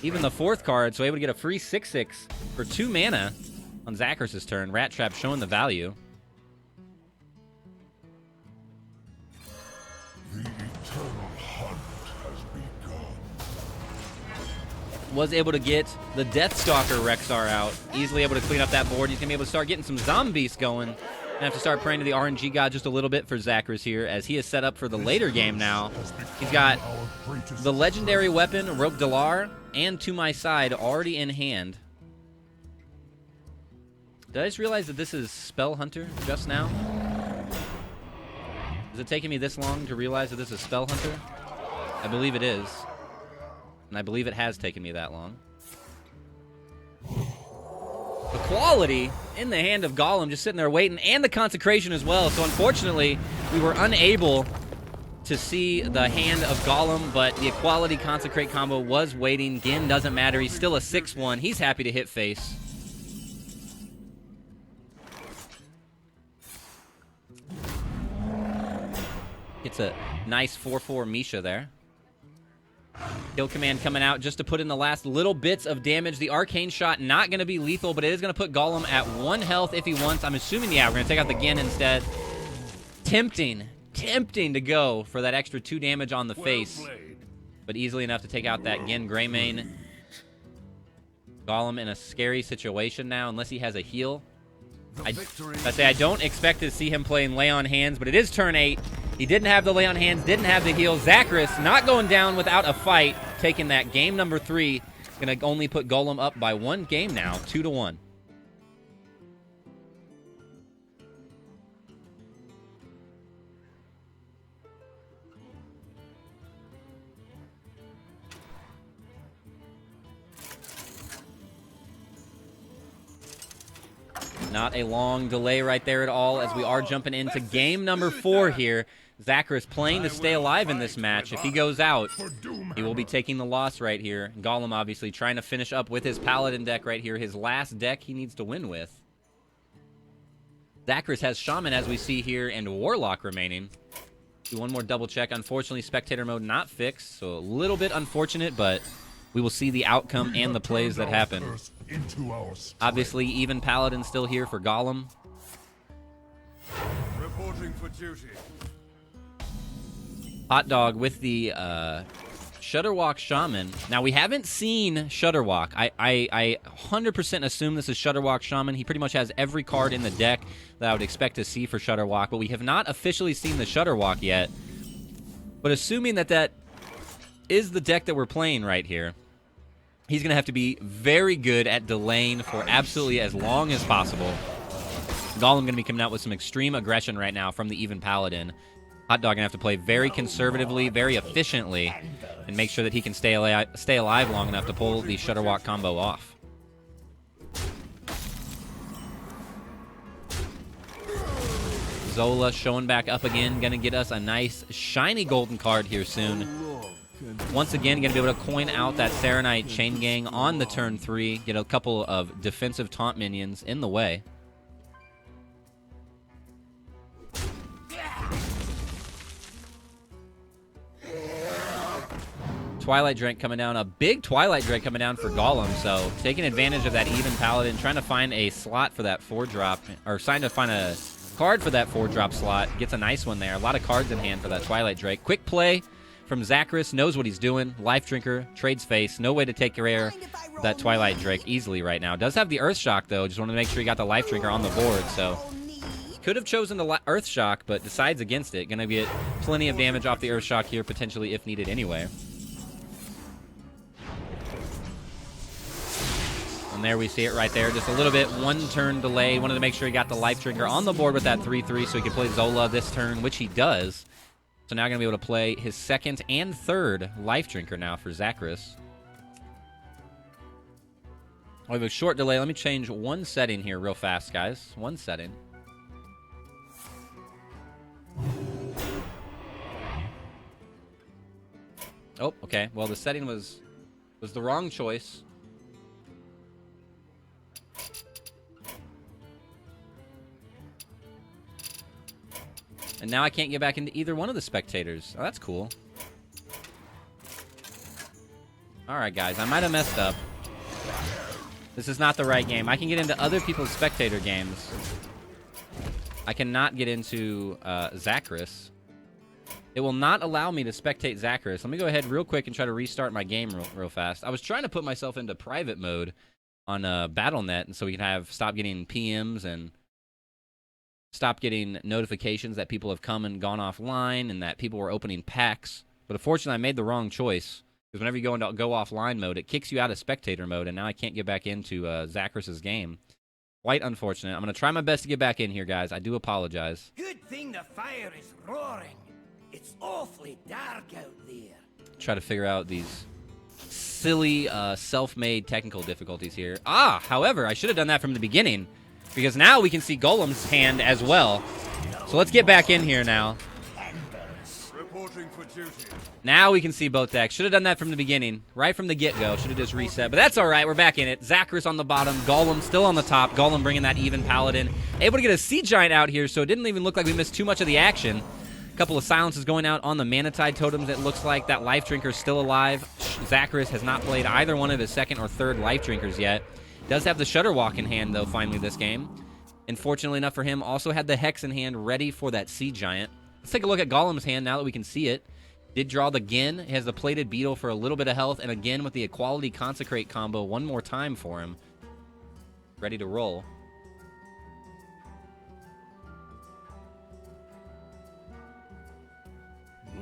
Even the 4th card, so able to get a free 6-6 for 2 mana on Zakris' turn. Rat Trap showing the value. The eternal hunt has begun. Was able to get the Deathstalker Rexar out. Easily able to clean up that board. He's going to be able to start getting some zombies going. Gonna have to start praying to the RNG god just a little bit for Zakris here, as he is set up for the later game now. He's got the legendary weapon, Rope Dalar, and To My Side already in hand. Did I just realize that this is Spell Hunter just now? Is it taking me this long to realize that this is Spell Hunter? I believe it is. And I believe it has taken me that long. The quality in the hand of Gollam, just sitting there waiting, and the Consecration as well. So unfortunately, we were unable to see the hand of Gollam, but the Equality Consecrate combo was waiting. Gin doesn't matter. He's still a 6-1. He's happy to hit face. It's a nice 4-4 Misha there. Kill command coming out just to put in the last little bits of damage. The Arcane Shot not going to be lethal, but it is going to put Gollam at 1 health if he wants. I'm assuming, yeah, we're going to take out the Gin instead. Tempting to go for that extra 2 damage on the face, but easily enough to take out that Gin Greymane. Gollam in a scary situation now, unless he has a heal. I don't expect to see him playing Lay on Hands, but it is turn 8. He didn't have the Lay on Hands, didn't have the heal. Zakris not going down without a fight, taking that game number 3. Going to only put Gollam up by 1 game now, 2-1. Not a long delay right there at all, as we are jumping into game number 4 here. Zakris playing to stay alive in this match. If he goes out, he will be taking the loss right here. Gollam obviously trying to finish up with his Paladin deck right here, his last deck he needs to win with. Zakris has Shaman, as we see here, and Warlock remaining. Do one more double check. Unfortunately, Spectator mode not fixed, so a little bit unfortunate, but we will see the outcome and the plays that happen. Obviously, even Paladin still here for Gollam. Reporting for duty. Hot Dog with the Shudderwalk Shaman. Now, we haven't seen Shudderwalk. I 100% assume this is Shudderwalk Shaman. He pretty much has every card in the deck that I would expect to see for Shudderwalk, but we have not officially seen the Shudderwalk yet. But assuming that that is the deck that we're playing right here, he's going to have to be very good at delaying for absolutely as long as possible. Gollam going to be coming out with some extreme aggression right now from the even Paladin. Hot Dog going to have to play very conservatively, very efficiently, and make sure that he can stay alive long enough to pull the Shudderwalk combo off. Zola showing back up again. Going to get us a nice, shiny golden card here soon. Once again, going to be able to coin out that Serenite Chain Gang on the turn 3. Get a couple of defensive taunt minions in the way. Twilight Drake coming down. A big Twilight Drake coming down for Gollam. So taking advantage of that even Paladin. Trying to find a slot for that 4-drop. Or trying to find a card for that 4-drop slot. Gets a nice one there. A lot of cards in hand for that Twilight Drake. Quick play from Zakris. Knows what he's doing. Life Drinker. Trades face. No way to take care of that Twilight Drake easily right now. Does have the Earth Shock, though. Just wanted to make sure he got the Life Drinker on the board. So could have chosen the Earth Shock, but decides against it. Going to get plenty of damage off the Earth Shock here, potentially, if needed anyway. And there we see it right there. Just a little bit, 1 turn delay. Wanted to make sure he got the Life Drinker on the board with that 3-3 so he could play Zola this turn, which he does. So now going to be able to play his 2nd and 3rd Life Drinker now for Zakris. We have a short delay. Let me change one setting here real fast, guys. One setting. Oh, okay. Well, the setting was the wrong choice. And now I can't get back into either one of the spectators. Oh, that's cool. Alright, guys. I might have messed up. This is not the right game. I can get into other people's spectator games. I cannot get into Zakris. It will not allow me to spectate Zakris. Let me go ahead real quick and try to restart my game real fast. I was trying to put myself into private mode on Battle.net, and so we can stop getting PMs and stop getting notifications that people have come and gone offline and that people were opening packs. But unfortunately, I made the wrong choice. Because whenever you go into offline mode, it kicks you out of spectator mode, and now I can't get back into Zakris' game. Quite unfortunate. I'm going to try my best to get back in here, guys. I do apologize. Good thing the fire is roaring. It's awfully dark out there. Try to figure out these silly self-made technical difficulties here. However, I should have done that from the beginning. Because now we can see Gollam's hand as well. So let's get back in here now. Reporting for duty. Now we can see both decks. Should have done that from the beginning. Right from the get-go. Should have just reset. But that's all right. We're back in it. Zakris on the bottom. Gollam still on the top. Gollam bringing that even Paladin. Able to get a Sea Giant out here, so it didn't even look like we missed too much of the action. A couple of silences going out on the Manatide totems. It looks like that Life Drinker is still alive. Zakris has not played either one of his 2nd or 3rd Life Drinkers yet. Does have the Shutterwalk in hand, though, finally this game. And fortunately enough for him, also had the Hex in hand ready for that Sea Giant. Let's take a look at Gollam's hand now that we can see it. Did draw the Gin. He has the Plated Beetle for a little bit of health. And again with the Equality Consecrate combo one more time for him. Ready to roll.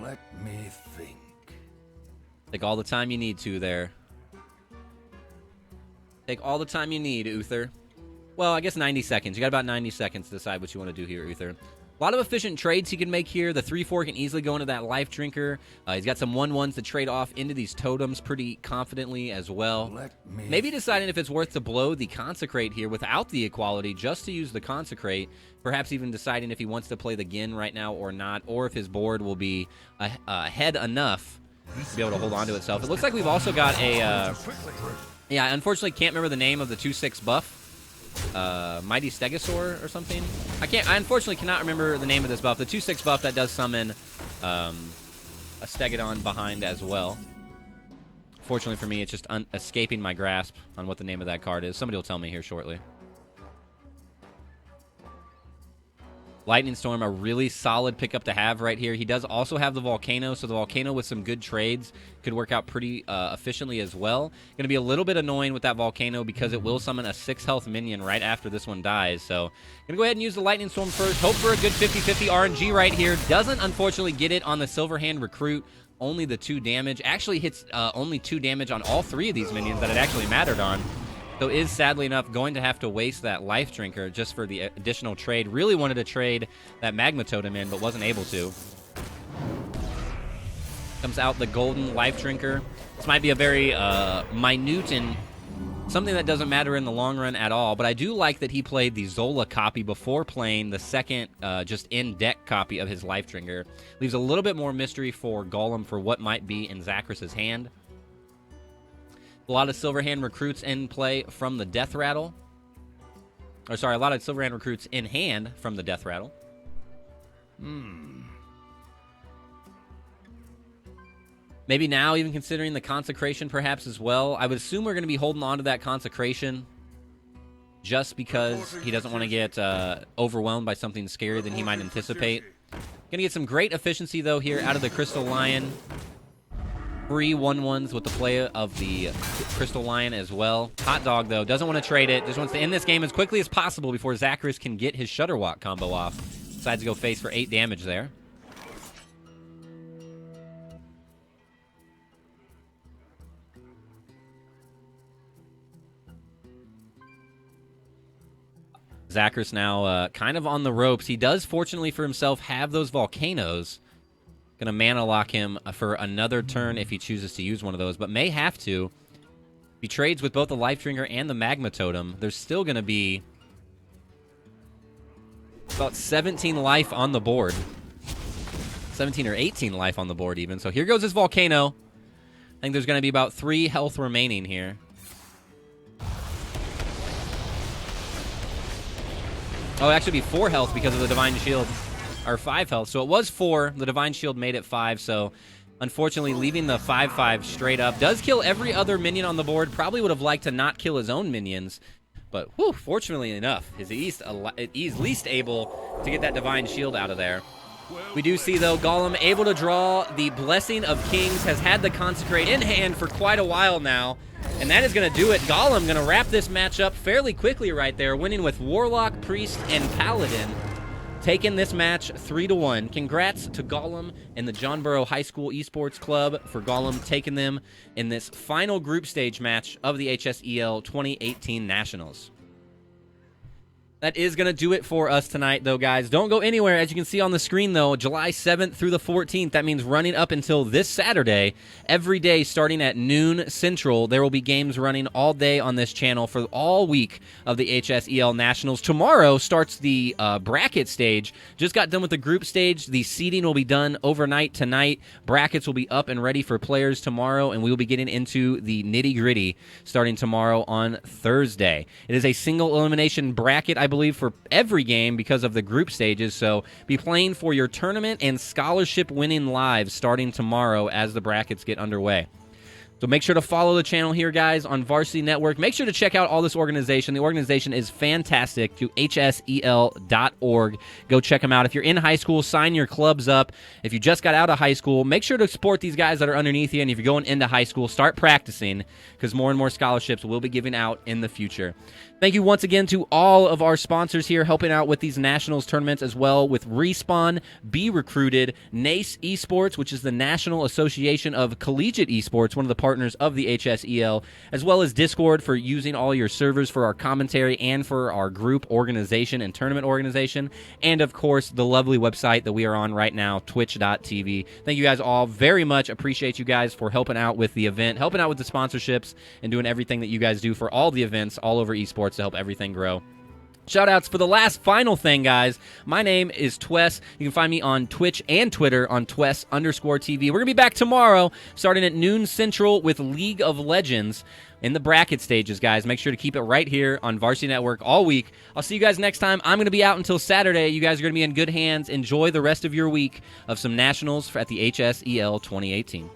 Let me think. Take all the time you need to there. Take all the time you need, Uther. Well, I guess 90 seconds. You got about 90 seconds to decide what you want to do here, Uther. A lot of efficient trades he can make here. The 3-4 can easily go into that Life Drinker. He's got some 1-1s to trade off into these totems pretty confidently as well. Maybe deciding if it's worth to blow the Consecrate here without the Equality just to use the Consecrate. Perhaps even deciding if he wants to play the Gin right now or not, or if his board will be ahead enough to be able to hold on to itself. It looks like we've also got a... yeah, I unfortunately can't remember the name of the 2/6 buff. Mighty Stegosaur or something. I unfortunately cannot remember the name of this buff. The 2/6 buff that does summon a Stegodon behind as well. Fortunately for me, it's just escaping my grasp on what the name of that card is. Somebody will tell me here shortly. Lightning Storm, a really solid pickup to have right here. He does also have the Volcano, so the Volcano with some good trades could work out pretty efficiently as well. Going to be a little bit annoying with that Volcano because it will summon a 6 health minion right after this one dies. So going to go ahead and use the Lightning Storm first. Hope for a good 50-50 RNG right here. Doesn't unfortunately get it on the Silverhand Recruit. Only the 2 damage. Actually hits only 2 damage on all 3 of these minions that it actually mattered on. So is, sadly enough, going to have to waste that Life Drinker just for the additional trade. Really wanted to trade that Magma Totem in, but wasn't able to. Comes out the golden Life Drinker. This might be a very minute and Something that doesn't matter in the long run at all, but I do like that he played the Zola copy before playing the second just in-deck copy of his Life Drinker. Leaves a little bit more mystery for Gollam for what might be in Zakris' hand. A lot of Silverhand recruits in play from the Death Rattle. Or sorry, a lot of Silverhand recruits in hand from the Death Rattle. Maybe now even considering the Consecration perhaps as well. I would assume we're going to be holding on to that Consecration just because he doesn't want to get overwhelmed by something scarier than he might anticipate. Going to get some great efficiency, though, here out of the Crystal Lion. Free 1/1s with the play of the Crystal Lion as well. Hot Dog, though, doesn't want to trade it. Just wants to end this game as quickly as possible before Zakris can get his Shutterwalk combo off. Decides to go face for 8 damage there. Zakris now kind of on the ropes. He does, fortunately for himself, have those volcanoes. Going to mana lock him for another turn if he chooses to use one of those, but may have to. If he trades with both the Life Drinker and the Magma Totem, there's still going to be about 17 life on the board. 17 or 18 life on the board even. So here goes his volcano. I think there's going to be about 3 health remaining here. Oh, actually be 4 health because of the Divine Shield, or 5 health. So it was 4. The Divine Shield made it 5. So unfortunately, leaving the 5/5 straight up does kill every other minion on the board. Probably would have liked to not kill his own minions, but whew, fortunately enough, he's least able to get that Divine Shield out of there. We do see, though, Gollam able to draw the Blessing of Kings, has had the Consecrate in hand for quite a while now. And that is going to do it. Gollam going to wrap this match up fairly quickly right there, winning with Warlock, Priest, and Paladin, taking this match 3-1. Congrats to Gollam and the Johnboro High School Esports Club for Gollam taking them in this final group stage match of the HSEL 2018 Nationals. That is going to do it for us tonight, though, guys. Don't go anywhere. As you can see on the screen, though, July 7th through the 14th, that means running up until this Saturday, every day starting at noon Central, there will be games running all day on this channel for all week of the HSEL Nationals. Tomorrow starts the bracket stage. Just got done with the group stage. The seeding will be done overnight tonight. Brackets will be up and ready for players tomorrow, and we will be getting into the nitty-gritty starting tomorrow on Thursday. It is a single elimination bracket, I believe, for every game because of the group stages, so be playing for your tournament and scholarship winning lives starting tomorrow as the brackets get underway. So make sure to follow the channel here, guys, on Varsity Network. Make sure to check out all this organization. The organization is fantastic. To hsel.org. Go check them out. If you're in high school, sign your clubs up. If you just got out of high school, make sure to support these guys that are underneath you. And if you're going into high school, start practicing because more and more scholarships will be giving out in the future. Thank you once again to all of our sponsors here helping out with these Nationals tournaments as well with Respawn, Be Recruited, NACE Esports, which is the National Association of Collegiate Esports, one of the partners of the HSEL, as well as Discord for using all your servers for our commentary and for our group organization and tournament organization, and of course the lovely website that we are on right now, twitch.tv. Thank you guys all very much. Appreciate you guys for helping out with the event, helping out with the sponsorships, and doing everything that you guys do for all the events all over esports to help everything grow. Shoutouts for the last final thing, guys. My name is Twess. You can find me on Twitch and Twitter on Twess_TV. We're going to be back tomorrow starting at noon Central with League of Legends in the bracket stages, guys. Make sure to keep it right here on Varsity Network all week. I'll see you guys next time. I'm going to be out until Saturday. You guys are going to be in good hands. Enjoy the rest of your week of some Nationals at the HSEL 2018.